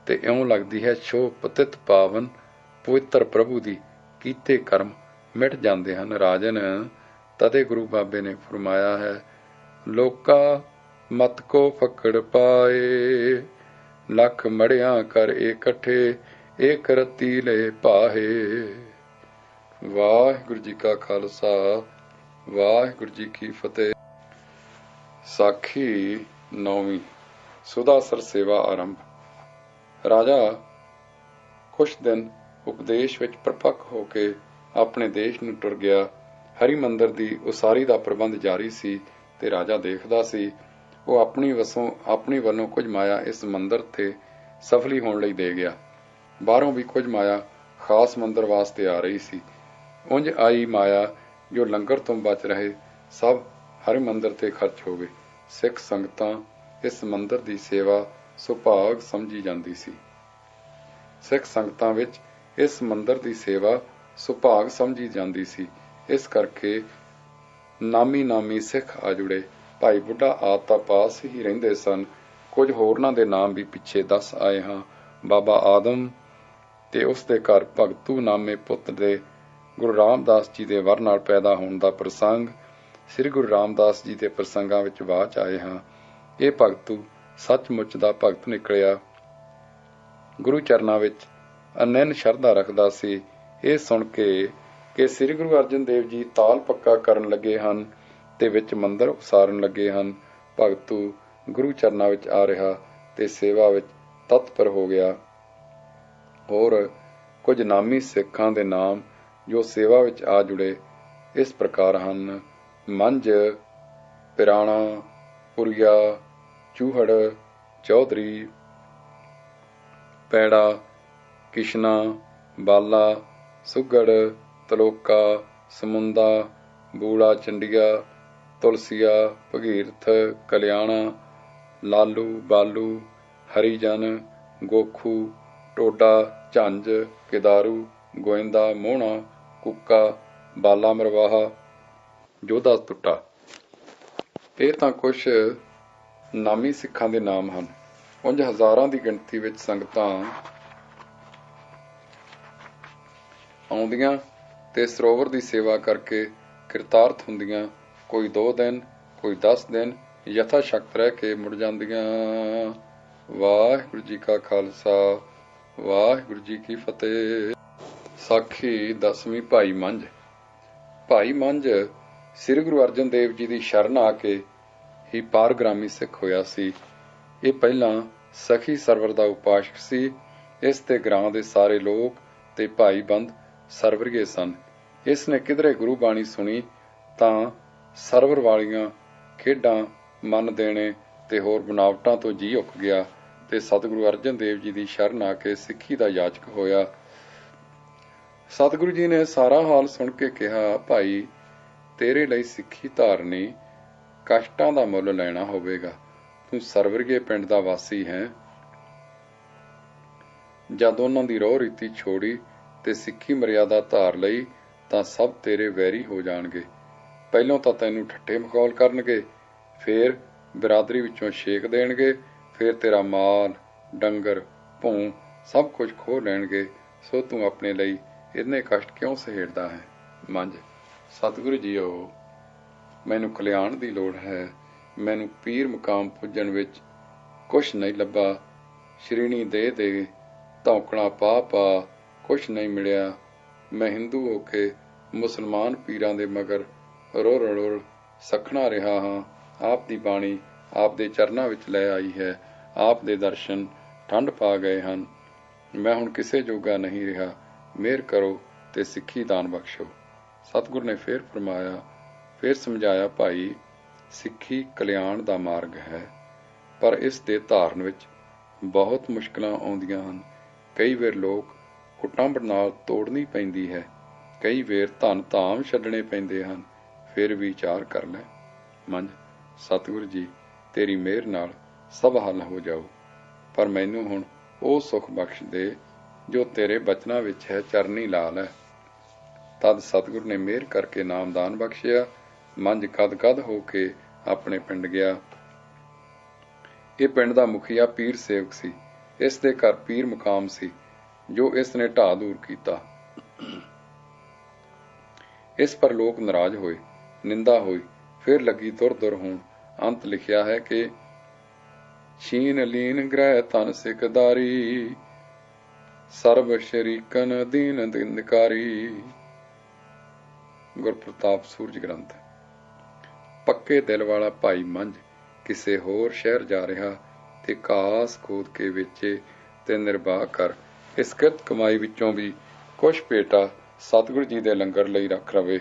[SPEAKER 1] ਤੇ ਇਉਂ ਲੱਗਦੀ ਹੈ ਛੋਹ ਪਤਿਤ ਪਾਵਨ ਪਵਿੱਤਰ ਪ੍ਰਭੂ ਦੀ। ਕੀਤੇ ਕਰਮ ਮਿਟ ਜਾਂਦੇ ਹਨ। ਰਾਜਨ, ਤਦੇ ਗੁਰੂ ਬਾਬੇ ਨੇ ਫਰਮਾਇਆ ਹੈ, ਲੋਕਾ ਮਤ ਕੋ ਫਕੜ ਪਾਏ, ਲੱਖ ਮੜਿਆਂ ਕਰ ਇਕੱਠੇ, ਏਕ ਰਤੀ ਲੈ ਪਾਹੇ। ਵਾਹਿਗੁਰੂ ਜੀ ਕਾ ਖਾਲਸਾ, ਵਾਹਿਗੁਰੂ ਜੀ ਕੀ ਫਤਿਹ। ਸਾਖੀ 9ਵੀਂ। ਸੁਦਾਸਰ ਸੇਵਾ ਆਰੰਭ। ਰਾਜਾ ਕੁਛ ਦਿਨ ਉਪਦੇਸ਼ ਵਿੱਚ ਪ੍ਰਪੱਕ ਹੋ ਕੇ ਆਪਣੇ ਦੇਸ਼ ਨੂੰ ਟੁਰ ਗਿਆ। ਹਰੀ ਮੰਦਰ ਦੀ ਉਸਾਰੀ ਦਾ ਪ੍ਰਬੰਧ ਜਾਰੀ ਸੀ ਤੇ ਰਾਜਾ ਦੇਖਦਾ ਸੀ। ਉਹ ਆਪਣੀ ਵੱਲੋਂ ਕੁਝ ਮਾਇਆ ਇਸ ਮੰਦਰ ਤੇ ਸਫਲੀ ਹੋਣ ਲਈ ਦੇ ਗਿਆ। ਬਾਹਰੋਂ ਵੀ ਕੁਝ ਮਾਇਆ ਖਾਸ ਮੰਦਰ ਵਾਸਤੇ ਆ ਰਹੀ ਸੀ। ਉਂਝ ਆਈ ਮਾਇਆ ਜੋ ਲੰਗਰ ਤੋਂ ਬਚ ਰਹੇ ਸਭ ਹਰ ਮੰਦਰ ਤੇ ਖਰਚ ਹੋਵੇ। ਸਿੱਖ ਸੰਗਤਾਂ ਇਸ ਮੰਦਰ ਦੀ ਸੇਵਾ ਸੁਭਾਗ ਸਮਝੀ ਜਾਂਦੀ ਸੀ। ਸਿੱਖ ਸੰਗਤਾਂ ਵਿੱਚ ਇਸ ਮੰਦਰ ਦੀ ਸੇਵਾ ਸੁਭਾਗ ਸਮਝੀ ਜਾਂਦੀ ਸੀ। ਇਸ ਕਰਕੇ ਨਾਮੀ ਸਿੱਖ ਆ ਜੁੜੇ। ਭਾਈ ਬੁੱਢਾ ਆਦਿ ਤਾਂ ਪਾਸ ਹੀ ਰਹਿੰਦੇ ਸਨ। ਕੁਝ ਹੋਰਨਾਂ ਦੇ ਨਾਮ ਵੀ ਪਿੱਛੇ ਦੱਸ ਆਏ ਹਾਂ। ਬਾਬਾ ਆਦਮ ਤੇ ਉਸ ਦੇ ਘਰ ਭਗਤੂ ਨਾਮੇ ਪੁੱਤ ਦੇ ਗੁਰੂ ਰਾਮਦਾਸ ਜੀ ਦੇ ਵਰ ਨਾਲ ਪੈਦਾ ਹੋਣ ਦਾ ਪ੍ਰਸੰਗ ਸ੍ਰੀ ਗੁਰੂ ਰਾਮਦਾਸ ਜੀ ਦੇ ਪ੍ਰਸੰਗਾਂ ਵਿੱਚ ਵਾਚ ਆਏ ਹਾਂ। ਇਹ ਭਗਤੂ ਸੱਚਮੁੱਚ ਦਾ ਭਗਤ ਨਿਕਲਿਆ। ਗੁਰੂ ਚਰਨਾਂ ਵਿੱਚ ਅਨੰਨ ਸ਼ਰਧਾ ਰੱਖਦਾ ਸੀ। ਇਹ ਸੁਣ ਕੇ ਕਿ ਸ੍ਰੀ ਗੁਰੂ ਅਰਜਨ ਦੇਵ ਜੀ ਤਾਲ ਪੱਕਾ ਕਰਨ ਲੱਗੇ ਹਨ ਤੇ ਵਿੱਚ ਮੰਦਰ ਉਸਾਰਨ ਲੱਗੇ ਹਨ, ਭਗਤੂ ਗੁਰੂ ਚਰਨਾਂ ਵਿੱਚ ਆ ਰਿਹਾ ਤੇ ਸੇਵਾ ਵਿੱਚ ਤਤਪਰ ਹੋ ਗਿਆ। ਹੋਰ ਕੁਝ ਨਾਮੀ ਸਿੱਖਾਂ ਦੇ ਨਾਮ ਜੋ ਸੇਵਾ ਵਿੱਚ ਆ ਜੁੜੇ ਇਸ ਪ੍ਰਕਾਰ ਹਨ: ਮੰਝ, ਪਿਰਾਣਾ, ਪੁਰੀਆ, ਚੂਹੜ, ਚੌਧਰੀ, ਪੈੜਾ, ਕਿਸ਼ਨਾ, ਬਾਲਾ, ਸੁਗੜ, ਤਲੋਕਾ, ਸਮੁੰਦਾ, ਬੂਲਾ ਚੰਡੀਆ, ਤੁਲਸੀਆ, ਭਗੀਰਥ, ਕਲਿਆਣਾ, ਲਾਲੂ, ਬਾਲੂ, ਹਰੀਜਨ, ਗੋਖੂ, ਟੋਡਾ, ਝੰਜ, ਕਿਦਾਰੂ, ਗੋਇੰਦਾ, ਮੋਹਣਾ, ਕੁੱਕਾ, ਬਾਲਾ ਮਰਵਾਹਾ, ਜੋਧਾ ਟੁੱਟਾ। ਇਹ ਤਾਂ ਕੁਝ ਨਾਮੀ ਸਿੱਖਾਂ ਦੇ ਨਾਮ ਹਨ। ਉਂਝ ਹਜ਼ਾਰਾਂ ਦੀ ਗਿਣਤੀ ਵਿੱਚ ਸੰਗਤਾਂ ਆਉਂਦੀਆਂ ਤੇ ਸਰੋਵਰ ਦੀ ਸੇਵਾ ਕਰਕੇ ਕਿਰਤਾਰਥ ਹੁੰਦੀਆਂ। ਕੋਈ 2 ਦਿਨ, ਕੋਈ 10 ਦਿਨ ਯਥਾ ਸ਼ਕਤ ਰਹਿ ਕੇ ਮੁੜ ਜਾਂਦੀਆਂ। ਵਾਹਿਗੁਰੂ ਜੀ ਕਾ ਖਾਲਸਾ, ਵਾਹਿਗੁਰੂ ਜੀ ਕੀ ਫਤਿਹ। ਸਾਖੀ 10ਵੀਂ। ਭਾਈ ਮੰਝ। ਭਾਈ ਮੰਝ ਸ੍ਰੀ ਗੁਰੂ ਅਰਜਨ ਦੇਵ ਜੀ ਦੀ ਸ਼ਰਨ ਆ ਕੇ ਹੀ ਪਾਰਗ੍ਰਾਮੀ ਸਿੱਖ ਹੋਇਆ ਸੀ। ਇਹ ਪਹਿਲਾਂ ਸਖੀ ਸਰਵਰ ਦਾ ਉਪਾਸ਼ਕ ਸੀ। ਇਸ ਤੇ ਗ੍ਰਾਂ ਦੇ ਸਾਰੇ ਲੋਕ ਤੇ ਭਾਈ ਬੰਦ ਸਰਵਰੀਏ ਸਨ। ਇਸ ਨੇ ਕਿਧਰੇ ਗੁਰੂ ਬਾਣੀ ਸੁਣੀ ਤਾਂ ਸਰਵਰ ਵਾਲੀਆਂ ਖੇਡਾਂ ਮਨ ਦੇਣੇ ਤੇ ਹੋਰ ਬਨਾਵਟਾਂ ਤੋਂ ਜੀ ਉੱਕ ਗਿਆ ਤੇ ਸਤਿਗੁਰੂ ਅਰਜਨ ਦੇਵ ਜੀ ਦੀ ਸ਼ਰਨ ਆ ਕੇ ਸਿੱਖੀ ਦਾ ਯਾਚਕ ਹੋਇਆ। ਸਤਿਗੁਰੂ ਜੀ ਨੇ ਸਾਰਾ ਹਾਲ ਸੁਣ ਕੇ ਕਿਹਾ, ਭਾਈ ਤੇਰੇ ਲਈ ਸਿੱਖੀ ਧਾਰਨੀ ਕਸ਼ਟਾਂ ਦਾ ਮੁੱਲ ਲੈਣਾ ਹੋਵੇਗਾ। ਤੂੰ ਸਰਵਰੀਏ ਪਿੰਡ ਦਾ ਵਾਸੀ ਹੈ। ਜਦ ਉਹਨਾਂ ਦੀ ਰਹੁ ਰੀਤੀ ਛੋੜੀ ਤੇ ਸਿੱਖੀ ਮਰਿਆਦਾ ਧਾਰ ਲਈ ਤਾਂ ਸਭ ਤੇਰੇ ਵੈਰੀ ਹੋ ਜਾਣਗੇ। ਪਹਿਲੋਂ ਤਾਂ ਤੈਨੂੰ ਠੱਠੇ ਮਖੌਲ ਕਰਨਗੇ, ਫੇਰ ਬਿਰਾਦਰੀ ਵਿੱਚੋਂ ਛੇਕ ਦੇਣਗੇ, ਫੇਰ ਤੇਰਾ ਮਾਲ, ਡੰਗਰ, ਭੂੰ ਸਭ ਕੁਝ ਖੋਹ ਲੈਣਗੇ। ਸੋ ਤੂੰ ਆਪਣੇ ਲਈ ਇੰਨੇ ਕਸ਼ਟ ਕਿਉਂ ਸਹੇੜਦਾ ਹੈ? ਮੰਝ। ਸਤਿਗੁਰੂ ਜੀਓ, ਮੈਨੂੰ ਕਲਿਆਣ ਦੀ ਲੋੜ ਹੈ। ਮੈਨੂੰ ਪੀਰ ਮੁਕਾਮ ਪੁੱਜਣ ਵਿੱਚ ਕੁਛ ਨਹੀਂ ਲੱਭਾ। ਸ਼੍ਰੇਣੀ ਦੇ ਦੇ ਧੌਂਕਣਾ ਪਾ ਪਾ ਕੁਛ ਨਹੀਂ ਮਿਲਿਆ। ਮੈਂ ਹਿੰਦੂ ਹੋ ਕੇ ਮੁਸਲਮਾਨ ਪੀਰਾਂ ਦੇ ਮਗਰ ਰੁਲ ਰੁਲ ਸਖਣਾ ਰਿਹਾ ਹਾਂ। ਆਪ ਦੀ ਬਾਣੀ ਆਪ ਦੇ ਚਰਨਾਂ ਵਿੱਚ ਲੈ ਆਈ ਹੈ। ਆਪ ਦੇ ਦਰਸ਼ਨ ਠੰਡ ਪਾ ਗਏ ਹਨ। ਮੈਂ ਹੁਣ ਕਿਸੇ ਜੋਗਾ ਨਹੀਂ ਰਿਹਾ। ਮਿਹਰ ਕਰੋ ਤੇ ਸਿੱਖੀ ਦਾਨ ਬਖਸ਼ੋ। ਸਤਿਗੁਰ ਨੇ ਫੇਰ ਫਰਮਾਇਆ, ਫੇਰ ਸਮਝਾਇਆ, ਭਾਈ ਸਿੱਖੀ ਕਲਿਆਣ ਦਾ ਮਾਰਗ ਹੈ, ਪਰ ਇਸ ਦੇ ਧਾਰਨ ਵਿੱਚ ਬਹੁਤ ਮੁਸ਼ਕਲਾਂ ਆਉਂਦੀਆਂ ਹਨ। ਕਈ ਵੇਰ ਲੋਕ ਕੁਟੰਬ ਨਾਲ ਤੋੜਨੀ ਪੈਂਦੀ ਹੈ। ਕਈ ਵੇਰ ਧਨ ਧਾਮ ਛੱਡਣੇ ਪੈਂਦੇ ਹਨ। ਫਿਰ ਵਿਚਾਰ ਕਰ ਲੈ। ਮੰਝ। ਸਤਿਗੁਰੂ ਜੀ, ਤੇਰੀ ਮਿਹਰ ਨਾਲ ਸਭ ਹੱਲ ਹੋ ਜਾਊ, ਪਰ ਮੈਨੂੰ ਹੁਣ ਉਹ ਸੁੱਖ ਬਖਸ਼ ਦੇ ਜੋ ਤੇਰੇ ਬਚਨਾਂ ਵਿੱਚ ਹੈ। ਚਰਨੀ ਲਾ ਲੈ। ਤਦ ਸਤਿਗੁਰ ਨੇ ਮਿਹਰ ਕਰਕੇ ਨਾਮਦਾਨ ਬਖਸ਼ਿਆ। ਮੰਝ ਕਦ ਹੋ ਕੇ ਆਪਣੇ ਪਿੰਡ ਗਿਆ। ਇਹ ਪਿੰਡ ਦਾ ਮੁਖੀਆ ਪੀਰ ਸੇਵਕ ਸੀ। ਇਸ ਦੇ ਘਰ ਪੀਰ ਮੁਕਾਮ ਸੀ, ਜੋ ਇਸ ਨੇ ਢਾਹ ਦੂਰ ਕੀਤਾ। ਇਸ ਪਰ ਲੋਕ ਨਾਰਾਜ਼ ਹੋਏ, ਨਿੰਦਾ ਹੋਈ, ਫਿਰ ਲੱਗੀ ਦੁਰ ਹੋਣ। ਅੰਤ ਲਿਖਿਆ ਹੈ ਕਿ ਛੀਨ ਲੀਨ ਗ੍ਰਹਿ ਧਨ ਸਿਕਦਾਰੀ, ਸਰਬ ਸ਼ਰੀਕਨ ਦੀਨ ਦਿਨਕਾਰੀ। ਗੁਰਪ੍ਰਤਾਪ ਸੂਰਜ ਗ੍ਰੰਥ। ਪੱਕੇ ਦਿਲ ਵਾਲਾ ਭਾਈ ਮੰਝ ਕਿਸੇ ਹੋਰ ਸ਼ਹਿਰ ਜਾ ਰਿਹਾ ਤੇ ਕਾਸ ਖੋਦ ਕੇ ਵੇਚੇ ਤੇ ਨਿਰਵਾਹ ਕਰ ਇਸ ਕਿਰਤ ਕਮਾਈ ਵਿੱਚੋਂ ਵੀ ਕੁਛ ਭੇਟਾ ਸਤਿਗੁਰੂ ਜੀ ਦੇ ਲੰਗਰ ਲਈ ਰੱਖ ਰਵੇ।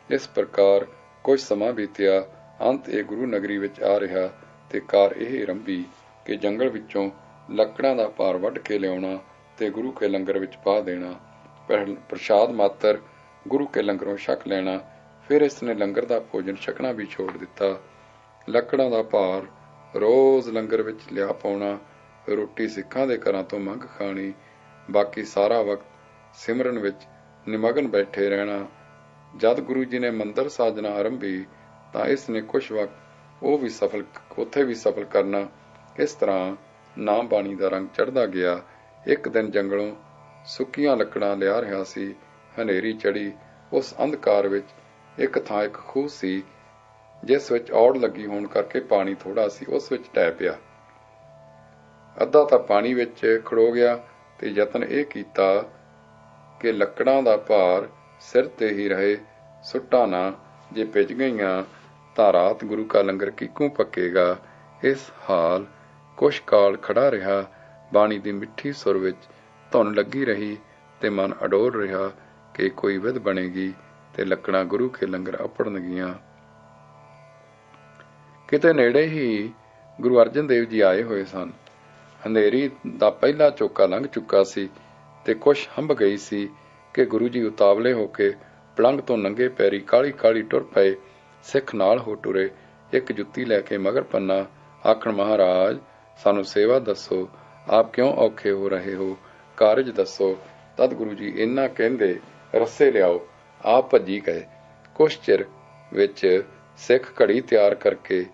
[SPEAKER 1] ਇਸ ਪ੍ਰਕਾਰ ਕੁਝ ਸਮਾਂ ਬੀਤਿਆ। ਅੰਤ ਇਹ ਗੁਰੂ ਨਗਰੀ ਵਿੱਚ ਆ ਰਿਹਾ ਤੇ ਕਾਰ ਇਹ ਰੰਭੀ ਕਿ ਜੰਗਲ ਵਿੱਚੋਂ ਲੱਕੜਾਂ ਦਾ ਭਾਰ ਵੱਢ ਕੇ ਲਿਆਉਣਾ ਤੇ ਗੁਰੂ ਕੇ ਲੰਗਰ ਵਿੱਚ ਪਾ ਦੇਣਾ। ਪ੍ਰਸ਼ਾਦ ਮਾਤਰ ਗੁਰੂ ਕੇ ਲੰਗਰੋਂ ਛਕ ਲੈਣਾ। ਫਿਰ ਇਸ ਨੇ ਲੰਗਰ ਦਾ ਭੋਜਨ ਛਕਣਾ ਵੀ ਛੋੜ ਦਿੱਤਾ। ਲੱਕੜਾਂ ਦਾ ਭਾਰ ਰੋਜ਼ ਲੰਗਰ ਵਿੱਚ ਲਿਆ ਪਾਉਣਾ, ਰੋਟੀ ਸਿੱਖਾਂ ਦੇ ਘਰਾਂ ਤੋਂ ਮੰਗ ਖਾਣੀ, ਬਾਕੀ ਸਾਰਾ ਵਕਤ ਸਿਮਰਨ ਵਿੱਚ ਨਿਮਗਨ ਬੈਠੇ ਰਹਿਣਾ। ਜਦ ਗੁਰੂ ਜੀ ਨੇ ਮੰਦਰ ਸਾਜਣਾ ਆਰੰਭੀ ਤਾਂ ਇਸ ਨੇ ਕੁਛ ਵਕਤ ਉੱਥੇ ਵੀ ਸਫਲ ਕਰਨਾ। ਇਸ ਤਰ੍ਹਾਂ ਨਾਮ ਬਾਣੀ ਦਾ ਰੰਗ ਚੜ੍ਹਦਾ ਗਿਆ। ਇੱਕ ਦਿਨ ਜੰਗਲੋਂ ਸੁੱਕੀਆਂ ਲੱਕੜਾਂ ਲਿਆ ਰਿਹਾ ਸੀ। ਹਨੇਰੀ ਚੜੀ। ਉਸ ਅੰਧਕਾਰ ਵਿੱਚ ਇੱਕ ਥਾਂ ਇੱਕ ਖੂਹ ਸੀ, ਜਿਸ ਵਿੱਚ ਔੜ ਲੱਗੀ ਹੋਣ ਕਰਕੇ ਪਾਣੀ ਥੋੜਾ ਸੀ। ਉਸ ਵਿੱਚ ਡਹਿ ਪਿਆ। ਅੱਧਾ ਤਾਂ ਪਾਣੀ ਵਿੱਚ ਖੜੋ ਗਿਆ ਤੇ ਯਤਨ ਇਹ ਕੀਤਾ ਕਿ ਲੱਕੜਾਂ ਦਾ ਭਾਰ ਸਿਰ ਤੇ ਹੀ ਰਹੇ, ਸੁੱਟਾਂ ਨਾ। ਜੇ ਭਿੱਜ ਗਈਆਂ ਤਾਂ ਰਾਤ ਗੁਰੂ ਕਾ ਲੰਗਰ ਕਿੱਕੂ ਪੱਕੇਗਾ। ਇਸ ਹਾਲ ਕੁਛ ਕਾਲ ਖੜਾ ਰਿਹਾ। ਬਾਣੀ ਦੀ ਮਿੱਠੀ ਸੁਰ ਵਿੱਚ ਧੁਨ ਲੱਗੀ ਰਹੀ ਤੇ ਮਨ ਅਡੋਲ ਰਿਹਾ ਕਿ ਕੋਈ ਵਿਧ ਬਣੇਗੀ ਤੇ ਲੱਕੜਾਂ ਗੁਰੂ ਕੇ ਲੰਗਰ ਅੱਪੜਨਗੀਆਂ। ਕਿਤੇ ਨੇੜੇ ਹੀ ਗੁਰੂ ਅਰਜਨ ਦੇਵ ਜੀ ਆਏ ਹੋਏ ਸਨ। ਹਨੇਰੀ ਦਾ ਪਹਿਲਾ ਚੌਕਾ ਲੰਘ ਚੁੱਕਾ ਸੀ ਤੇ ਕੁਛ ਹੰਭ ਗਈ ਸੀ ਕਿ ਗੁਰੂ ਜੀ ਉਤਾਵਲੇ ਹੋ ਕੇ ਪਲੰਘ ਤੋਂ ਨੰਗੇ ਪੈਰੀ ਕਾਹਲੀ ਕਾਹਲੀ ਟੁਰ ਪਏ। ਸਿੱਖ ਨਾਲ ਹੋ ਟੁਰੇ। ਇੱਕ ਜੁੱਤੀ ਲੈ ਕੇ ਮਗਰ ਪੰਨਾ। ਆਖਣ, ਮਹਾਰਾਜ ਸਾਨੂੰ ਸੇਵਾ ਦੱਸੋ। ਆਪ ਕਿਉਂ ਔਖੇ ਹੋ ਰਹੇ ਹੋ? ਕਾਰਜ ਦੱਸੋ। ਤਦ ਗੁਰੂ ਜੀ ਇੰਨਾ ਕਹਿੰਦੇ ਰੱਸੇ ਲਿਆਓ। ਆਪ ਭੱਜੀ ਗਏ। ਕੁਛ ਚਿਰ ਵਿੱਚ ਸਿੱਖ ਘੜੀ ਤਿਆਰ ਕਰਕੇ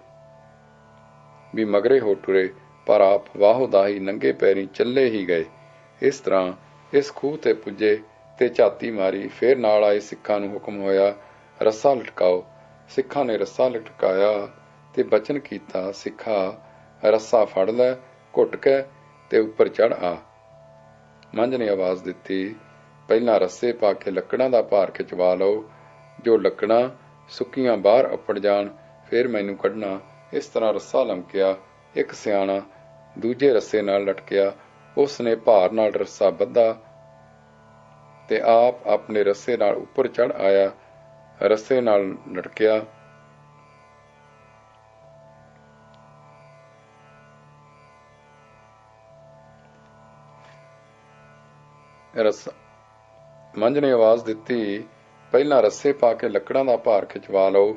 [SPEAKER 1] ਵੀ ਮਗਰੇ ਹੋ ਟੁਰੇ, ਪਰ ਆਪ ਵਾਹੋ ਦਾਹੀ ਨੰਗੇ ਪੈਰੀਂ ਚੱਲੇ ਹੀ ਗਏ। ਇਸ ਤਰ੍ਹਾਂ ਇਸ ਖੂਹ ਤੇ ਪੁੱਜੇ ਤੇ ਝਾਤੀ ਮਾਰੀ। ਫੇਰ ਨਾਲ ਆਏ ਸਿੱਖਾਂ ਨੂੰ ਹੁਕਮ ਹੋਇਆ, ਰੱਸਾ ਲਟਕਾਓ। ਸਿੱਖਾਂ ਨੇ ਰੱਸਾ ਲਟਕਾਇਆ ਤੇ ਬਚਨ ਕੀਤਾ, ਸਿੱਖਾ ਰੱਸਾ ਫੜ ਲੈ, ਘੁੱਟ ਕੇ ਤੇ ਉੱਪਰ ਚੜ੍ਹ ਆ। ਮੰਝ ਨੇ ਆਵਾਜ਼ ਦਿੱਤੀ, ਪਹਿਲਾਂ ਰੱਸੇ ਪਾ ਕੇ ਲੱਕੜਾਂ ਦਾ ਭਾਰ ਖਿਚਵਾ ਲਓ। ਜੋ ਲੱਕੜਾਂ ਸੁੱਕੀਆਂ ਬਾਹਰ ਅੱਪੜ ਜਾਣ, ਫੇਰ ਮੈਨੂੰ ਕੱਢਣਾ। ਇਸ ਤਰ੍ਹਾਂ ਰੱਸਾ ਲਮਕਿਆ। ਇੱਕ ਸਿਆਣਾ ਦੂਜੇ ਰੱਸੇ ਨਾਲ ਲਟਕਿਆ। ਉਸ ਨੇ ਭਾਰ ਨਾਲ ਰੱਸਾ ਬੱਧਾ ਤੇ ਆਪ ਆਪਣੇ ਰੱਸੇ ਨਾਲ ਉੱਪਰ ਚੜ੍ਹ ਆਇਆ। ਰੱਸੇ ਨਾਲ ਲਟਕਿਆ। ਮੰਝ ਨੇ ਆਵਾਜ਼ ਦਿੱਤੀ, ਪਹਿਲਾਂ ਰੱਸੇ ਪਾ ਕੇ ਲੱਕੜਾਂ ਦਾ ਭਾਰ ਖਿਚਵਾ ਲਓ।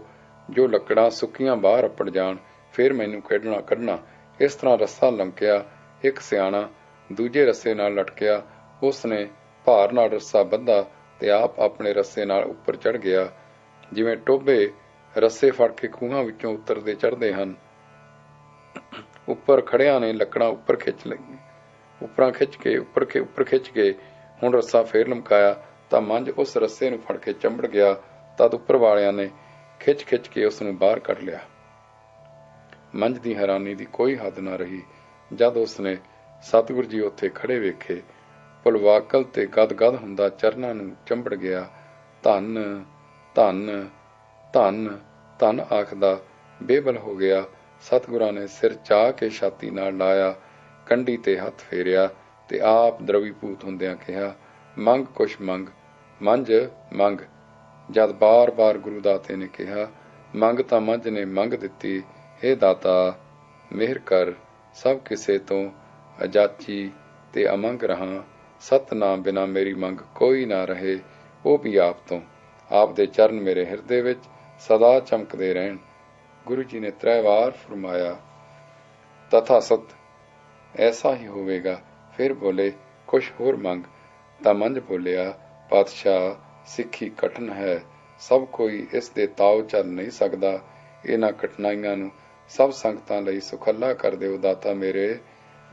[SPEAKER 1] ਜੋ ਲੱਕੜਾਂ ਸੁੱਕੀਆਂ ਬਾਹਰ ਅੱਪੜ ਜਾਣ, ਫੇਰ ਮੈਨੂੰ ਕੱਢਣਾ। ਇਸ ਤਰ੍ਹਾਂ ਰੱਸਾ ਲਮਕਿਆ। ਇੱਕ ਸਿਆਣਾ ਦੂਜੇ ਰੱਸੇ ਨਾਲ ਲਟਕਿਆ। ਉਸ ਨੇ ਭਾਰ ਨਾਲ ਰੱਸਾ ਬੱਧਾ ਤੇ ਆਪ ਆਪਣੇ ਰੱਸੇ ਨਾਲ ਉੱਪਰ ਚੜ੍ਹ ਗਿਆ। ਜਿਵੇਂ ਟੋਭੇ ਰੱਸੇ ਫੜ ਕੇ ਖੂਹਾਂ ਵਿੱਚੋਂ ਉਤਰਦੇ ਚੜ੍ਹਦੇ ਹਨ। ਉੱਪਰ ਖੜਿਆਂ ਨੇ ਲੱਕੜਾਂ ਉੱਪਰ ਖਿੱਚ ਕੇ ਹੁਣ ਰੱਸਾ ਫੇਰ ਲਮਕਾਇਆ ਤਾਂ ਮੰਝ ਉਸ ਰੱਸੇ ਨੂੰ ਫੜ ਕੇ ਚੰਬੜ ਗਿਆ। ਤਦ ਉੱਪਰ ਵਾਲਿਆਂ ਨੇ ਖਿੱਚ ਕੇ ਉਸ ਨੂੰ ਬਾਹਰ ਕੱਢ ਲਿਆ। ਮੰਝ ਦੀ ਹੈਰਾਨੀ ਦੀ ਕੋਈ ਹੱਦ ਨਾ ਰਹੀ ਜਦ ਉਸ ਨੇ ਸਤਿਗੁਰੂ ਜੀ ਉੱਥੇ ਖੜੇ ਵੇਖੇ। ਭੁਲਵਾਕਲ ਤੇ ਗਦ ਹੁੰਦਾ ਚਰਨਾਂ ਨੂੰ ਚੰਬੜ ਗਿਆ। ਧੰਨ ਧੰਨ ਧੰਨ ਧੰਨ ਆਖਦਾ ਬੇਬਲ ਹੋ ਗਿਆ। ਸਤਿਗੁਰਾਂ ਨੇ ਸਿਰ ਚਾਹ ਕੇ ਛਾਤੀ ਨਾਲ ਲਾਇਆ, ਕੰਢੀ ਤੇ ਹੱਥ ਫੇਰਿਆ ਤੇ ਆਪ ਦਰਵੀਭੂਤ ਹੁੰਦਿਆਂ ਕਿਹਾ, ਮੰਗ ਕੁਛ ਮੰਗ, ਮੰਝ ਮੰਗ। ਜਦ ਬਾਰ ਗੁਰੂ ਦਾਤੇ ਨੇ ਕਿਹਾ, ਮੰਗ ਤਾਂ ਮੰਝ ਨੇ ਮੰਗ ਦਿੱਤੀ। ਹੇ ਦਾਤਾ, ਮਿਹਰ ਕਰ, ਸਭ ਕਿਸੇ ਤੋਂ ਅਜਾਚੀ ਤੇ ਅਮੰਗ ਰਹਾ। ਸਤਨਾਮ ਬਿਨਾ ਮੇਰੀ ਮੰਗ ਕੋਈ ਨਾ ਰਹੇ, ਉਹ ਵੀ ਆਪ ਤੋਂ। ਆਪ ਦੇ ਚਰਨ ਮੇਰੇ ਹਿਰਦੇ ਵਿੱਚ ਸਦਾ ਚਮਕਦੇ ਰਹਿਣ। ਗੁਰੂ ਜੀ ਨੇ 3 ਵਾਰ ਫਰਮਾਇਆ, ਤਥਾ ਸਤ, ਐਸਾ ਹੀ ਹੋਵੇਗਾ। ਫਿਰ ਬੋਲੇ, ਕੁਛ ਹੋਰ ਮੰਗ। ਤਾਂ ਮੰਝ ਬੋਲਿਆ, ਪਾਤਸ਼ਾਹ, ਸਿੱਖੀ ਕਠਨ ਹੈ, ਸਭ ਕੋਈ ਇਸ ਦੇ ਤਾਉ ਚੱਲ ਨਹੀਂ ਸਕਦਾ। ਇਹਨਾਂ ਕਠਿਨਾਈਆਂ ਨੂੰ ਸਭ ਸੰਗਤਾਂ ਲਈ ਸੁਖੱਲਾ ਕਰ ਦਿਓ ਦਾਤਾ ਮੇਰੇ।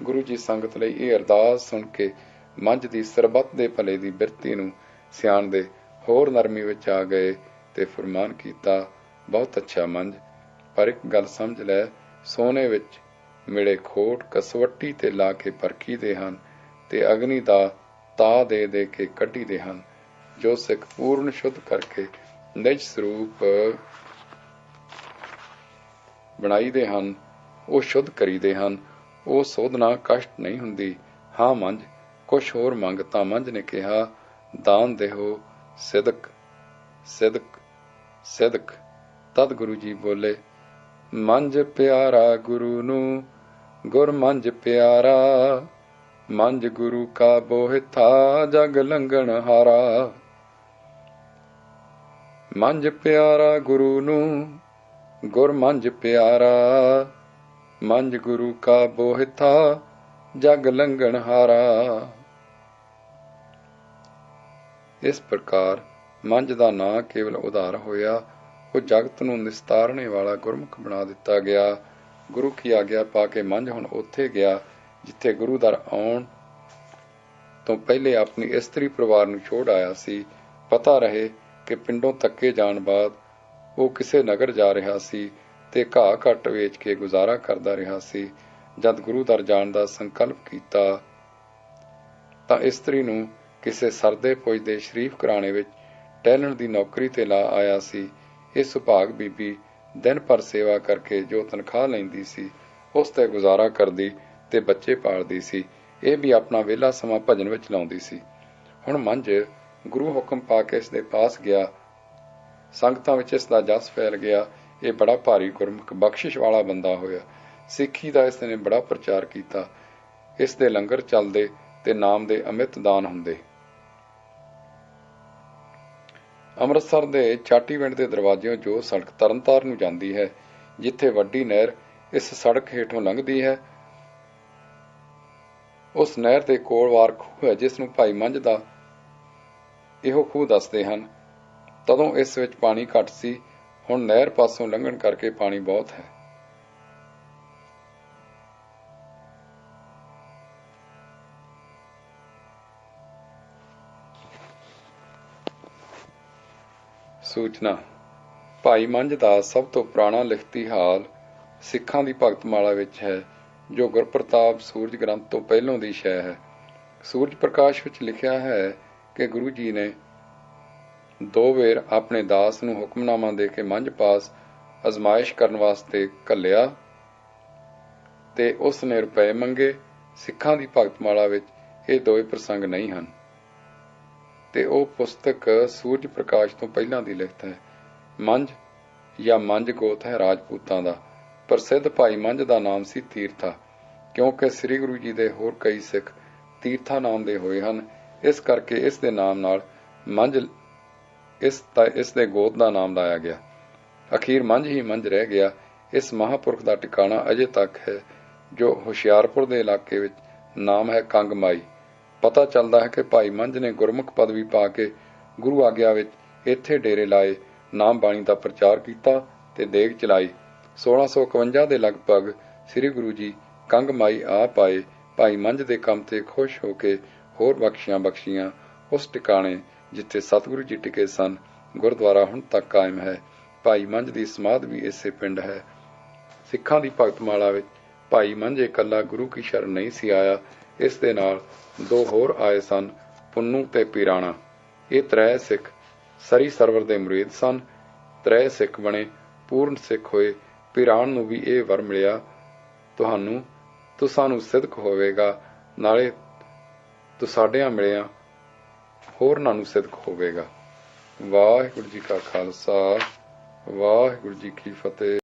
[SPEAKER 1] ਗੁਰੂ ਜੀ ਸੰਗਤ ਲਈ ਇਹ ਅਰਦਾਸ ਸੁਣ ਕੇ ਮੰਝ ਦੀ ਸਰਬੱਤ ਦੇ ਭਲੇ ਦੀ ਬਿਰਤੀ ਨੂੰ ਸਿਆਣਦੇ ਹੋਰ ਨਰਮੀ ਵਿੱਚ ਆ ਗਏ ਤੇ ਫਰਮਾਨ ਕੀਤਾ, ਬਹੁਤ ਅੱਛਾ ਮੰਝ, ਪਰ ਇੱਕ ਗੱਲ ਸਮਝ ਲੈ, ਸੋਨੇ ਵਿੱਚ ਮਿਲੇ ਖੋਟ ਕਸਵੱਟੀ ਤੇ ਲਾ ਕੇ ਪਰਖੀਦੇ ਹਨ ਤੇ ਅਗਨੀ ਦਾ ਤਾ ਦੇ ਕੇ ਕੱਢੀਦੇ ਹਨ। ਜੋ ਸਿੱਖ ਪੂਰਨ ਸ਼ੁੱਧ ਕਰਕੇ ਨਿਜ ਸਰੂਪ ਬਣਾਈਦੇ ਹਨ, ਉਹ ਸ਼ੁੱਧ ਕਰੀਦੇ ਹਨ। ਉਹ ਸੋਧਨਾ ਕਸ਼ਟ ਨਹੀਂ ਹੁੰਦੀ। ਹਾਂ ਮੰਝ, ਕੁਛ ਹੋਰ ਮੰਗ। ਤਾਂ ਮੰਝ ਨੇ ਕਿਹਾ, ਦਾਨ ਦੇਹੋ, ਸਿਦਕ ਸਿਦਕ ਸਿਦਕ। ਤਦ ਗੁਰੂ ਜੀ ਬੋਲੇ, ਮੰਝ ਪਿਆਰਾ ਗੁਰੂ ਨੂੰ, ਗੁਰ ਮੰਝ ਪਿਆਰਾ। ਮੰਝ ਗੁਰੂ ਕਾ ਬੋਹਿਥਾ, ਜਗ ਲੰਘਣ ਹਾਰਾ। ਮੰਝ ਪਿਆਰਾ ਗੁਰੂ ਨੂੰ, ਗੁਰ ਮੰਝ ਪਿਆਰਾ। ਮੰਝ ਗੁਰੂ ਕਾ ਬੋਹਿਥਾ, ਜਗ ਲੰਘਣ ਹਾਰਾ। ਇਸ ਪ੍ਰਕਾਰ ਮੰਝ ਦਾ ਨਾਂ ਕੇਵਲ ਉਧਾਰ ਹੋਇਆ, ਉਹ ਜਗਤ ਨੂੰ ਨਿਸਤਾਰਨੇ ਵਾਲਾ ਗੁਰਮੁਖ ਬਣਾ ਦਿੱਤਾ ਗਿਆ। ਗੁਰੂ ਕੀ ਆਗਿਆ ਪਾ ਕੇ ਮੰਝ ਹੁਣ ਉੱਥੇ ਗਿਆ ਜਿੱਥੇ ਗੁਰੂ ਦਰ ਆਉਣ ਤੋਂ ਪਹਿਲੇ ਆਪਣੀ ਇਸਤਰੀ ਪਰਿਵਾਰ ਨੂੰ ਛੋੜ ਆਇਆ ਸੀ। ਪਤਾ ਰਹੇ ਕਿ ਪਿੰਡੋਂ ਧੱਕੇ ਜਾਣ ਬਾਅਦ ਉਹ ਕਿਸੇ ਨਗਰ ਜਾ ਰਿਹਾ ਸੀ ਤੇ ਘਾਹ ਘੱਟ ਵੇਚ ਕੇ ਗੁਜ਼ਾਰਾ ਕਰਦਾ ਰਿਹਾ ਸੀ। ਜਦ ਗੁਰੂ ਦਰ ਜਾਣ ਦਾ ਸੰਕਲਪ ਕੀਤਾ ਤਾਂ ਇਸਤਰੀ ਨੂੰ ਕਿਸੇ ਸਰਦੇ ਪੁੱਜਦੇ ਸ਼ਰੀਫ ਘਰਾਣੇ ਵਿੱਚ ਟਹਿਲਣ ਦੀ ਨੌਕਰੀ ਤੇ ਲਾ ਆਇਆ ਸੀ। ਇਹ ਸੁਭਾਗ ਬੀਬੀ ਦਿਨ ਭਰ ਸੇਵਾ ਕਰਕੇ ਜੋ ਤਨਖਾਹ ਲੈਂਦੀ ਸੀ, ਉਸ ਤੇ ਗੁਜ਼ਾਰਾ ਕਰਦੀ ਤੇ ਬੱਚੇ ਪਾਲਦੀ ਸੀ। ਇਹ ਵੀ ਆਪਣਾ ਵਿਹਲਾ ਸਮਾਂ ਭਜਨ ਵਿੱਚ ਲਾਉਂਦੀ ਸੀ। ਹੁਣ ਮੰਝ ਗੁਰੂ ਹੁਕਮ ਪਾ ਕੇ ਇਸ ਦੇ ਪਾਸ ਗਿਆ। ਸੰਗਤਾਂ ਵਿੱਚ ਇਸ ਦਾ ਜਸ ਫੈਲ ਗਿਆ। ਇਹ ਬੜਾ ਭਾਰੀ ਗੁਰਮੁਖ ਬਖਸ਼ਿਸ਼ ਵਾਲਾ ਬੰਦਾ ਹੋਇਆ। ਸਿੱਖੀ ਦਾ ਇਸ ਨੇ ਬੜਾ ਪ੍ਰਚਾਰ ਕੀਤਾ। ਇਸ ਦੇ ਲੰਗਰ ਚੱਲਦੇ ਤੇ ਨਾਮ ਦੇ ਅਮਿਤ ਦਾਨ ਹੁੰਦੇ। ਅੰਮ੍ਰਿਤਸਰ ਦੇ ਚਾਟੀਵਿੰਡ ਦੇ ਦਰਵਾਜ਼ਿਓਂ ਜੋ ਸੜਕ ਤਰਨਤਾਰਨ ਨੂੰ ਜਾਂਦੀ ਹੈ, ਜਿੱਥੇ ਵੱਡੀ ਨਹਿਰ ਇਸ ਸੜਕ ਹੇਠੋਂ ਲੰਘਦੀ ਹੈ, ਉਸ ਨਹਿਰ ਦੇ ਕੋਲ ਵਾਰ ਖੂਹ ਹੈ, ਜਿਸ ਨੂੰ ਭਾਈ ਮੰਝ ਦਾ ਇਹੋ ਖੂਹ ਦੱਸਦੇ ਹਨ। ਤਦੋਂ ਇਸ ਵਿੱਚ ਪਾਣੀ ਘੱਟ ਸੀ। ਹੁਣ ਨਹਿਰ ਪਾਸੋਂ ਲੰਘਣ ਕਰਕੇ ਪਾਣੀ ਬਹੁਤ ਹੈ। ਸੂਚਨਾ। ਭਾਈ ਮੰਝ ਦਾ ਸਭ ਤੋਂ ਪੁਰਾਣਾ ਲਿਖਤੀ ਹਾਲ ਸਿੱਖਾਂ ਦੀ ਭਗਤਮਾਲਾ ਵਿੱਚ ਹੈ, ਜੋ ਗੁਰਪ੍ਰਤਾਪ ਸੂਰਜ ਗ੍ਰੰਥ ਤੋਂ ਪਹਿਲੋਂ ਦੀ ਸ਼ੈ ਹੈ। ਸੂਰਜ ਪ੍ਰਕਾਸ਼ ਵਿੱਚ ਲਿਖਿਆ ਹੈ ਕਿ ਗੁਰੂ ਜੀ ਨੇ 2 ਵੇਰ ਆਪਣੇ ਦਾਸ ਨੂੰ ਹੁਕਮਨਾਮਾ ਦੇ ਕੇ ਮੰਝ ਪਾਸ ਅਜ਼ਮਾਇਸ਼ ਕਰਨ ਵਾਸਤੇ ਘੱਲਿਆ ਤੇ ਉਸ ਨੇ ਰੁਪਏ ਮੰਗੇ। ਸਿੱਖਾਂ ਦੀ ਭਗਤਮਾਲਾ ਵਿੱਚ ਇਹ ਦੋਵੇਂ ਪ੍ਰਸੰਗ ਨਹੀਂ ਹਨ ਤੇ ਉਹ ਪੁਸਤਕ ਸੂਰਜ ਪ੍ਰਕਾਸ਼ ਤੋਂ ਪਹਿਲਾਂ ਦੀ ਲਿਖਤ ਹੈ। ਮੰਝ ਜਾਂ ਮੰਝ ਗੋਤ ਹੈ ਰਾਜਪੂਤਾਂ ਦਾ। ਪ੍ਰਸਿੱਧ ਭਾਈ ਮੰਝ ਦਾ ਨਾਮ ਸੀ ਤੀਰਥਾ, ਕਿਉਂਕਿ ਸ੍ਰੀ ਗੁਰੂ ਜੀ ਦੇ ਹੋਰ ਕਈ ਸਿੱਖ ਤੀਰਥਾ ਨਾਮ ਦੇ ਹੋਏ ਹਨ, ਇਸ ਕਰਕੇ ਇਸ ਦੇ ਨਾਮ ਨਾਲ ਮੰਝ ਇਸ ਦੇ ਗੋਤ ਦਾ ਨਾਮ ਲਾਇਆ ਗਿਆ। ਅਖੀਰ ਮੰਝ ਹੀ ਮੰਝ ਰਹਿ ਗਿਆ। ਇਸ ਮਹਾਂਪੁਰਖ ਦਾ ਟਿਕਾਣਾ ਅਜੇ ਤੱਕ ਹੈ, ਜੋ ਹੁਸ਼ਿਆਰਪੁਰ ਦੇ ਇਲਾਕੇ ਵਿੱਚ ਨਾਮ ਹੈ ਕੰਗ ਮਾਈ। ਪਤਾ ਚੱਲਦਾ ਹੈ ਕਿ ਭਾਈ ਮੰਝ ਨੇ ਗੁਰਮੁਖ ਪਦਵੀ ਪਾ ਕੇ ਗੁਰੂ ਆਗਿਆ ਵਿੱਚ ਇੱਥੇ ਡੇਰੇ ਲਾਏ, ਨਾਮ ਬਾਣੀ ਦਾ ਪ੍ਰਚਾਰ ਕੀਤਾ ਤੇ ਦੇਗ ਚਲਾਈ। 1651 ਦੇ ਲਗਭਗ ਸ੍ਰੀ ਗੁਰੂ ਜੀ ਕੰਗ ਮਾਈ ਆਪ ਆਏ। ਭਾਈ ਮੰਝ ਦੇ ਕੰਮ ਤੇ ਖੁਸ਼ ਹੋ ਕੇ ਹੋਰ ਬਖਸ਼ੀਆਂ ਬਖਸ਼ੀਆਂ ਉਸ ਟਿਕਾਣੇ ਜਿੱਥੇ ਸਤਿਗੁਰੂ ਜੀ ਟਿਕੇ ਸਨ। ਗੁਰਦੁਆਰਾ ਹੁਣ ਤੱਕ ਕਾਇਮ ਹੈ। ਭਾਈ ਮੰਝ ਦੀ ਸਮਾਧ ਵੀ ਇਸੇ ਪਿੰਡ ਹੈ। ਸਿੱਖਾਂ ਦੀ ਭਗਤਮਾਲਾ ਵਿੱਚ ਭਾਈ ਮੰਝ ਇਕੱਲਾ ਗੁਰੂ ਕੀ ਸ਼ਰਨ ਨਹੀਂ ਸੀ ਆਇਆ, ਇਸ ਦੇ ਨਾਲ 2 ਹੋਰ ਆਏ ਸਨ, ਪੁੰਨੂ ਤੇ ਪੀਰਾਣਾ। ਇਹ 3 ਸਿੱਖ ਸਰੀ ਸਰਵਰ ਦੇ ਮੁਰੀਦ ਸਨ। 3 ਸਿੱਖ ਬਣੇ, ਪੂਰਨ ਸਿੱਖ ਹੋਏ। ਪੀਰਾਣ ਨੂੰ ਵੀ ਇਹ ਵਰ ਮਿਲਿਆ, ਤੁਸਾਂ ਨੂੰ ਸਿਦਕ ਹੋਵੇਗਾ, ਨਾਲੇ ਤੁਹਾਡਿਆਂ ਮਿਲਿਆ ਹੋਰਨਾਂ ਨੂੰ ਸਿਦਕ ਹੋਵੇਗਾ। ਵਾਹਿਗੁਰੂ ਜੀ ਕਾ ਖਾਲਸਾ, ਵਾਹਿਗੁਰੂ ਜੀ ਕੀ ਫਤਿਹ।